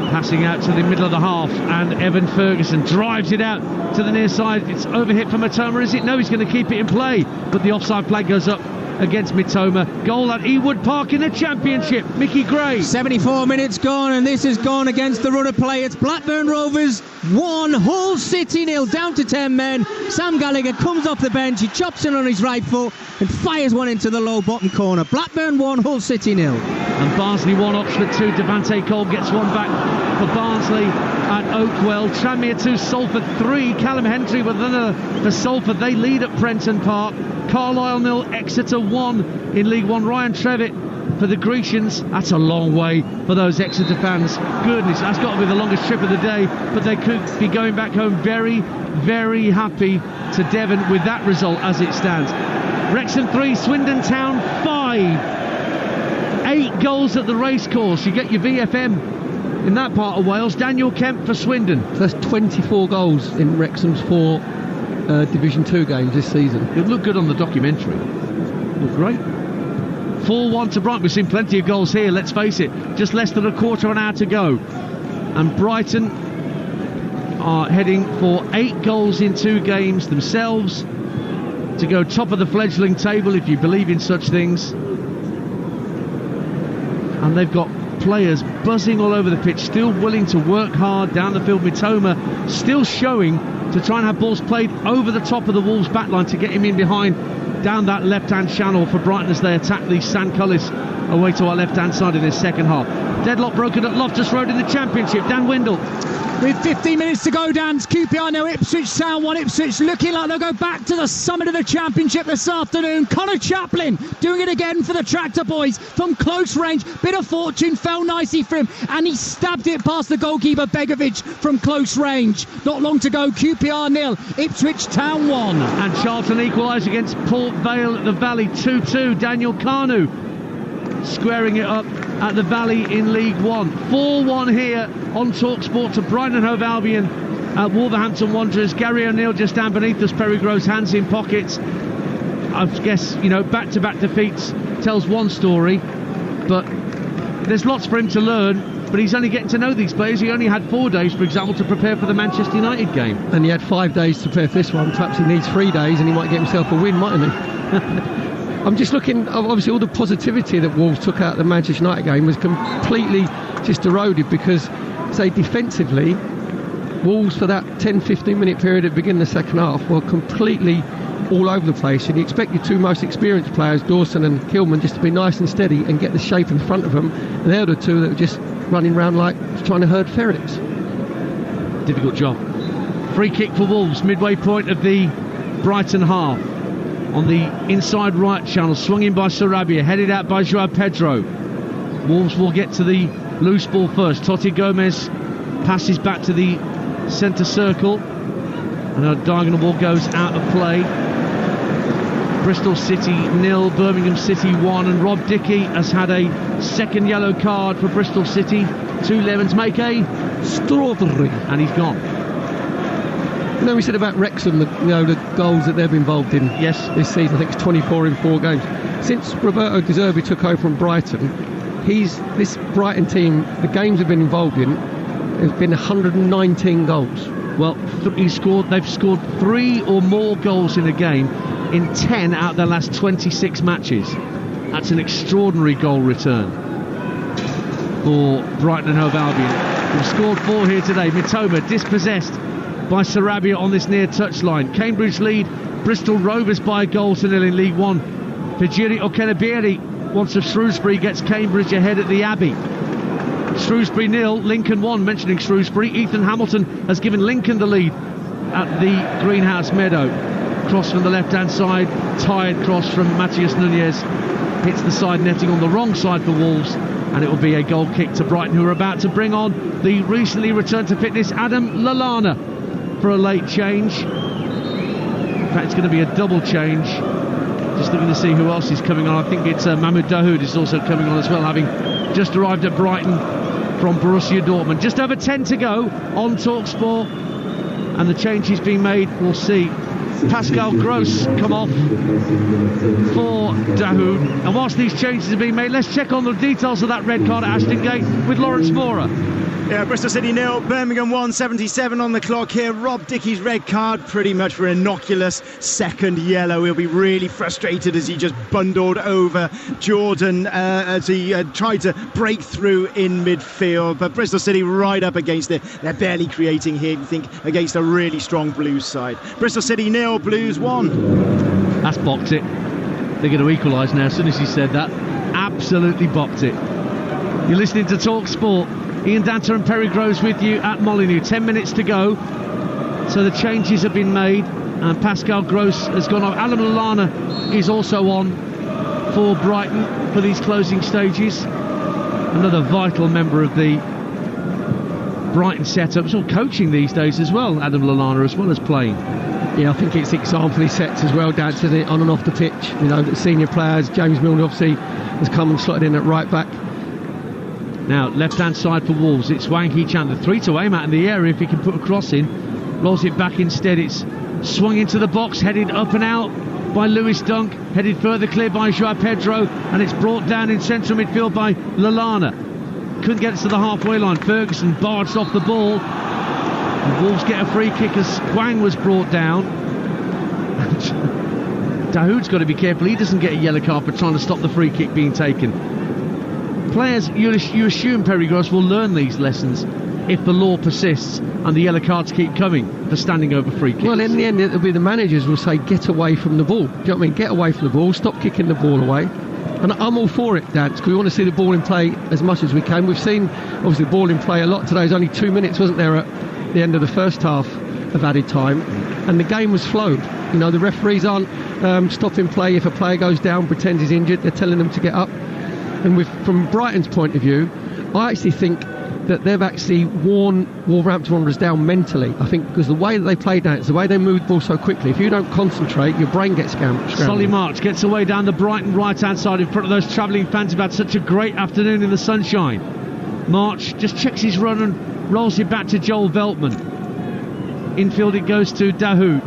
Speaker 2: Passing out to the middle of the half, and Evan Ferguson drives it out to the near side. It's overhit for Mitoma, is it? No, he's going to keep it in play, but the offside flag goes up against Mitoma. Goal at Ewood Park in the Championship. Mickey Gray.
Speaker 6: 74 minutes gone, and this has gone against the run of play. It's Blackburn Rovers 1, Hull City 0, down to 10 men. Sam Gallagher comes off the bench, he chops in on his right foot and fires one into the low bottom corner. Blackburn 1, Hull City 0.
Speaker 2: And Barnsley 1, Oxford 2. Devante Cole gets one back for Barnsley at Oakwell. Tranmere 2, Salford 3. Callum Hendry with another for Salford. They lead at Prenton Park. Carlisle 0, Exeter 1 in League 1. Ryan Trevitt for the Grecians. That's a long way for those Exeter fans. Goodness, that's got to be the longest trip of the day, but they could be going back home very, very happy to Devon with that result as it stands. Wrexham 3, Swindon Town 5. 8 goals at the racecourse. You get your VFM in that part of Wales. Daniel Kemp for Swindon.
Speaker 3: So that's 24 goals in Wrexham's 4 Division 2 games this season.
Speaker 2: It looked good on the documentary. Looked great. 4-1 to Brighton. We've seen plenty of goals here, let's face it. Just less than a quarter of an hour to go. And Brighton are heading for 8 goals in 2 games themselves to go top of the fledgling table, if you believe in such things. And they've got players buzzing all over the pitch, still willing to work hard down the field. Mitoma still showing to try and have balls played over the top of the Wolves backline to get him in behind down that left-hand channel for Brighton as they attack the San Cullis away to our left-hand side in this second half. Deadlock broken at Loftus Road in the Championship. Dan Windle.
Speaker 8: with 15 minutes to go, Dan. QPR now, Ipswich Town 1. Ipswich looking like they'll go back to the summit of the Championship this afternoon. Connor Chaplin doing it again for the Tractor Boys from close range. Bit of fortune, fell nicely for him, and he stabbed it past the goalkeeper Begovic from close range. Not long to go. QPR 0, Ipswich Town 1.
Speaker 2: And Charlton equalise against Port Vale at the Valley 2-2. Daniel Kanu squaring it up at the Valley in League One. 4-1 here on Talksport to Brighton and Hove Albion at Wolverhampton Wanderers. Gary O'Neill just down beneath us. Perry Groves, hands in pockets. I guess, back-to-back defeats tells one story, but there's lots for him to learn. But he's only getting to know these players. He only had 4 days, for example, to prepare for the Manchester United game.
Speaker 3: And he had 5 days to prepare for this one. Perhaps he needs 3 days and he might get himself a win, mightn't he? I'm just looking, obviously all the positivity that Wolves took out of the Manchester United game was completely just eroded because, say, defensively, Wolves for that 10-15 minute period at the beginning of the second half were completely all over the place, and you expect your two most experienced players, Dawson and Kilman, just to be nice and steady and get the shape in front of them, and they're the two that were just running around like trying to herd ferrets.
Speaker 2: Difficult job. Free kick for Wolves, midway point of the Brighton half. On the inside right channel, swung in by Sarabia, headed out by Joao Pedro. Wolves will get to the loose ball first. Totti Gomez passes back to the centre circle, and a diagonal ball goes out of play. Bristol City 0, Birmingham City 1, and Rob Dickey has had a second yellow card for Bristol City. 2 lemons make a strawberry, and he's gone.
Speaker 3: You know, we said about Wrexham, the goals that they've been involved in this season. I think it's 24 in 4 games. Since Roberto De Zerbi took over from Brighton, this Brighton team, the games they've been involved in, has been 119 goals.
Speaker 2: Well, they've scored 3 or more goals in a game in 10 out of their last 26 matches. That's an extraordinary goal return for Brighton and Hove Albion. We've scored 4 here today. Mitoma dispossessed by Sarabia on this near touchline. Cambridge lead Bristol Rovers by a goal to 0 in League One. Pajiri Okenabiri, once of Shrewsbury, gets Cambridge ahead at the Abbey. Shrewsbury 0, Lincoln 1. Mentioning Shrewsbury, Ethan Hamilton has given Lincoln the lead at the Greenhouse Meadow. Cross from the left-hand side, tired cross from Matias Nunez, hits the side netting on the wrong side for Wolves, and it will be a goal kick to Brighton, who are about to bring on the recently returned to fitness Adam Lallana for a late change. In fact, it's going to be a double change. Just looking to see who else is coming on. I think it's Mahmoud Dahoud is also coming on as well, having just arrived at Brighton from Borussia Dortmund. Just over 10 to go on Talksport, and the change is being made. We'll see. Pascal Gross come off for Dahoud. And whilst these changes are being made, let's check on the details of that red card at Ashton Gate with Lawrence Mora.
Speaker 10: Yeah, Bristol City 0, Birmingham 1, 77 on the clock here. Rob Dickey's red card, pretty much for innocuous second yellow. He'll be really frustrated as he just bundled over Jordan as he tried to break through in midfield. But Bristol City right up against it. They're barely creating here, you think, against a really strong Blues side. Bristol City 0, Blues 1.
Speaker 2: That's boxed it. They're going to equalise now as soon as he said that. Absolutely boxed it. You're listening to Talk Sport. Ian Danter and Perry Groves with you at Molineux. 10 minutes to go. So the changes have been made, and Pascal Gross has gone off. Alan Lallana is also on for Brighton for these closing stages. Another vital member of the Brighton setup. He's all coaching these days as well, Adam Lallana, as well as playing.
Speaker 3: Yeah, I think it's example he sets as well down to the on and off the pitch. You know, the senior players. James Milner obviously has come and slotted in at right back.
Speaker 2: Now, left-hand side for Wolves, it's Wang Hee-chan, the 3 to aim at in the area if he can put a cross in. Rolls it back instead, it's swung into the box, headed up and out by Lewis Dunk, headed further clear by Joao Pedro, and it's brought down in central midfield by Lallana. Couldn't get to the halfway line. Ferguson barged off the ball. And Wolves get a free kick as Wang was brought down. Dahoud's got to be careful he doesn't get a yellow card for trying to stop the free kick being taken. Players, you assume, Perry Gross, will learn these lessons if the law persists and the yellow cards keep coming for standing over free kicks.
Speaker 3: Well, in the end, it'll be the managers will say, get away from the ball. Do you know what I mean? Get away from the ball, stop kicking the ball away. And I'm all for it, Dance, because we want to see the ball in play as much as we can. We've seen, obviously, the ball in play a lot today. It was only 2 minutes, wasn't there, at the end of the first half of added time. And the game was flowed. You know, the referees aren't stopping play if a player goes down, pretends he's injured. They're telling them to get up. And from Brighton's point of view, I actually think that they've actually worn Wolverhampton Wanderers down mentally. I think because the way that they played Dance, the way they moved the ball so quickly, if you don't concentrate, your brain gets scrambled.
Speaker 2: Solly March gets away down the Brighton right-hand side in front of those travelling fans who've had such a great afternoon in the sunshine. March just checks his run and rolls it back to Joel Veltman. Infield it goes to Dahoud.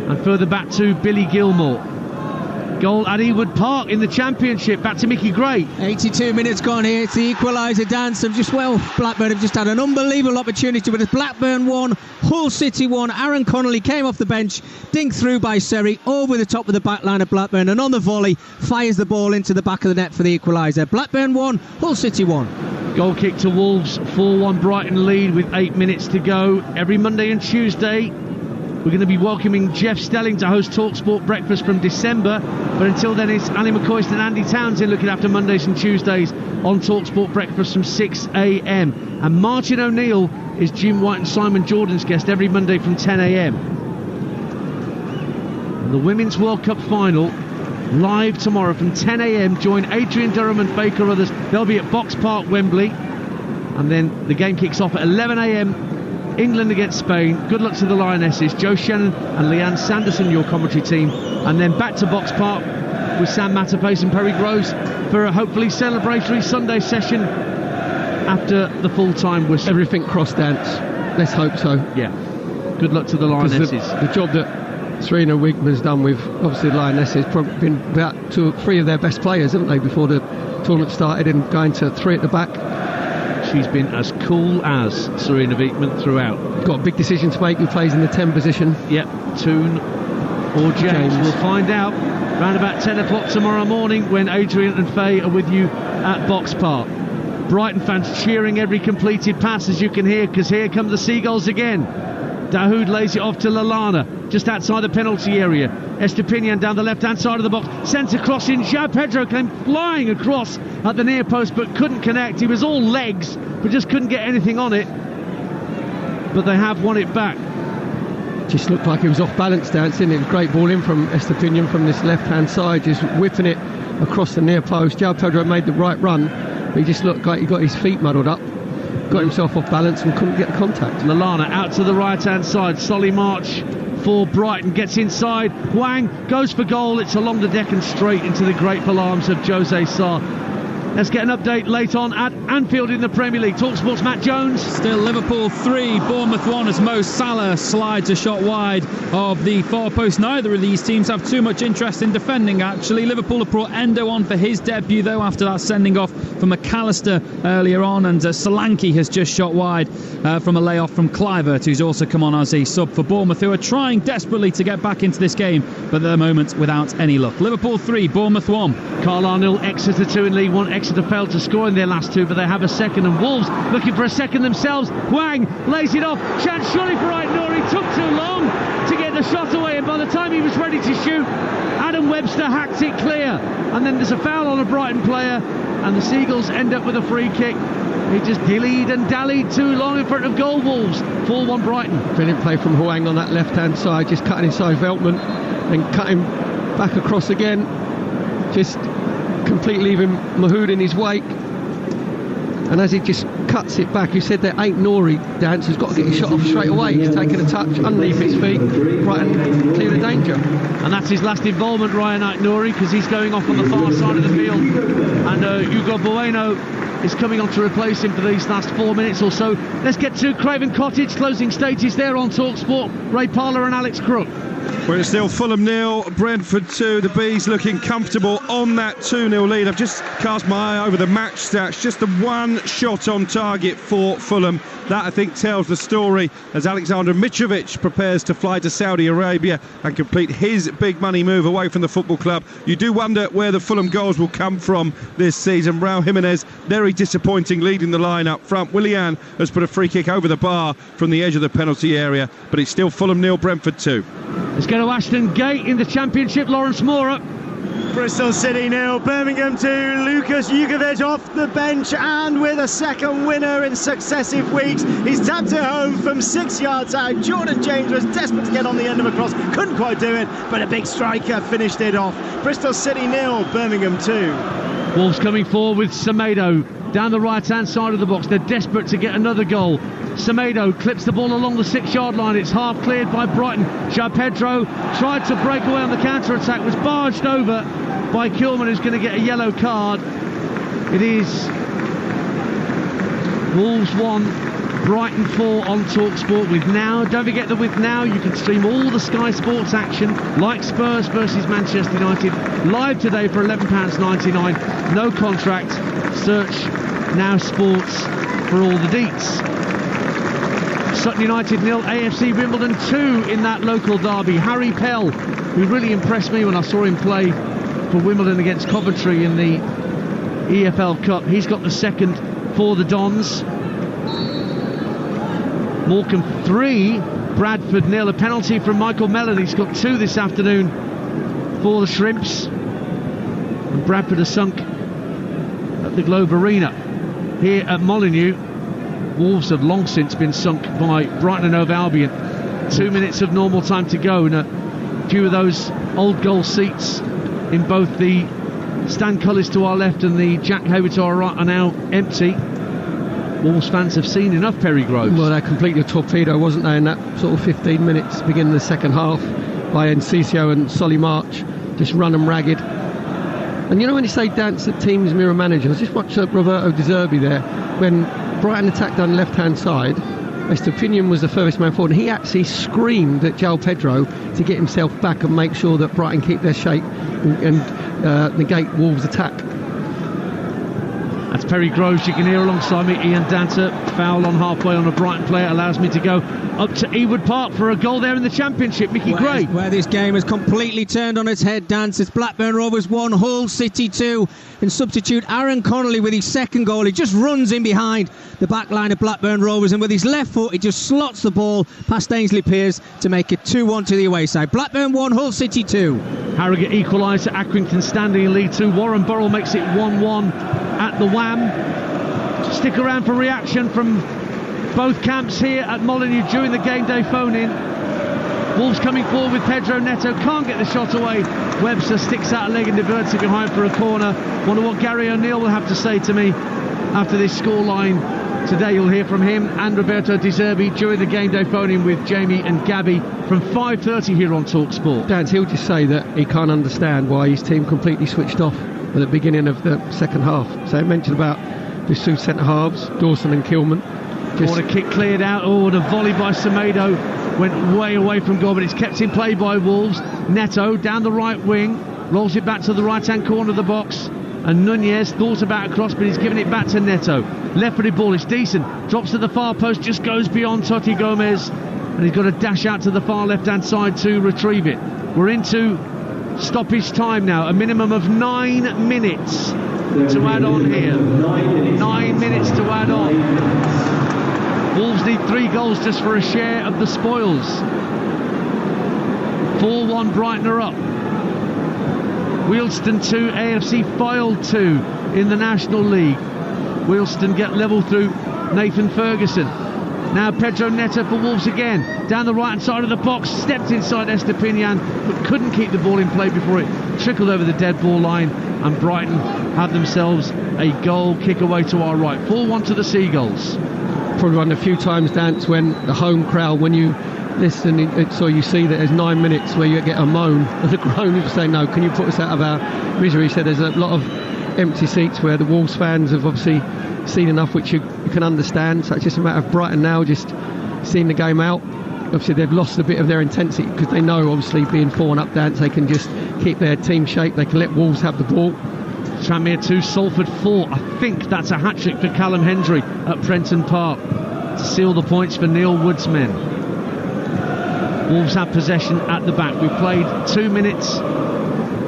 Speaker 2: And further back to Billy Gilmore. Goal at Ewood Park in the Championship. Back to Mickey Gray.
Speaker 6: 82 minutes gone here. It's the equaliser, Dance. Blackburn have just had an unbelievable opportunity, but it's Blackburn 1, Hull City 1. Aaron Connolly came off the bench, dinked through by Seri, over the top of the back line of Blackburn, and on the volley fires the ball into the back of the net for the equaliser. Blackburn 1, Hull City 1.
Speaker 2: Goal kick to Wolves, 4-1 Brighton lead with 8 minutes to go. Every Monday and Tuesday we're going to be welcoming Jeff Stelling to host Talksport Breakfast from December. But until then, it's Ali McCoist and Andy Townsend looking after Mondays and Tuesdays on Talksport Breakfast from 6 a.m. And Martin O'Neill is Jim White and Simon Jordan's guest every Monday from 10 a.m. And the Women's World Cup final live tomorrow from 10 a.m. Join Adrian Durham and Faye Carruthers. They'll be at Box Park, Wembley. And then the game kicks off at 11 a.m. England against Spain. Good luck to the Lionesses. Joe Shannon and Leanne Sanderson, your commentary team. And then back to Box Park with Sam Matterpace and Perry Groves for a hopefully celebratory Sunday session after the full-time whistle.
Speaker 3: Everything cross Dance. Let's hope so.
Speaker 2: Yeah. Good luck to the Lionesses.
Speaker 3: The job that Serena Wigman's done with, obviously, the Lionesses, probably been about 2 or 3 of their best players, haven't they, before the tournament started, and going to 3 at the back.
Speaker 2: She's been as cool as Serena Wigman throughout.
Speaker 3: Got a big decision to make. Who plays in the 10 position?
Speaker 2: Yep, Toon or James. We'll find out around about 10 o'clock tomorrow morning when Adrian and Faye are with you at Box Park. Brighton fans cheering every completed pass, as you can hear, because here come the Seagulls again. Dahoud lays it off to Lallana, just outside the penalty area. Estepinian down the left-hand side of the box, sent across in. João Pedro came flying across at the near post, but couldn't connect. He was all legs, but just couldn't get anything on it. But they have won it back.
Speaker 3: Just looked like he was off balance, dancing. It was a great ball in from Estepinian from this left-hand side, just whipping it across the near post. João Pedro made the right run, but he just looked like he got his feet muddled up. Got himself off balance and couldn't get the contact.
Speaker 2: Lallana out to the right-hand side. Solly March for Brighton gets inside. Hwang goes for goal. It's along the deck and straight into the grateful arms of Jose Sarr. Let's get an update late on at Anfield in the Premier League. Talksport's Matt Jones.
Speaker 4: Still Liverpool 3, Bournemouth 1 as Mo Salah slides a shot wide of the far post. Neither of these teams have too much interest in defending, actually. Liverpool have brought Endo on for his debut, though, after that sending off from McAllister earlier on. And Solanke has just shot wide from a layoff from Kluivert, who's also come on as a sub for Bournemouth, who are trying desperately to get back into this game, but at the moment without any luck. Liverpool 3, Bournemouth 1.
Speaker 2: Carlisle 0, Exeter 2 in League 1. Exeter failed to score in their last 2, but they have a second, and Wolves looking for a second themselves. Hwang lays it off. Chance surely for Aït-Nouri. Took too long to get the shot away, and by the time he was ready to shoot, Adam Webster hacked it clear. And then there's a foul on a Brighton player, and the Seagulls end up with a free kick. He just dillied and dallied too long in front of goal. Wolves 4-1 Brighton.
Speaker 3: Brilliant play from Hwang on that left-hand side, just cutting inside Veltman and cutting back across again, just completely leaving Mahoud in his wake. And as he just cuts it back, you said that Aït-Nouri, Dance, has got to get his shot off straight away. He's taken a touch underneath his feet. Brighton clear the danger.
Speaker 2: And that's his last involvement, Ryan Aït-Nouri, because he's going off on the far side of the field. And Hugo Bueno is coming on to replace him for these last 4 minutes or so. Let's get to Craven Cottage. Closing stages there on Talksport. Ray Parler and Alex Crook.
Speaker 12: Well, it's still Fulham 0, Brentford 2. The Bees looking comfortable on that 2-0 lead. I've just cast my eye over the match stats. Just the one shot on target for Fulham. That, I think, tells the story as Alexander Mitrovic prepares to fly to Saudi Arabia and complete his big money move away from the football club. You do wonder where the Fulham goals will come from this season. Raul Jimenez, very disappointing, leading the line up front. Willian has put a free kick over the bar from the edge of the penalty area, but it's still Fulham 0, Brentford 2.
Speaker 2: Let's go to Ashton Gate in the Championship. Lawrence Moore
Speaker 10: Bristol City 0, Birmingham 2. Lukas Jugovic off the bench, and with a second winner in successive weeks. He's tapped it home from 6 yards out. Jordan James was desperate to get on the end of a cross, couldn't quite do it, but a big striker finished it off. Bristol City 0, Birmingham 2.
Speaker 2: Wolves coming forward with Semedo down the right-hand side of the box. They're desperate to get another goal. Semedo clips the ball along the 6-yard line. It's half cleared by Brighton. João Pedro tried to break away on the counter-attack, was barged over by Kilman, who's going to get a yellow card. It is Wolves 1, Brighton 4 on Talksport with Now. Don't forget that with Now you can stream all the Sky Sports action, like Spurs versus Manchester United, live today for £11.99. No contract. Search Now Sports for all the deets. Sutton United 0, AFC Wimbledon 2 in that local derby. Harry Pell, who really impressed me when I saw him play for Wimbledon against Coventry in the EFL Cup. He's got the second for the Dons. Morecambe 3, Bradford 0. A penalty from Michael Mellon. He's got 2 this afternoon for the Shrimps. And Bradford has sunk at the Globe Arena. Here at Molineux, Wolves have long since been sunk by Brighton and Hove Albion. 2 minutes of normal time to go, and a few of those old goal seats in both the stand colours to our left and the Jack Hayward to our right are now empty. Wolves fans have seen enough Perry Groves.
Speaker 3: Well, they're completely a torpedo, wasn't they, in that sort of 15 minutes beginning the second half, by Enciso and Solly March, just run them ragged. And you know when you say dance that teams mirror managers, just watch Roberto De Zerbi there, when Brighton attacked down the left-hand side, Estepinian was the furthest man forward, and he actually screamed at João Pedro to get himself back and make sure that Brighton keep their shape and negate Wolves' attack.
Speaker 2: That's Perry Groves, you can hear alongside me. Ian Danter, foul on halfway on a Brighton player, allows me to go up to Ewood Park for a goal there in the Championship. Mickey Gray.
Speaker 6: Where this game has completely turned on its head, Dance. It's Blackburn Rovers 1, Hull City 2. And substitute Aaron Connolly with his second goal. He just runs in behind the back line of Blackburn Rovers, and with his left foot he just slots the ball past Ainsley Pearce to make it 2-1 to the away side. Blackburn 1, Hull City 2.
Speaker 2: Harrogate equaliser, Accrington standing in lead 2. Warren Burrell makes it 1-1 at the Wham. Stick around for reaction from both camps here at Molineux during the game day phone-in. Wolves coming forward with Pedro Neto, can't get the shot away. Webster sticks out a leg and diverts it behind for a corner. Wonder what Gary O'Neill will have to say to me after this scoreline today. You'll hear from him and Roberto De Zerbi during the game day phone-in with Jamie and Gabby from 5:30 here on Talksport.
Speaker 3: Dance, he'll just say that he can't understand why his team completely switched off at the beginning of the second half. So he mentioned about the two centre-halves, Dawson and Kilman.
Speaker 2: Corner kick cleared out. Oh, and a volley by Semedo went way away from goal, but it's kept in play by Wolves. Neto down the right wing, rolls it back to the right-hand corner of the box, and Nunez thought about a cross, but he's given it back to Neto. Left-footed ball, it's decent, drops to the far post, just goes beyond Totti Gomez, and he's got to dash out to the far left-hand side to retrieve it. We're into stoppage time now, a minimum of 9 minutes to add on here. 9 minutes to add on. Wolves need 3 goals just for a share of the spoils. 4-1 Brighton are up. Wealdstone 2, AFC Fylde 2 in the National League. Wealdstone get level through Nathan Ferguson. Now Pedro Neto for Wolves again. Down the right hand side of the box, stepped inside Estepinian, but couldn't keep the ball in play before it trickled over the dead ball line, and Brighton have themselves a goal kick away to our right. 4-1 to the Seagulls.
Speaker 3: Probably one of the few times, Dance, when the home crowd, when you listen, so you see that there's 9 minutes where you get a moan and a groan of saying, no, can you put us out of our misery? He said there's a lot of empty seats where the Wolves fans have obviously seen enough, which you can understand. So it's just a matter of Brighton now just seeing the game out. Obviously they've lost a bit of their intensity because they know, obviously, being 4-1 up, Dance, they can just keep their team shape. They can let Wolves have the ball.
Speaker 2: Tranmere 2, Salford 4. I think that's a hat-trick for Callum Hendry at Prenton Park to seal the points for Neil Wood's men. Wolves have possession at the back. We've played 2 minutes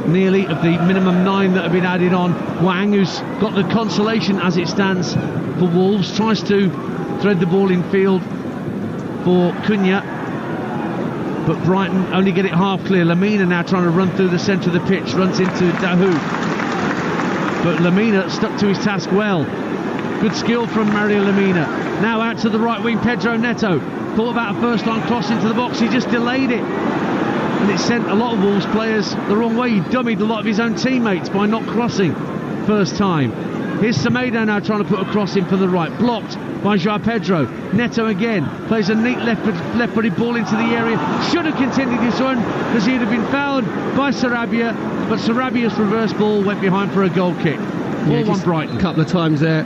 Speaker 2: nearly of the minimum 9 that have been added on. Wang, who's got the consolation as it stands for Wolves, tries to thread the ball in field for Cunha. but Brighton only get it half clear. Lamina now trying to run through the centre of the pitch, runs into Hove, but Lamina stuck to his task well. Good skill from Mario Lamina. Now out to the right wing, Pedro Neto thought about a first line cross into the box, he just delayed it, and it sent a lot of Wolves players the wrong way. He dummied a lot of his own teammates by not crossing first time. Here's Semedo now trying to put a cross in for the right, blocked by João Pedro. Neto again plays a neat left-footed ball into the area. Should have continued this one because he'd have been fouled by Sarabia, but Sarabia's reverse ball went behind for a goal kick. 4-1 Brighton.
Speaker 3: A couple of times there,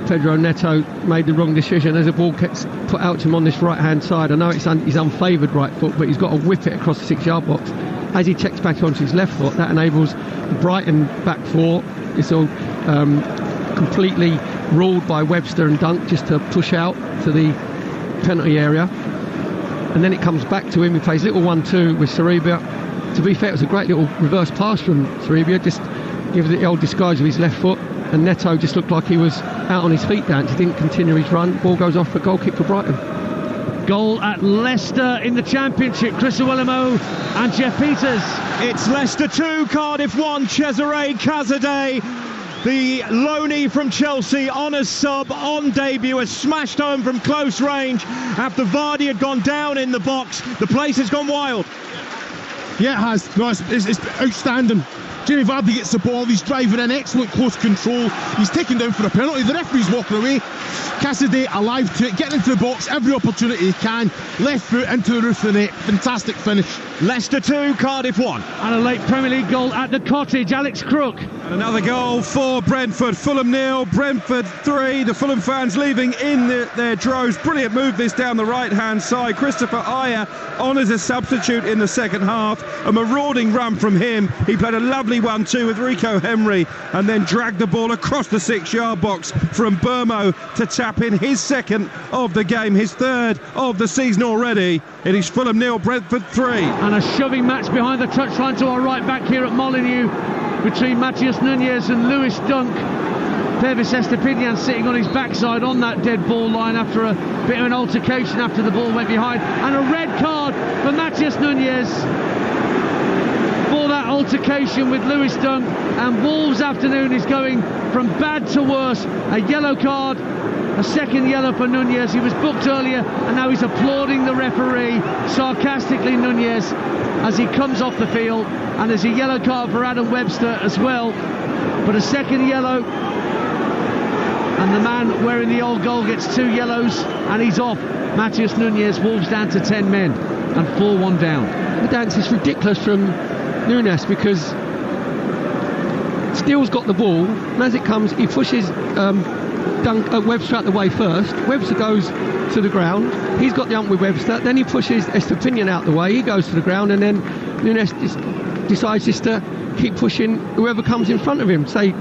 Speaker 3: Pedro Neto made the wrong decision as the ball gets put out to him on this right-hand side. I know he's unfavoured right foot, but he's got to whip it across the 6-yard box. As he checks back onto his left foot, that enables the Brighton back four. It's all completely ruled by Webster and Dunk just to push out to the penalty area, and then it comes back to him. He plays little 1-2 with Sarabia. To be fair, it was a great little reverse pass from Sarabia, just gives it the old disguise of his left foot, and Neto just looked like he was out on his feet dance. He didn't continue his run. Ball goes off for a goal kick for Brighton.
Speaker 2: Goal at Leicester in the Championship. Chris Uwelimo and Jeff Peters.
Speaker 7: It's Leicester 2, Cardiff 1. Cesare Cazadei, the loanee from Chelsea, on a sub, on debut, has smashed home from close range after Vardy had gone down in the box. The place has gone wild.
Speaker 11: Yeah, it has. No, it's outstanding. Jamie Vardy gets the ball, he's driving in, excellent close control, he's taken down for a penalty, the referee's walking away. Cassidy alive to it, getting into the box every opportunity he can, left foot into the roof of the net, fantastic finish.
Speaker 7: Leicester 2, Cardiff 1.
Speaker 2: And a late Premier League goal at the Cottage, Alex Crook.
Speaker 12: And another goal for Brentford. Fulham 0, Brentford 3. The Fulham fans leaving in their droves. Brilliant move this down the right hand side. Christopher Ayer on as a substitute in the second half. A marauding run from him. He played a lovely 1-2 with Rico Henry and then dragged the ball across the 6-yard box from Burmo to tap in his second of the game, his third of the season already. It is Fulham 0, Brentford 3.
Speaker 2: And a shoving match behind the touchline to our right back here at Molineux between Matheus Nunes and Lewis Dunk. Pervis Estepinian sitting on his backside on that dead ball line after a bit of an altercation after the ball went behind, and a red card for Matheus Nunes for that altercation with Lewis Dunk. And Wolves' afternoon is going from bad to worse. A yellow card, a second yellow for Nunes. He was booked earlier and now he's applauding the referee sarcastically, Nunes, as he comes off the field. And there's a yellow card for Adam Webster as well, but a second yellow, and the man wearing the old goal gets 2 yellows and he's off. Matheus Nunes. Wolves down to 10 men and 4-1 down.
Speaker 3: The dance is ridiculous from Nunes because Steele's got the ball, and as it comes he pushes Webster out the way first. Webster goes to the ground, he's got the ump with Webster, then he pushes Estepinian out the way, he goes to the ground, and then Nunes decides just to keep pushing whoever comes in front of him. Say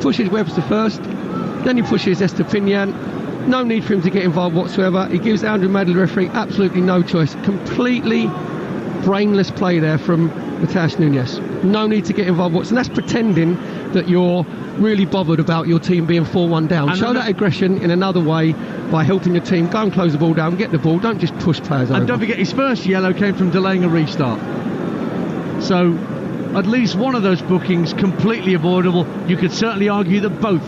Speaker 3: pushes Webster first, then he pushes Estepinian. No need for him to get involved whatsoever. He gives Andrew Medley, referee, absolutely no choice. Completely brainless play there from Matheus Nunes. No need to get involved whatsoever. And that's pretending that you're really bothered about your team being 4-1 down. And show that aggression in another way by helping your team. Go and close the ball down, get the ball, don't just push players over.
Speaker 2: And don't forget, his first yellow came from delaying a restart. So at least one of those bookings completely avoidable. You could certainly argue that both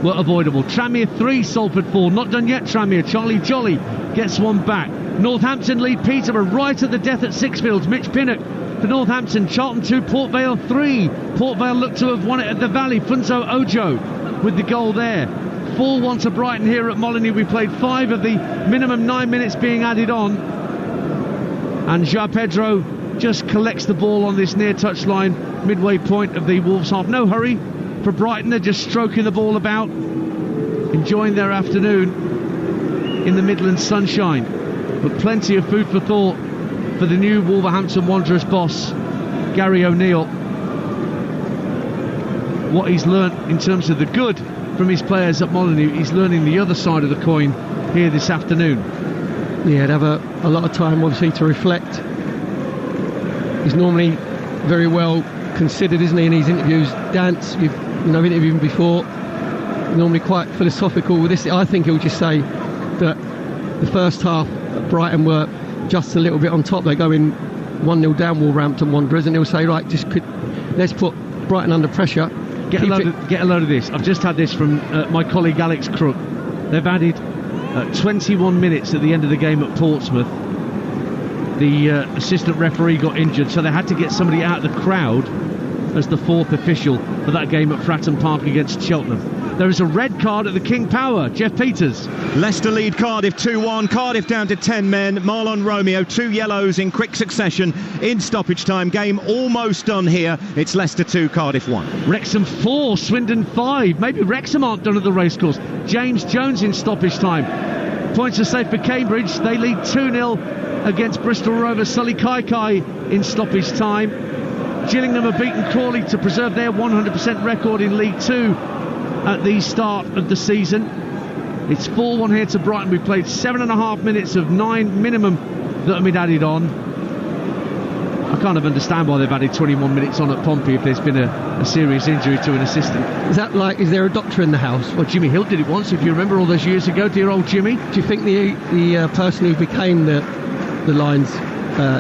Speaker 2: were avoidable. Tranmere 3, Salford 4. Not done yet, Tranmere. Charlie Jolly gets one back. Northampton lead Peterborough right at the death at Sixfields. Mitch Pinnock for Northampton. Charlton 2, Port Vale 3. Port Vale look to have won it at the Valley. Funso Ojo with the goal there. 4-1 to Brighton here at Molineux. We played 5 of the minimum 9 minutes being added on. And João Pedro just collects the ball on this near touchline, midway point of the Wolves half. No hurry for Brighton. They're just stroking the ball about, enjoying their afternoon in the Midland sunshine. But plenty of food for thought for the new Wolverhampton Wanderers boss, Gary O'Neill. What he's learnt in terms of the good from his players at Molineux, he's learning the other side of the coin here this afternoon.
Speaker 3: Yeah, he'd have a lot of time obviously to reflect. He's normally very well considered, isn't he, in his interviews? Dance, you've interviewed him before, normally quite philosophical. With this, I think he'll just say that the first half Brighton were just a little bit on top. They go in 1-0 down Wolverhampton Wanderers, and he'll say, right, let's put Brighton under pressure.
Speaker 2: Get a load of this. I've just had this from my colleague Alex Crook. They've added 21 minutes at the end of the game at Portsmouth. The assistant referee got injured, so they had to get somebody out of the crowd as the fourth official for that game at Fratton Park against Cheltenham. There is a red card at the King Power. Jeff Peters.
Speaker 7: Leicester lead Cardiff 2-1. Cardiff down to 10 men. Marlon Romeo, 2 yellows in quick succession in stoppage time. Game almost done here. It's Leicester 2, Cardiff 1.
Speaker 2: Wrexham 4, Swindon 5. Maybe Wrexham aren't done at the racecourse. James Jones in stoppage time. Points are safe for Cambridge. They lead 2-0 against Bristol Rovers. Sully Kaikai in stoppage time. Gillingham have beaten Crawley to preserve their 100% record in League 2 at the start of the season. It's 4-1 here to Brighton. We've played 7.5 minutes of 9 minimum that have been added on. I kind of understand why they've added 21 minutes on at Pompey if there's been a serious injury to an assistant.
Speaker 3: Is there a doctor in the house?
Speaker 2: Well, Jimmy Hill did it once, if you remember, all those years ago, dear old Jimmy.
Speaker 3: Do you think the person who became the Lions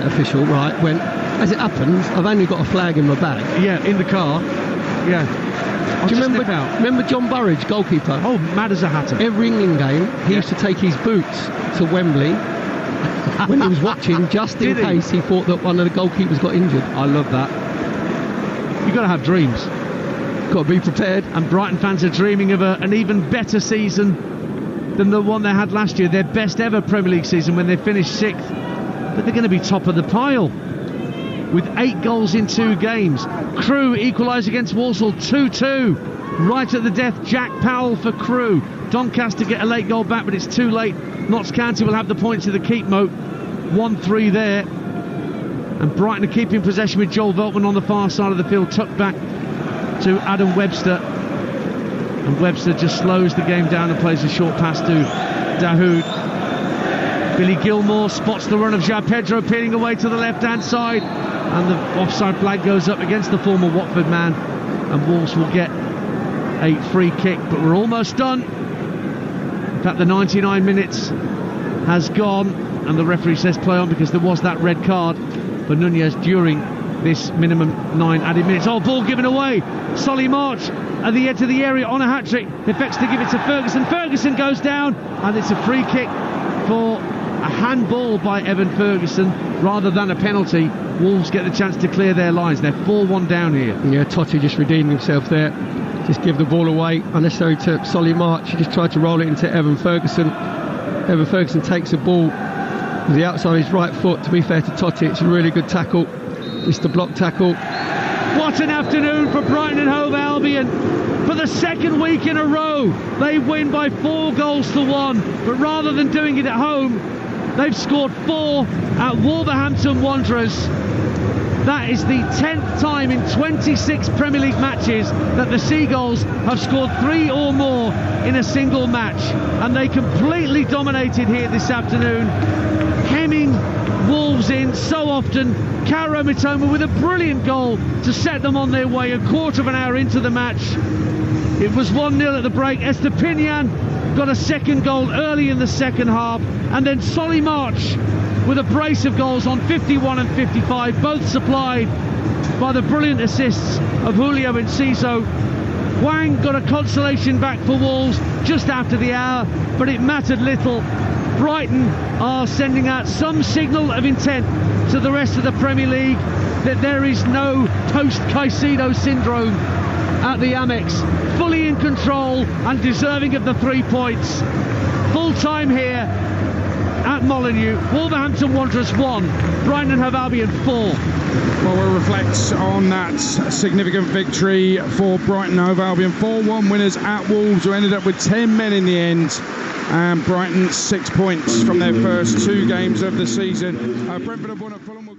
Speaker 3: official, right, went, as it happens, I've only got a flag in my bag?
Speaker 2: Yeah, in the car. Yeah.
Speaker 3: Do you remember John Burridge, goalkeeper?
Speaker 2: Oh, mad as a hatter.
Speaker 3: Every England game, he used to take his boots to Wembley when he was watching, just in case he thought that one of the goalkeepers got injured.
Speaker 2: I love that. You've got to have dreams.
Speaker 3: Got to be prepared.
Speaker 2: And Brighton fans are dreaming of an even better season than the one they had last year. Their best ever Premier League season when they finished 6th. But they're going to be top of the pile with 8 goals in 2 games. Crewe equalise against Walsall 2-2. Right at the death, Jack Powell for Crewe. Doncaster get a late goal back, but it's too late. Notts County will have the points of the keep moat. 1-3 there. And Brighton are keeping possession with Joel Veltman on the far side of the field, tucked back to Adam Webster. And Webster just slows the game down and plays a short pass to Dahoud. Billy Gilmore spots the run of João Pedro peeling away to the left-hand side, and the offside flag goes up against the former Watford man, and Wolves will get a free kick. But we're almost done. In fact, the 99 minutes has gone, and the referee says play on because there was that red card for Nunez during this minimum 9 added minutes. Oh, ball given away. Solly March at the edge of the area on a hat-trick. Effects to give it to Ferguson. Ferguson goes down, and it's a free kick for a handball by Evan Ferguson rather than a penalty. Wolves get the chance to clear their lines. They're 4-1 down here.
Speaker 3: Yeah, Totti just redeemed himself there. Just give the ball away, unnecessary to Solly March. He just tried to roll it into Evan Ferguson. Evan Ferguson takes the ball with the outside of his right foot. To be fair to Totti, it's a really good tackle. It's the block tackle.
Speaker 2: What an afternoon for Brighton and Hove Albion. For the second week in a row, they win by 4 goals to 1. But rather than doing it at home, they've scored 4 at Wolverhampton Wanderers. That is the 10th time in 26 Premier League matches that the Seagulls have scored 3 or more in a single match. And they completely dominated here this afternoon, hemming Wolves in so often. Kaoru Mitoma with a brilliant goal to set them on their way a quarter of an hour into the match. It was 1-0 at the break. Estepinian got a second goal early in the second half, and then Solly March with a brace of goals on 51 and 55, both supplied by the brilliant assists of Julio Enciso. Wang got a consolation back for Wolves just after the hour, but it mattered little. Brighton are sending out some signal of intent to the rest of the Premier League that there is no post-Caicedo syndrome at the Amex. Fully in control and deserving of the 3 points. Full time here at Molineux. Wolverhampton Wanderers 1, Brighton and Hove Albion 4.
Speaker 1: Well, we'll reflect on that significant victory for Brighton Hove Albion. 4-1 winners at Wolves, who ended up with 10 men in the end. And Brighton 6 points from their first 2 games of the season. Brentford have won at Fulham.